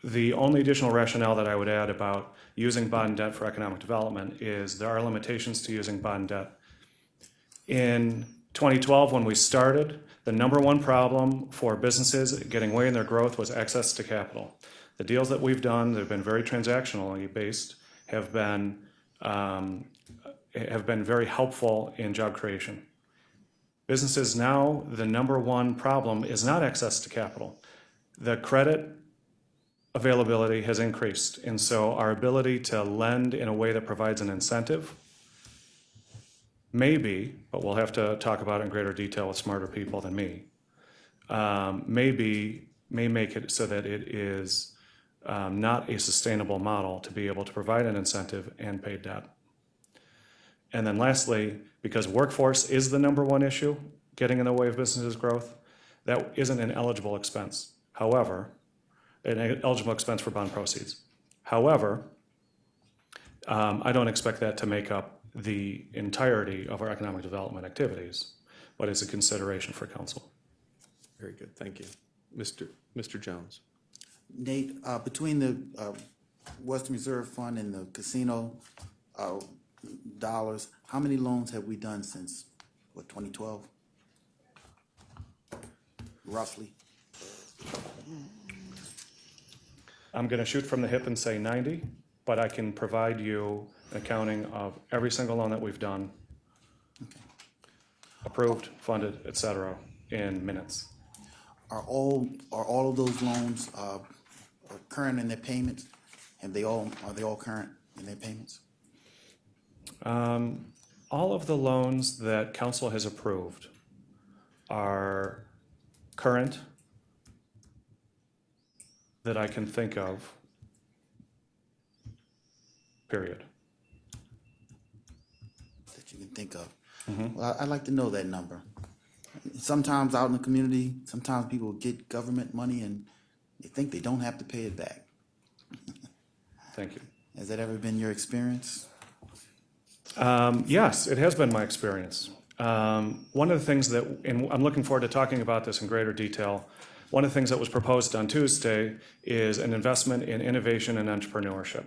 the only additional rationale that I would add about using bond debt for economic development is there are limitations to using bond debt. In 2012, when we started, the number one problem for businesses getting way in their growth was access to capital. The deals that we've done that have been very transactionally based have been very helpful in job creation. Businesses now, the number one problem is not access to capital. The credit availability has increased, and so our ability to lend in a way that provides an incentive maybe, but we'll have to talk about it in greater detail with smarter people than me, may make it so that it is not a sustainable model to be able to provide an incentive and pay debt. And then lastly, because workforce is the number one issue getting in the way of businesses' growth, that isn't an eligible expense. However, an eligible expense for bond proceeds. However, I don't expect that to make up the entirety of our economic development activities, but it's a consideration for council.
Very good. Thank you. Mr. Jones.
Nate, between the Western Reserve Fund and the casino dollars, how many loans have we done since, 2012? Roughly.
I'm going to shoot from the hip and say 90, but I can provide you an accounting of every single loan that we've done, approved, funded, et cetera, in minutes.
Are all of those loans are current in their payments? Are they all current in their payments?
All of the loans that council has approved are current that I can think of, period.
That you can think of. Well, I'd like to know that number. Sometimes out in the community, sometimes people get government money and they think they don't have to pay it back.
Thank you.
Has that ever been your experience?
Yes, it has been my experience. One of the things that, and I'm looking forward to talking about this in greater detail, one of the things that was proposed on Tuesday is an investment in innovation and entrepreneurship.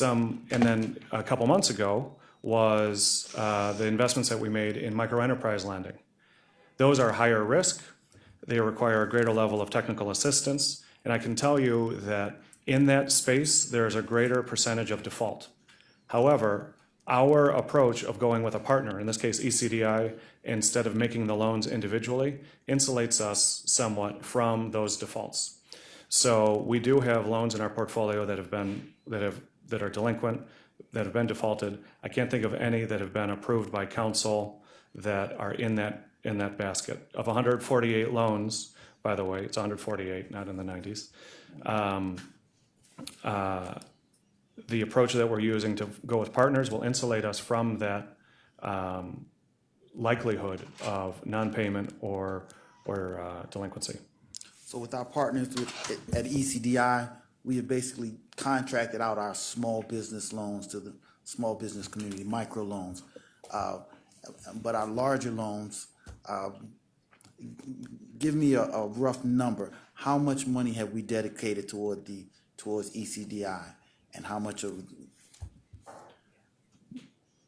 And then a couple months ago was the investments that we made in microenterprise lending. Those are higher risk, they require a greater level of technical assistance, and I can tell you that in that space, there's a greater percentage of default. However, our approach of going with a partner, in this case ECDI, instead of making the loans individually, insulates us somewhat from those defaults. So we do have loans in our portfolio that are delinquent, that have been defaulted. I can't think of any that have been approved by council that are in that basket. Of 148 loans, by the way, it's 148, not in the 90s. The approach that we're using to go with partners will insulate us from that likelihood of non-payment or delinquency.
So with our partners at ECDI, we have basically contracted out our small business loans to the small business community, micro loans. But our larger loans, give me a rough number. How much money have we dedicated towards ECDI, and how much of?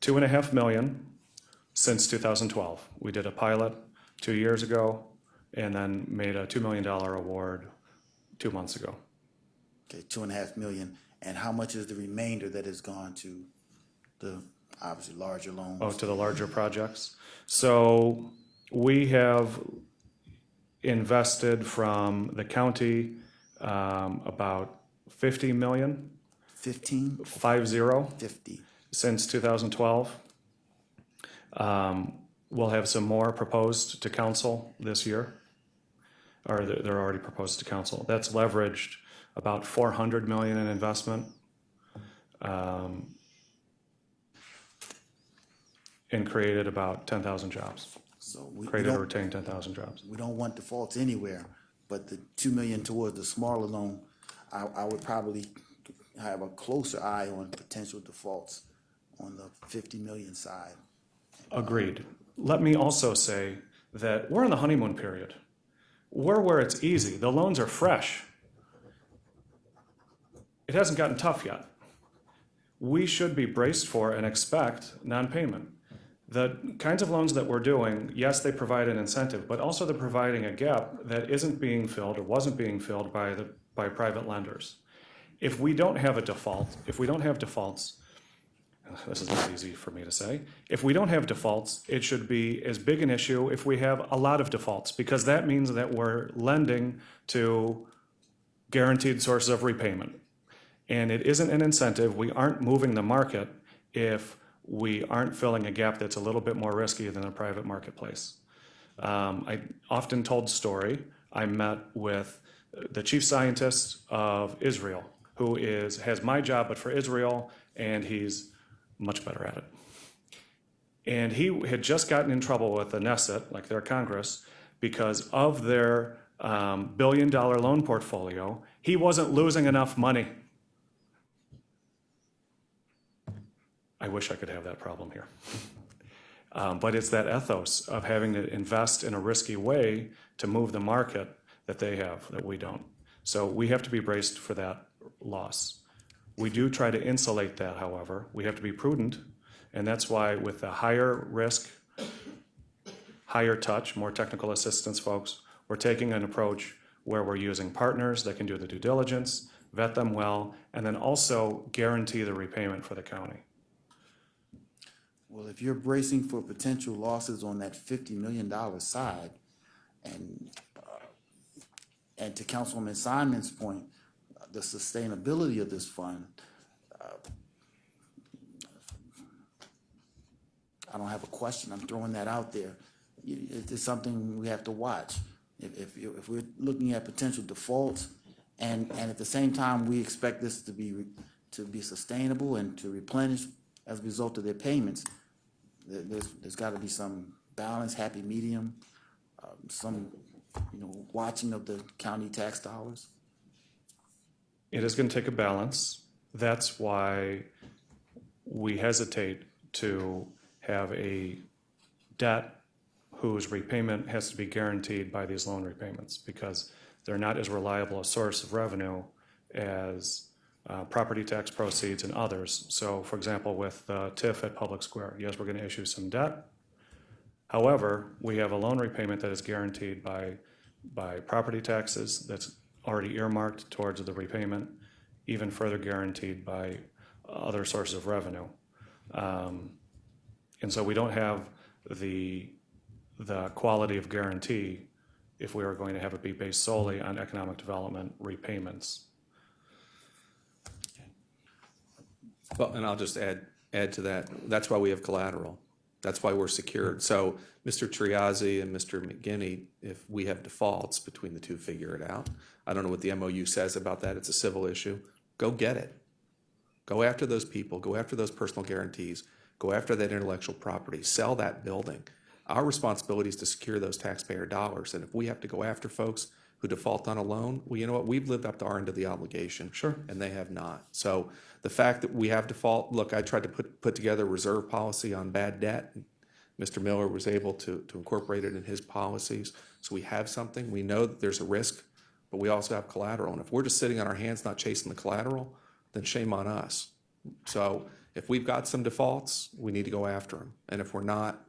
$2.5 million since 2012. We did a pilot 2 years ago, and then made a $2 million award 2 months ago.
Okay, $2.5 million. And how much is the remainder that has gone to the obviously larger loans?
Oh, to the larger projects. So we have invested from the county about 50 million.
15?
50.
50.
Since 2012. We'll have some more proposed to council this year, or they're already proposed to council. That's leveraged about $400 million in investment, and created about 10,000 jobs.
So we
Created or
don't,
retained 10,000 jobs.
we don't want defaults anywhere, but the 2 million towards the smaller loan, I would probably have a closer eye on potential defaults on the 50 million side.
Agreed. Let me also say that we're in the honeymoon period. We're where it's easy. The loans are fresh. It hasn't gotten tough yet. We should be braced for and expect non-payment. The kinds of loans that we're doing, yes, they provide an incentive, but also they're providing a gap that isn't being filled or wasn't being filled by private lenders. If we don't have a default, if we don't have defaults, this is not easy for me to say. If we don't have defaults, it should be as big an issue if we have a lot of defaults, because that means that we're lending to guaranteed sources of repayment. And it isn't an incentive. We aren't moving the market if we aren't filling a gap that's a little bit more risky than a private marketplace. I often told story. I met with the chief scientist of Israel, who has my job, but for Israel, and he's much better at it. And he had just gotten in trouble with the Knesset, like their Congress, because of their billion-dollar loan portfolio. He wasn't losing enough money. I wish I could have that problem here. But it's that ethos of having to invest in a risky way to move the market that they have, that we don't. So we have to be braced for that loss. We do try to insulate that, however. We have to be prudent, and that's why with the higher risk, higher touch, more technical assistance folks, we're taking an approach where we're using partners that can do the due diligence, vet them well, and then also guarantee the repayment for the county.
Well, if you're bracing for potential losses on that $50 million side, and to Councilwoman Simon's point, the sustainability of this fund, I don't have a question. I'm throwing that out there. It's something we have to watch. If we're looking at potential defaults, and at the same time we expect this to be sustainable and to replenish as a result of their payments, there's got to be some balance, happy medium, some watching of the county tax dollars.
It is going to take a balance. That's why we hesitate to have a debt whose repayment has to be guaranteed by these loan repayments, because they're not as reliable a source of revenue as property tax proceeds and others. So, for example, with the TIF at Public Square, yes, we're going to issue some debt. However, we have a loan repayment that is guaranteed by property taxes that's already earmarked towards the repayment, even further guaranteed by other sources of revenue. And so we don't have the quality of guarantee if we are going to have it be based solely on economic development repayments.
Well, and I'll just add to that. That's why we have collateral. That's why we're secured. So Mr. Triazzi and Mr. McGinney, if we have defaults between the two, figure it out. I don't know what the MOU says about that. It's a civil issue. Go get it. Go after those people. Go after those personal guarantees. Go after that intellectual property. Sell that building. Our responsibility is to secure those taxpayer dollars. And if we have to go after folks who default on a loan, well, you know what? We've lived up to our end of the obligation.
Sure.
And they have not. So the fact that we have default, look, I tried to put together a reserve policy on bad debt. Mr. Miller was able to incorporate it in his policies. So we have something. We know that there's a risk, but we also have collateral. And if we're just sitting on our hands not chasing the collateral, then shame on us. So if we've got some defaults, we need to go after them. And if we're not,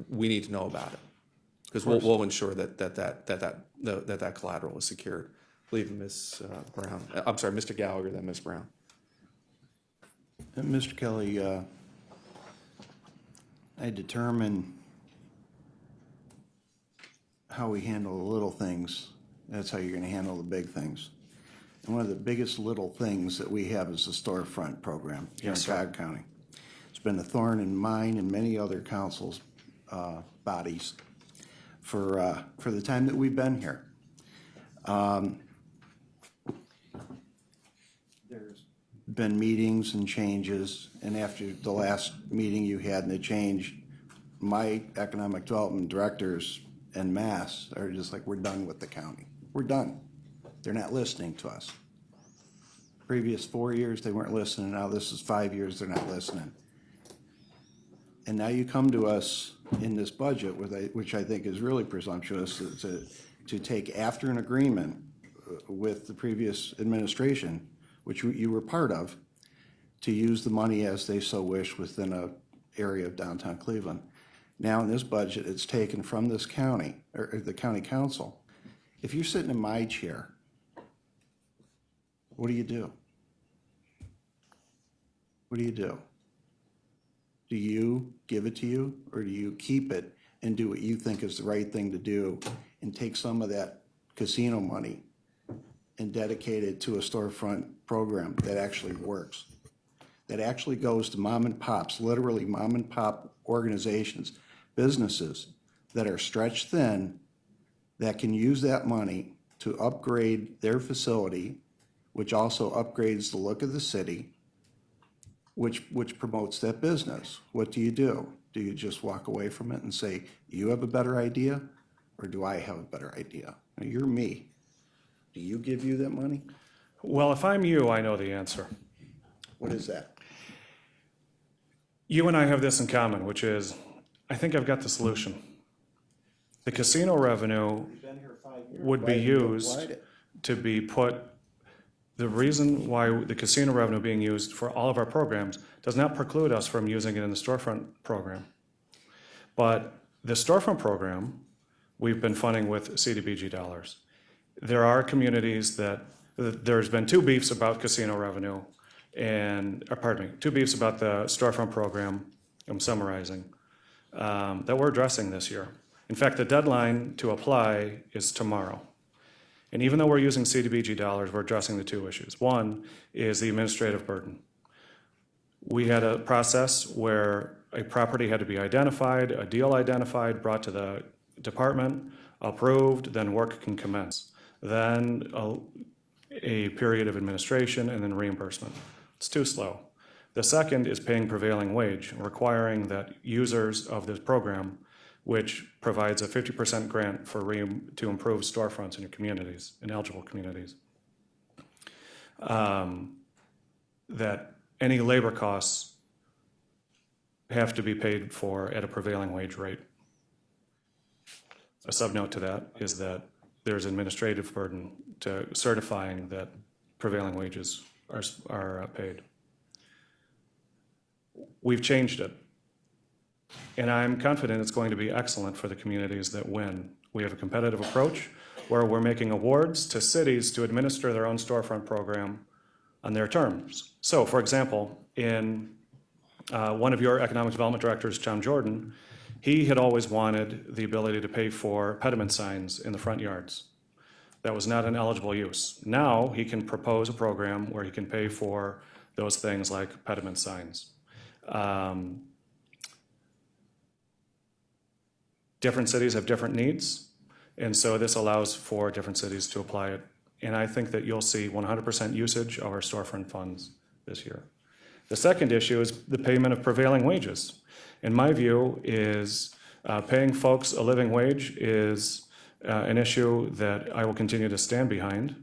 we need to know about it, because we'll ensure that collateral is secured. I believe Ms. Brown. I'm sorry, Mr. Gallagher, then Ms. Brown.
Mr. Kelly, I determine how we handle the little things. That's how you're going to handle the big things. And one of the biggest little things that we have is the storefront program here in Cuyahoga County. It's been a thorn in mine and many other councils' bodies for the time that we've been here. There's been meetings and changes, and after the last meeting you had and the change, my economic development directors en masse are just like, we're done with the county. We're done. They're not listening to us. Previous 4 years, they weren't listening. Now this is 5 years, they're not listening. And now you come to us in this budget, which I think is really presumptuous, to take after an agreement with the previous administration, which you were part of, to use the money as they so wish within an area of downtown Cleveland. Now in this budget, it's taken from this county, or the county council. If you're sitting in my chair, what do you do? What do you do? Do you give it to you, or do you keep it and do what you think is the right thing to do and take some of that casino money and dedicate it to a storefront program that actually works, that actually goes to mom and pops, literally mom and pop organizations, businesses that are stretched thin, that can use that money to upgrade their facility, which also upgrades the look of the city, which promotes that business. What do? Do you just walk away from it and say, you have a better idea, or do I have a better idea? Now, you're me. Do you give you that money?
Well, if I'm you, I know the answer.
What is that?
You and I have this in common, which is, I think I've got the solution. The casino revenue would be used to be put, the reason why the casino revenue being used for all of our programs does not preclude us from using it in the storefront program. But the storefront program, we've been funding with CDBG dollars. There are communities that, there's been two beefs about casino revenue two beefs about the storefront program, I'm summarizing, that we're addressing this year. In fact, the deadline to apply is tomorrow. And even though we're using CDBG dollars, we're addressing the two issues. One is the administrative burden. We had a process where a property had to be identified, a deal identified, brought to the department, approved, then work can commence. Then a period of administration and then reimbursement. It's too slow. The second is paying prevailing wage, requiring that users of this program, which provides a 50% grant to improve storefronts in your communities, in eligible communities, that any labor costs have to be paid for at a prevailing wage rate. A subnote to that is that there's administrative burden to certifying that prevailing wages are paid. We've changed it. And I'm confident it's going to be excellent for the communities that win. We have a competitive approach where we're making awards to cities to administer their own storefront program on their terms. So, for example, in one of your economic development directors, John Jordan, he had always wanted the ability to pay for pediment signs in the front yards. That was not an eligible use. Now he can propose a program where he can pay for those things like pediment signs. Different cities have different needs, and so this allows for different cities to apply it. And I think that you'll see 100% usage of our storefront funds this year. The second issue is the payment of prevailing wages. In my view, is paying folks a living wage is an issue that I will continue to stand behind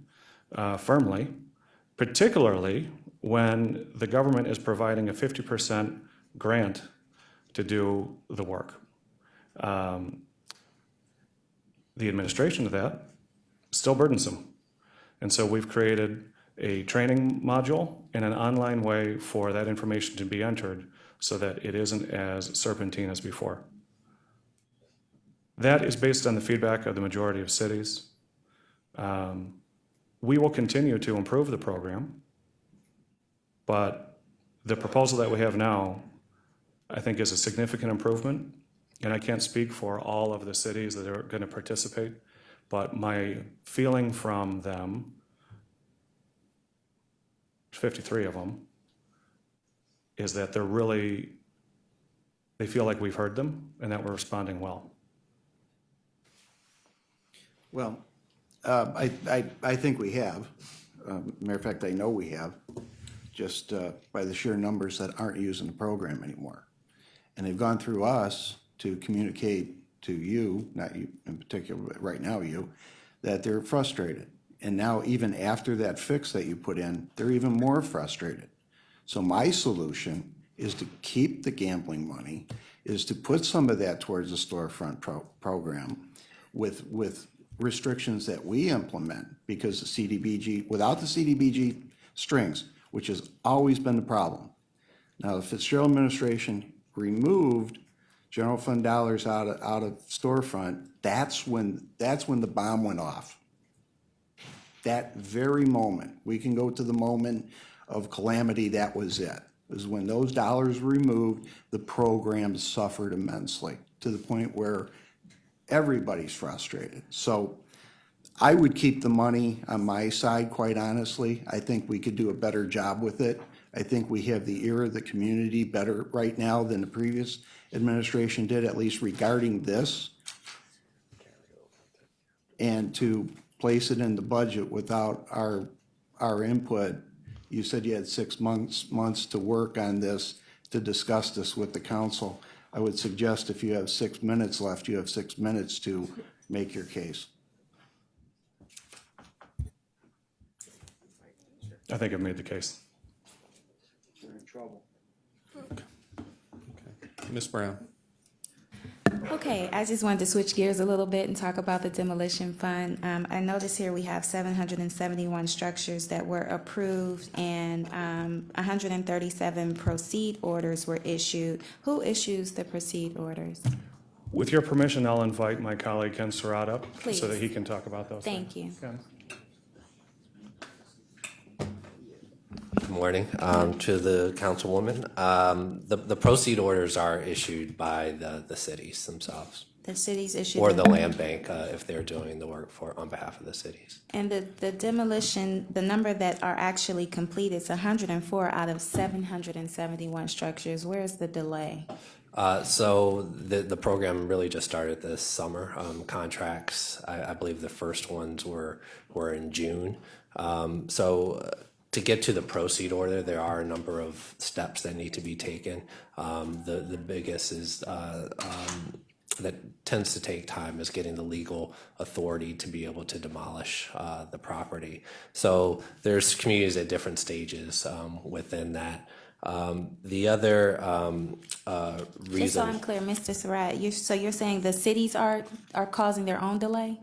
firmly, particularly when the government is providing a 50% grant to do the work. The administration of that is still burdensome. And so we've created a training module and an online way for that information to be entered so that it isn't as serpentine as before. That is based on the feedback of the majority of cities. We will continue to improve the program, but the proposal that we have now, I think, is a significant improvement. And I can't speak for all of the cities that are going to participate, but my feeling from them, 53 of them, is that they're really they feel like we've heard them and that we're responding well.
Well, I think we have. Matter of fact, I know we have, just by the sheer numbers that aren't using the program anymore. And they've gone through us to communicate to you, not you in particular, but right now you, that they're frustrated. And now even after that fix that you put in, they're even more frustrated. So my solution is to keep the gambling money, is to put some of that towards the storefront program with restrictions that we implement, because the CDBG, without the CDBG strings, which has always been the problem. Now, the Fitzgerald administration removed general fund dollars out of storefront. That's when the bomb went off. That very moment, we can go to the moment of calamity, that was it. It was when those dollars were removed, the program suffered immensely, to the point where everybody's frustrated. So I would keep the money on my side, quite honestly. I think we could do a better job with it. I think we have the ear of the community better right now than the previous administration did, at least regarding this. And to place it in the budget without our input, you said you had 6 months to work on this, to discuss this with the council. I would suggest if you have 6 minutes left, you have 6 minutes to make your case.
I think I've made the case.
You're in trouble.
Ms. Brown?
Okay, I just wanted to switch gears a little bit and talk about the demolition fund. I notice here we have 771 structures that were approved and 137 proceed orders were issued. Who issues the proceed orders?
With your permission, I'll invite my colleague Ken Surratt up
Please.
so that he can talk about those
Thank
things.
you.
Ken?
Good morning to the councilwoman. The proceed orders are issued by the cities themselves,
The cities issued
or
them.
the land bank if they're doing the work on behalf of the cities.
And the demolition, the number that are actually completed is 104 out of 771 structures. Where is the delay?
So the program really just started this summer. Contracts, I believe the first ones were in June. To get to the proceed order, there are a number of steps that need to be taken. The biggest is that tends to take time is getting the legal authority to be able to demolish the property. So there's communities at different stages within that. The other reason.
Just so I'm clear, Mr. Surratt, you're saying the cities are causing their own delay?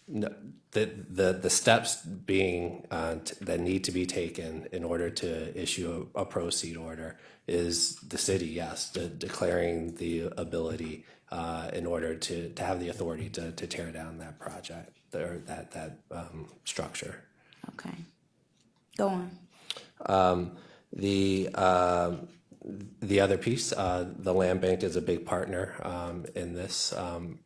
No, the steps being that need to be taken in order to issue a proceed order is the city, yes, declaring the ability in order to have the authority to tear down that project or that structure.
Okay, go on.
The other piece, the land bank is a big partner in this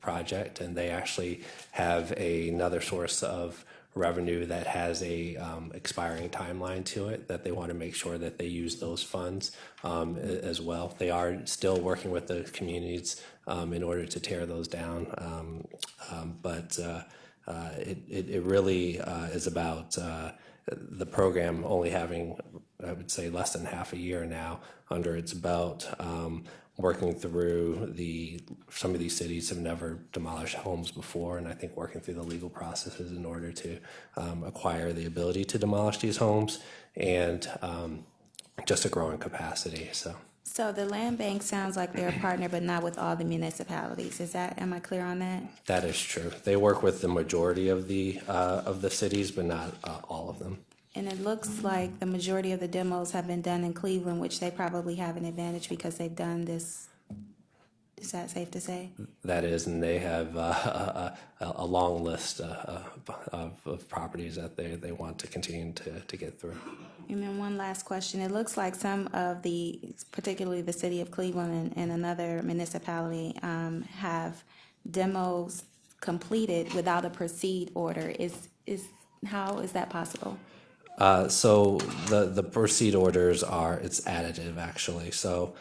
project, and they actually have another source of revenue that has a expiring timeline to it that they want to make sure that they use those funds as well. They are still working with the communities in order to tear those down, but it really is about the program only having, I would say, less than half a year now under its belt, working through some of these cities have never demolished homes before, and I think working through the legal processes in order to acquire the ability to demolish these homes and just a growing capacity.
So the land bank sounds like they're a partner, but not with all the municipalities. Am I clear on that?
That is true. They work with the majority of the cities, but not all of them.
And it looks like the majority of the demos have been done in Cleveland, which they probably have an advantage because they've done this. Is that safe to say?
That is, and they have a long list of properties that they want to continue to get through.
And then one last question. It looks like some of particularly the city of Cleveland and another municipality, have demos completed without a proceed order. How is that possible?
So the proceed orders it's additive actually. So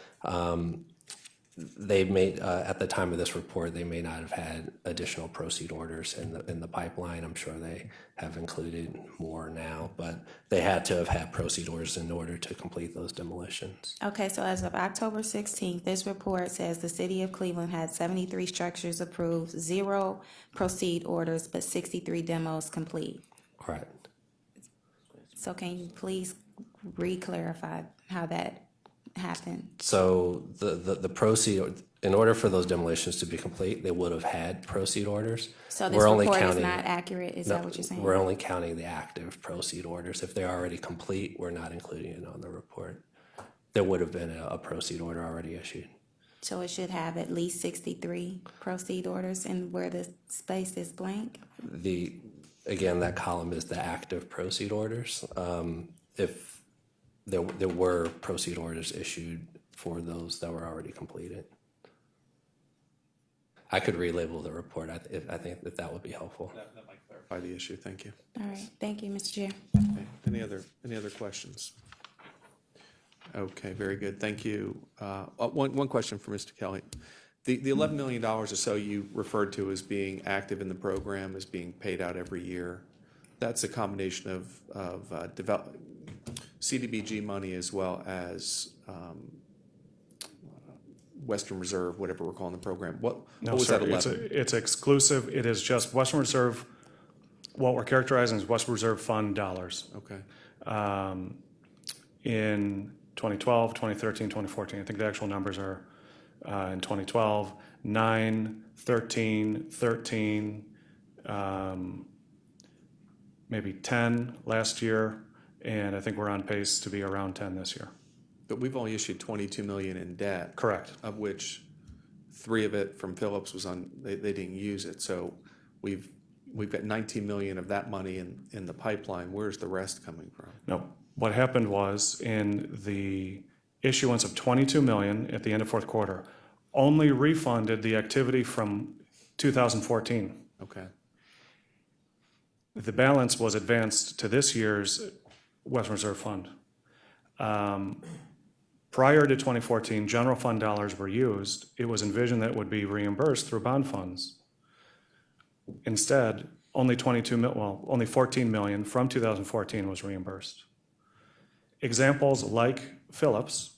they may, at the time of this report, they may not have had additional proceed orders in the pipeline. I'm sure they have included more now, but they had to have had proceed orders in order to complete those demolitions.
Okay, so as of October 16th, this report says the city of Cleveland had 73 structures approved, 0 proceed orders, but 63 demos complete.
Correct.
So can you please re-clarify how that happened?
So the proceed, in order for those demolitions to be complete, they would have had proceed orders.
So this
We're only
report is
counting-
not accurate, is that what you're saying?
We're only counting the active proceed orders. If they're already complete, we're not including it on the report. There would have been a proceed order already issued.
So it should have at least 63 proceed orders, and where the space is blank?
Again, that column is the active proceed orders. If there were proceed orders issued for those that were already completed. I could relabel the report. I think that would be helpful.
That might clarify the issue. Thank you.
All right, thank you, Mr. Chair.
Okay. Any other questions? Okay, very good. Thank you. One question for Mr. Kelly. The $11 million or so you referred to as being active in the program, as being paid out every year, that's a combination of CDBG money as well as Western Reserve, whatever we're calling the program. What was that 11?
It's exclusive. It is just Western Reserve, what we're characterizing as Western Reserve Fund dollars.
Okay.
In 2012, 2013, 2014, I think the actual numbers are in 2012, 9, 13, maybe 10 last year, and I think we're on pace to be around 10 this year.
But we've only issued $22 million in debt.
Correct.
Of which 3 of it from Phillips was on, they didn't use it. So we've got $19 million of that money in the pipeline. Where's the rest coming from?
No. What happened was in the issuance of $22 million at the end of fourth quarter, only refunded the activity from 2014.
Okay.
The balance was advanced to this year's Western Reserve Fund. Prior to 2014, general fund dollars were used. It was envisioned that it would be reimbursed through bond funds. Instead, only $14 million from 2014 was reimbursed. Examples like Phillips,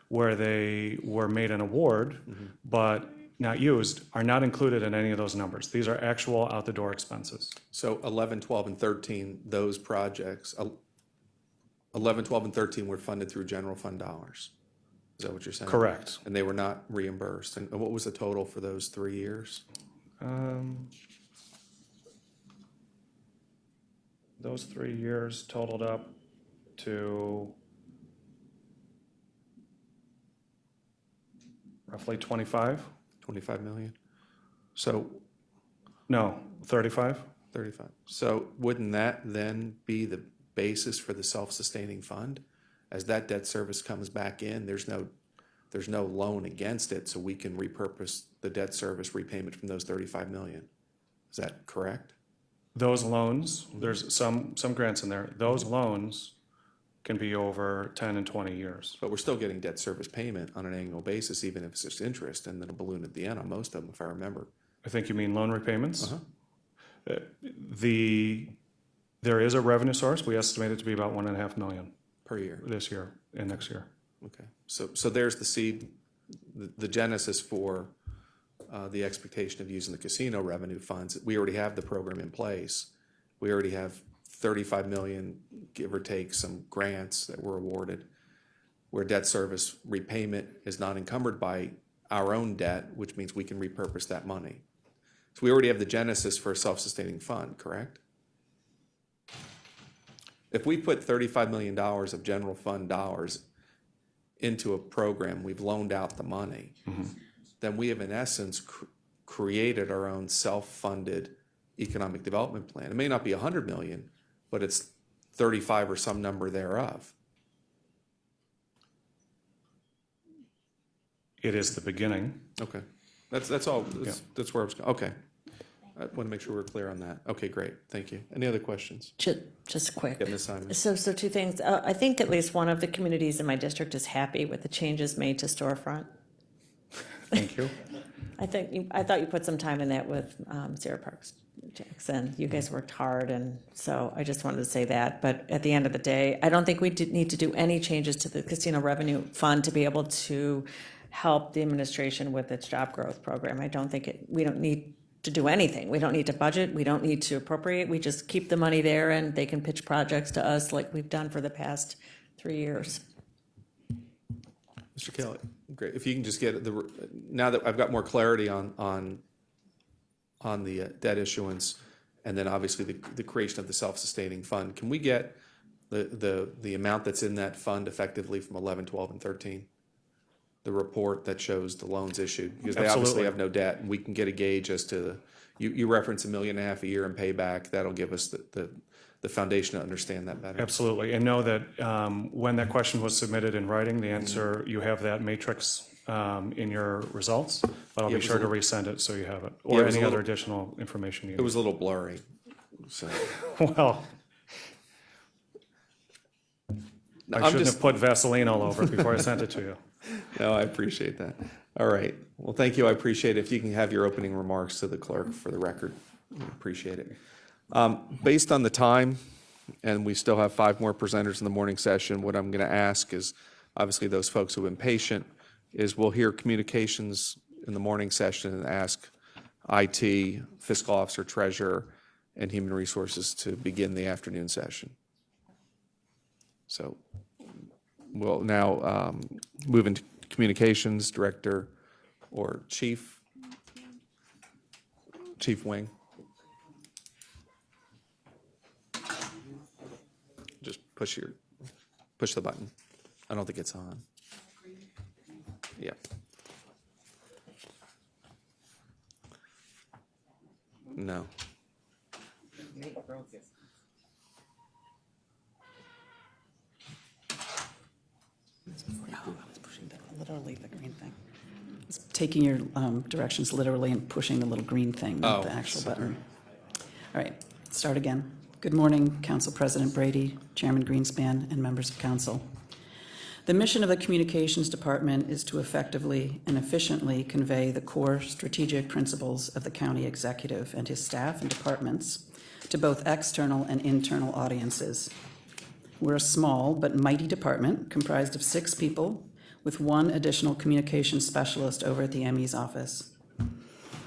where they were made an award but not used, are not included in any of those numbers. These are actual out-the-door expenses.
So 11, 12, and 13, those projects, 11, 12, and 13 were funded through general fund dollars. Is that what you're saying?
Correct.
And they were not reimbursed. And what was the total for those 3 years?
Those 3 years totaled up to roughly 25.
25 million? So
No, 35.
35. So wouldn't that then be the basis for the self-sustaining fund? As that debt service comes back in, there's no loan against it, so we can repurpose the debt service repayment from those 35 million. Is that correct?
Those loans, there's some grants in there. Those loans can be over 10 and 20 years.
But we're still getting debt service payment on an annual basis, even if it's just interest, and then a balloon at the end on most of them, if I remember.
I think you mean loan repayments?
Uh-huh.
There is a revenue source. We estimate it to be about $1.5 million
Per year.
this year and next year.
Okay. So there's the seed, the genesis for the expectation of using the casino revenue funds. We already have the program in place. We already have 35 million, give or take, some grants that were awarded where debt service repayment is not encumbered by our own debt, which means we can repurpose that money. So we already have the genesis for a self-sustaining fund, correct? If we put $35 million of general fund dollars into a program, we've loaned out the money, then we have in essence created our own self-funded economic development plan. It may not be 100 million, but it's 35 or some number thereof.
It is the beginning.
Okay. That's all. That's where I was going. Okay. I want to make sure we're clear on that. Okay, great. Thank you. Any other questions?
Just quick.
Yeah, Ms. Simon.
So 2 things. I think at least one of the communities in my district is happy with the changes made to storefront.
Thank you.
I thought you put some time in that with Sarah Parks Jackson. You guys worked hard, and so I just wanted to say that. But at the end of the day, I don't think we need to do any changes to the casino revenue fund to be able to help the administration with its job growth program. I don't think we don't need to do anything. We don't need to budget. We don't need to appropriate. We just keep the money there, and they can pitch projects to us like we've done for the past 3 years.
Mr. Kelly, great. If you can just get now that I've got more clarity on the debt issuance, and then obviously the creation of the self-sustaining fund, can we get the amount that's in that fund effectively from 11, 12, and 13? The report that shows the loans issued, because they obviously
Absolutely.
have no debt, and we can get a gauge as to you reference $1.5 million a year in payback. That'll give us the foundation to understand that better.
Absolutely. And know that when that question was submitted in writing, the answer, you have that matrix in your results, but I'll
Yeah,
be
it
sure
was
to
a
resend it so you have it,
Yeah,
or
it was
any
a
other
little-
additional information you
It
need.
was a little blurry, so.
Well, I
I'm
shouldn't
just-
have put Vaseline all over it before I sent it to you.
No, I appreciate that. All right. Well, thank you. I appreciate it. If you can have your opening remarks to the clerk for the record, we appreciate it. Based on the time, and we still have 5 more presenters in the morning session, what I'm going to ask is, obviously those folks who have been patient, is we'll hear communications in the morning session and ask IT, fiscal officer, treasurer, and human resources to begin the afternoon session. So we'll now move into communications, director or chief Wing. Just push the button. I don't think it's on. Yeah. No.
Literally the green thing. It's taking your directions literally and pushing the little green thing, not the actual button. All right, start again. Good morning, Council President Brady, Chairman Greenspan, and members of council. The mission of the Communications Department is to effectively and efficiently convey the core strategic principles of the county executive and his staff and departments to both external and internal audiences. We're a small but mighty department comprised of 6 people with 1 additional communications specialist over at the ME's office.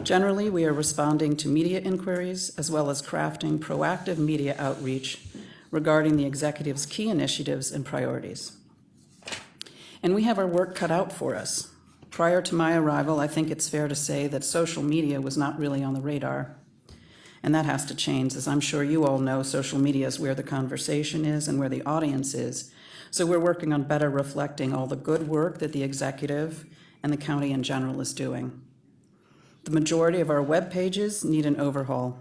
Generally, we are responding to media inquiries as well as crafting proactive media outreach regarding the executive's key initiatives and priorities. And we have our work cut out for us. Prior to my arrival, I think it's fair to say that social media was not really on the radar. And that has to change. As I'm sure you all know, social media is where the conversation is and where the audience is. So we're working on better reflecting all the good work that the executive and the county in general is doing. The majority of our web pages need an overhaul.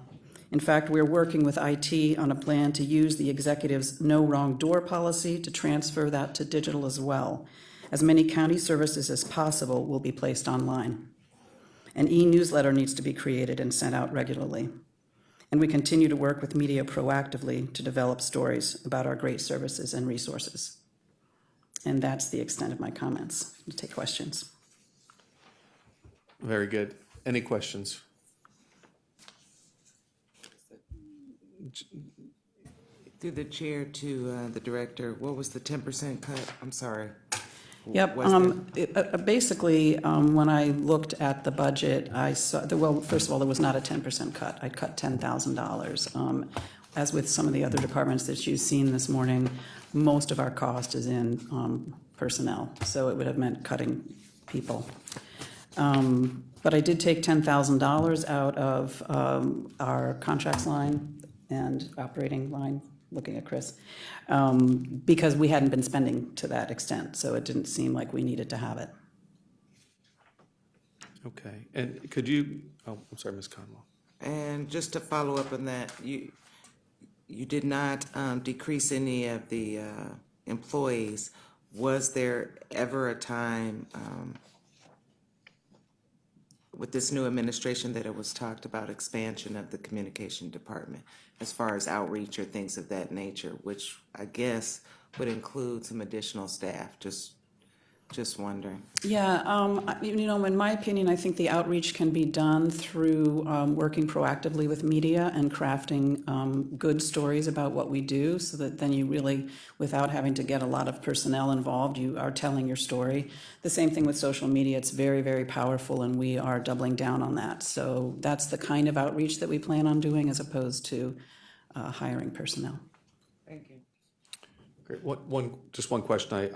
In fact, we're working with IT on a plan to use the executive's no wrong door policy to transfer that to digital as well. As many county services as possible will be placed online. An e-newsletter needs to be created and sent out regularly. And we continue to work with media proactively to develop stories about our great services and resources. And that's the extent of my comments. I'll take questions.
Very good. Any questions?
Through the chair to the director, what was the 10% cut? I'm sorry.
Yep, basically, when I looked at the budget, I saw, well, first of all, there was not a 10% cut. I cut $10,000. As with some of the other departments that you've seen this morning, most of our cost is in personnel, so it would have meant cutting people. But I did take $10,000 out of our contracts line and operating line, looking at Chris, because we hadn't been spending to that extent, so it didn't seem like we needed to have it.
Okay. And could you, oh, I'm sorry, Ms. Conwell.
And just to follow up on that, you did not decrease any of the employees. Was there ever a time with this new administration that it was talked about expansion of the communication department as far as outreach or things of that nature, which I guess would include some additional staff? Just Just wondering.
Yeah, in my opinion, I think the outreach can be done through working proactively with media and crafting good stories about what we do, so that then you really, without having to get a lot of personnel involved, you are telling your story. The same thing with social media. It's very, very powerful, and we are doubling down on that. So that's the kind of outreach that we plan on doing, as opposed to hiring personnel.
Thank you.
Great. Just one question.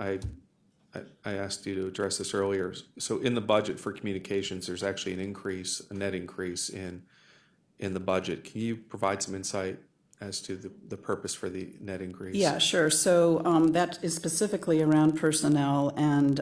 I asked you to address this earlier. So in the budget for communications, there's actually a net increase in the budget. Can you provide some insight as to the purpose for the net increase?
Yeah, sure. So that is specifically around personnel, and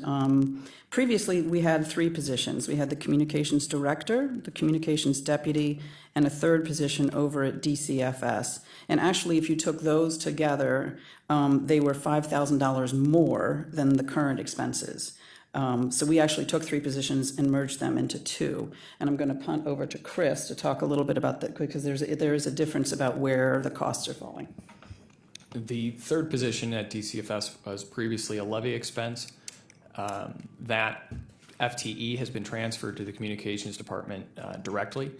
previously we had 3 positions. We had the communications director, the communications deputy, and a third position over at DCFS. And actually, if you took those together, they were $5,000 more than the current expenses. So we actually took 3 positions and merged them into 2. And I'm going to punt over to Chris to talk a little bit about that, because there is a difference about where the costs are falling.
The third position at DCFS was previously a levy expense. That FTE has been transferred to the communications department directly,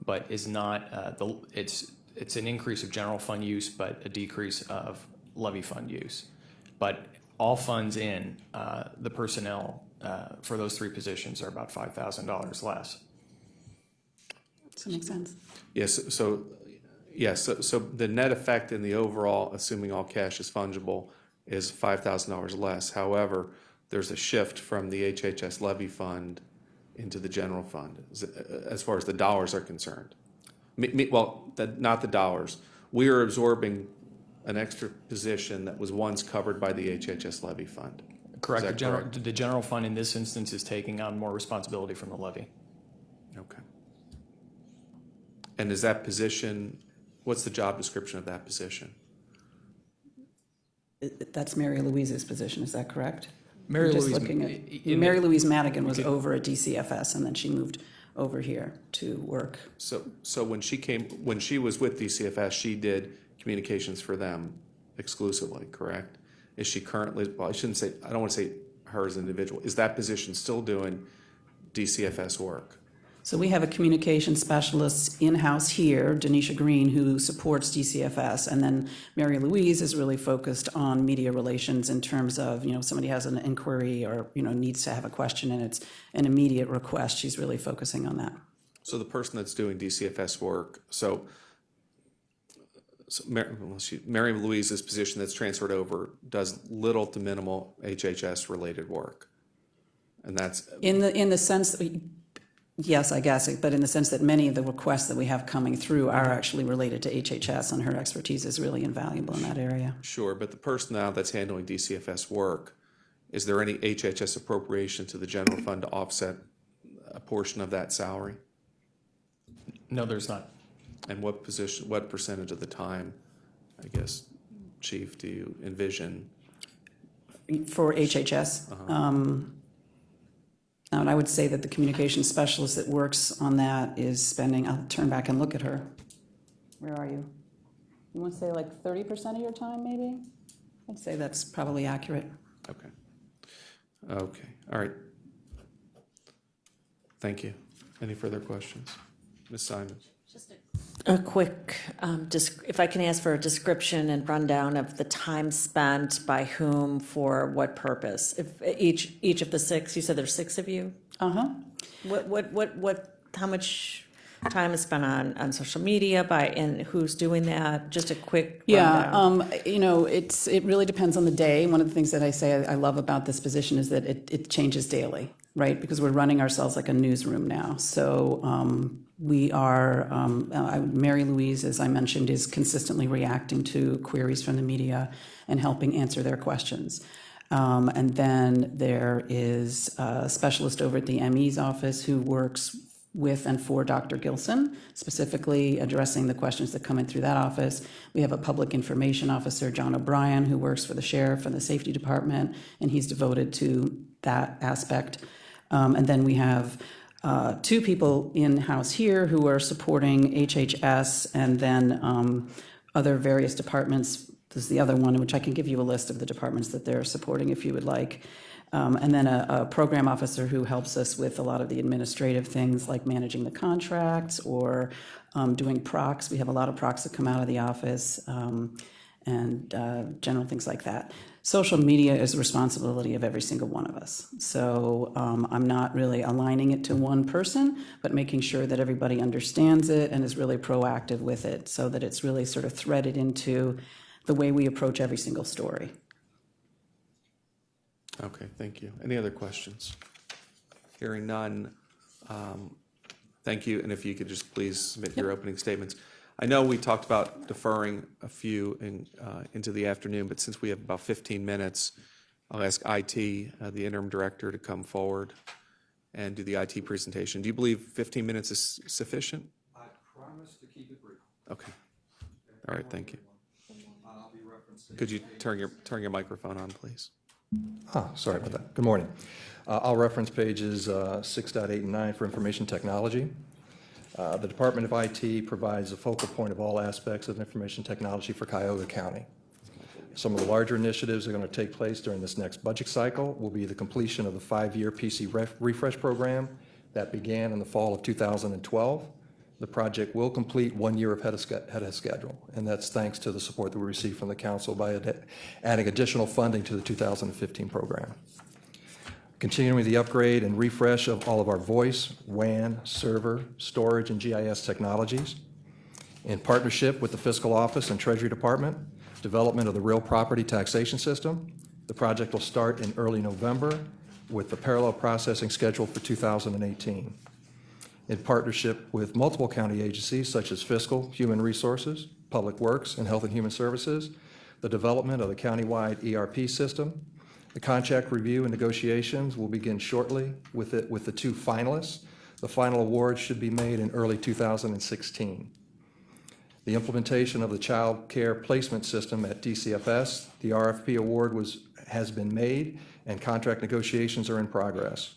but is not, it's an increase of general fund use, but a decrease of levy fund use. But all funds in the personnel for those 3 positions are about $5,000 less.
Does that make sense?
Yes. So the net effect in the overall, assuming all cash is fungible, is $5,000 less. However, there's a shift from the HHS levy fund into the general fund, as far as the dollars are concerned. Not the dollars. We are absorbing an extra position that was once covered by the HHS levy fund.
Correct.
Is that correct?
The general fund in this instance is taking on more responsibility from the levy.
Okay. And is that position, what's the job description of that position?
That's Mary Louise's position, is that correct?
Mary
Mary Louise Madigan was over at DCFS, and then she moved over here to work.
So when she was with DCFS, she did communications for them exclusively, correct? Is she currently, well, I don't want to say her as an individual. Is that position still doing DCFS work?
So we have a communication specialist in-house here, Denisha Green, who supports DCFS, and then Mary Louise is really focused on media relations in terms of, somebody has an inquiry or, needs to have a question and it's an immediate request. She's really focusing on that.
So the person that's doing DCFS work, Mary Louise's position that's transferred over does little to minimal HHS related work. And that's
in the sense that yes, I guess, but in the sense that many of the requests that we have coming through are actually related to HHS, and her expertise is really invaluable in that area.
Sure, but the person now that's handling DCFS work, is there any HHS appropriation to the general fund to offset a portion of that salary?
No, there's not.
And what percentage of the time, I guess, Chief, do you envision?
For HHS? And I would say that the communication specialist that works on that is spending, I'll turn back and look at her. Where are you? You want to say like 30% of your time, maybe? I'd say that's probably accurate.
Okay. All right. Thank you. Any further questions? Ms. Simons?
Just a quick, if I can ask for a description and rundown of the time spent by whom for what purpose? If each of the 6, you said there's 6 of you?
Uh-huh.
How much time is spent on social media and who's doing that? Just a quick rundown.
It really depends on the day. One of the things that I say I love about this position is that it changes daily, right? Because we're running ourselves like a newsroom now. So we are, Mary Louise, as I mentioned, is consistently reacting to queries from the media and helping answer their questions. And then there is a specialist over at the ME's office who works with and for Dr. Gilson, specifically addressing the questions that come in through that office. We have a public information officer, John O'Brien, who works for the sheriff and the safety department, and he's devoted to that aspect. And then we have 2 people in-house here who are supporting HHS, and then other various departments. This is the other one, in which I can give you a list of the departments that they're supporting if you would like. And then a program officer who helps us with a lot of the administrative things like managing the contracts or doing procs. We have a lot of procs that come out of the office and general things like that. Social media is the responsibility of every single one of us. So I'm not really aligning it to one person, but making sure that everybody understands it and is really proactive with it so that it's really sort of threaded into the way we approach every single story.
Okay, thank you. Any other questions? Hearing none, thank you. And if you could just please submit your opening statements. I know we talked about deferring a few into the afternoon, but since we have about 15 minutes, I'll ask IT, the interim director, to come forward and do the IT presentation. Do you believe 15 minutes is sufficient?
I promise to keep it brief.
Okay. All right, thank you. Could you turn your microphone on, please?
Sorry about that. Good morning. I'll reference pages 6.8 and 9 for information technology. The Department of IT provides a focal point of all aspects of information technology for Cuyahoga County. Some of the larger initiatives that are going to take place during this next budget cycle will be the completion of the 5-year PC refresh program that began in the fall of 2012. The project will complete 1 year ahead of schedule, and that's thanks to the support that we received from the council by adding additional funding to the 2015 program. Continuing the upgrade and refresh of all of our voice, WAN, server, storage, and GIS technologies. In partnership with the Fiscal Office and Treasury Department, development of the real property taxation system. The project will start in early November with the parallel processing scheduled for 2018. In partnership with multiple county agencies such as Fiscal, Human Resources, Public Works, and Health and Human Services, the development of the countywide ERP system. The contract review and negotiations will begin shortly with the 2 finalists. The final award should be made in early 2016. The implementation of the child care placement system at DCFS, the RFP award has been made and contract negotiations are in progress.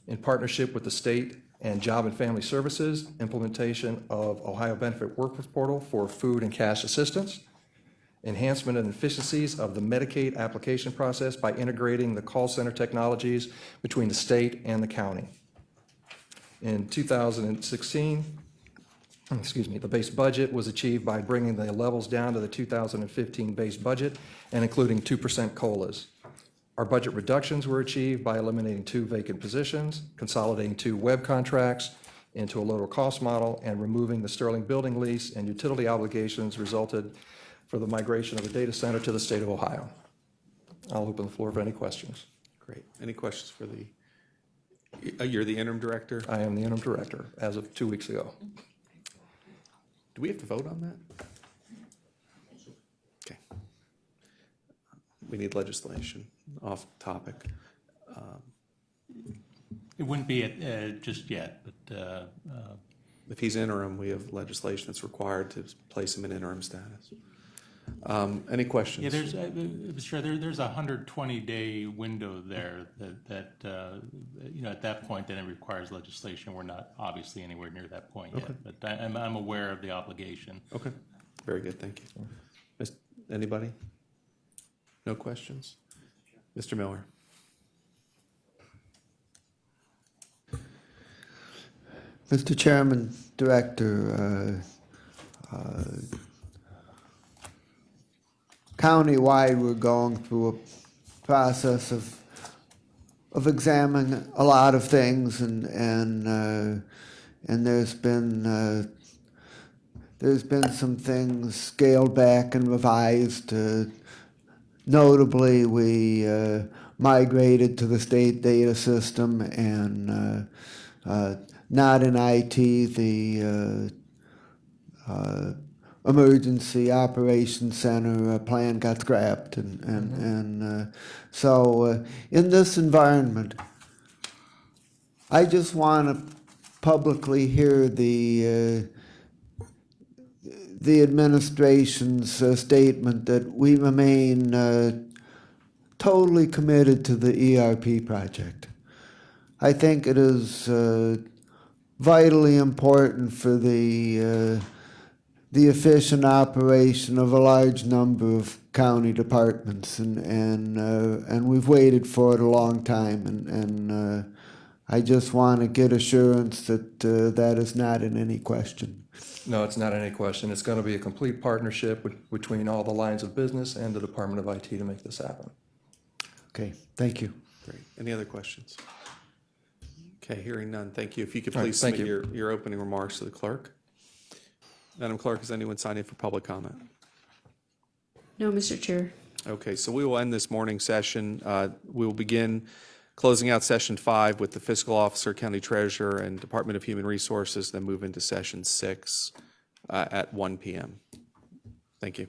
In partnership with the state and Job and Family Services, implementation of Ohio Benefit Workforce Portal for food and cash assistance. Enhancement and efficiencies of the Medicaid application process by integrating the call center technologies between the state and the county. In 2016, the base budget was achieved by bringing the levels down to the 2015 base budget and including 2% COLAs. Our budget reductions were achieved by eliminating 2 vacant positions, consolidating 2 web contracts into a lower cost model, and removing the Sterling building lease and utility obligations resulted for the migration of the data center to the state of Ohio. I'll open the floor for any questions.
Great. Any questions for you're the interim director?
I am the interim director as of 2 weeks ago.
Do we have to vote on that? Okay. We need legislation off topic.
It wouldn't be just yet, but
if he's interim, we have legislation that's required to place him in interim status. Any questions?
Yeah, there's there's a 120-day window there that at that point then it requires legislation. We're not obviously anywhere near that point yet, but I'm aware of the obligation.
Okay, very good, thank you. Anybody? No questions? Mr. Miller.
Mr. Chairman, Director, countywide, we're going through a process of examining a lot of things, and there's been some things scaled back and revised. Notably, we migrated to the state data system, and not in IT, the emergency operations center plan got scrapped, so in this environment, I just want to publicly hear the administration's statement that we remain totally committed to the ERP project. I think it is vitally important for the efficient operation of a large number of county departments, and we've waited for it a long time, and I just want to get assurance that that is not in any question.
No, it's not any question. It's going to be a complete partnership between all the lines of business and the Department of IT to make this happen.
Okay, thank you.
Great. Any other questions? Okay, hearing none. Thank you. If you could
All right,
please
thank
submit your opening remarks to the clerk. Madam Clerk, has anyone signed in for public comment?
No, Mr. Chair.
Okay, so we will end this morning session. We will begin closing out session 5 with the fiscal officer, county treasurer, and Department of Human Resources, then move into session 6 at 1 p.m. Thank you.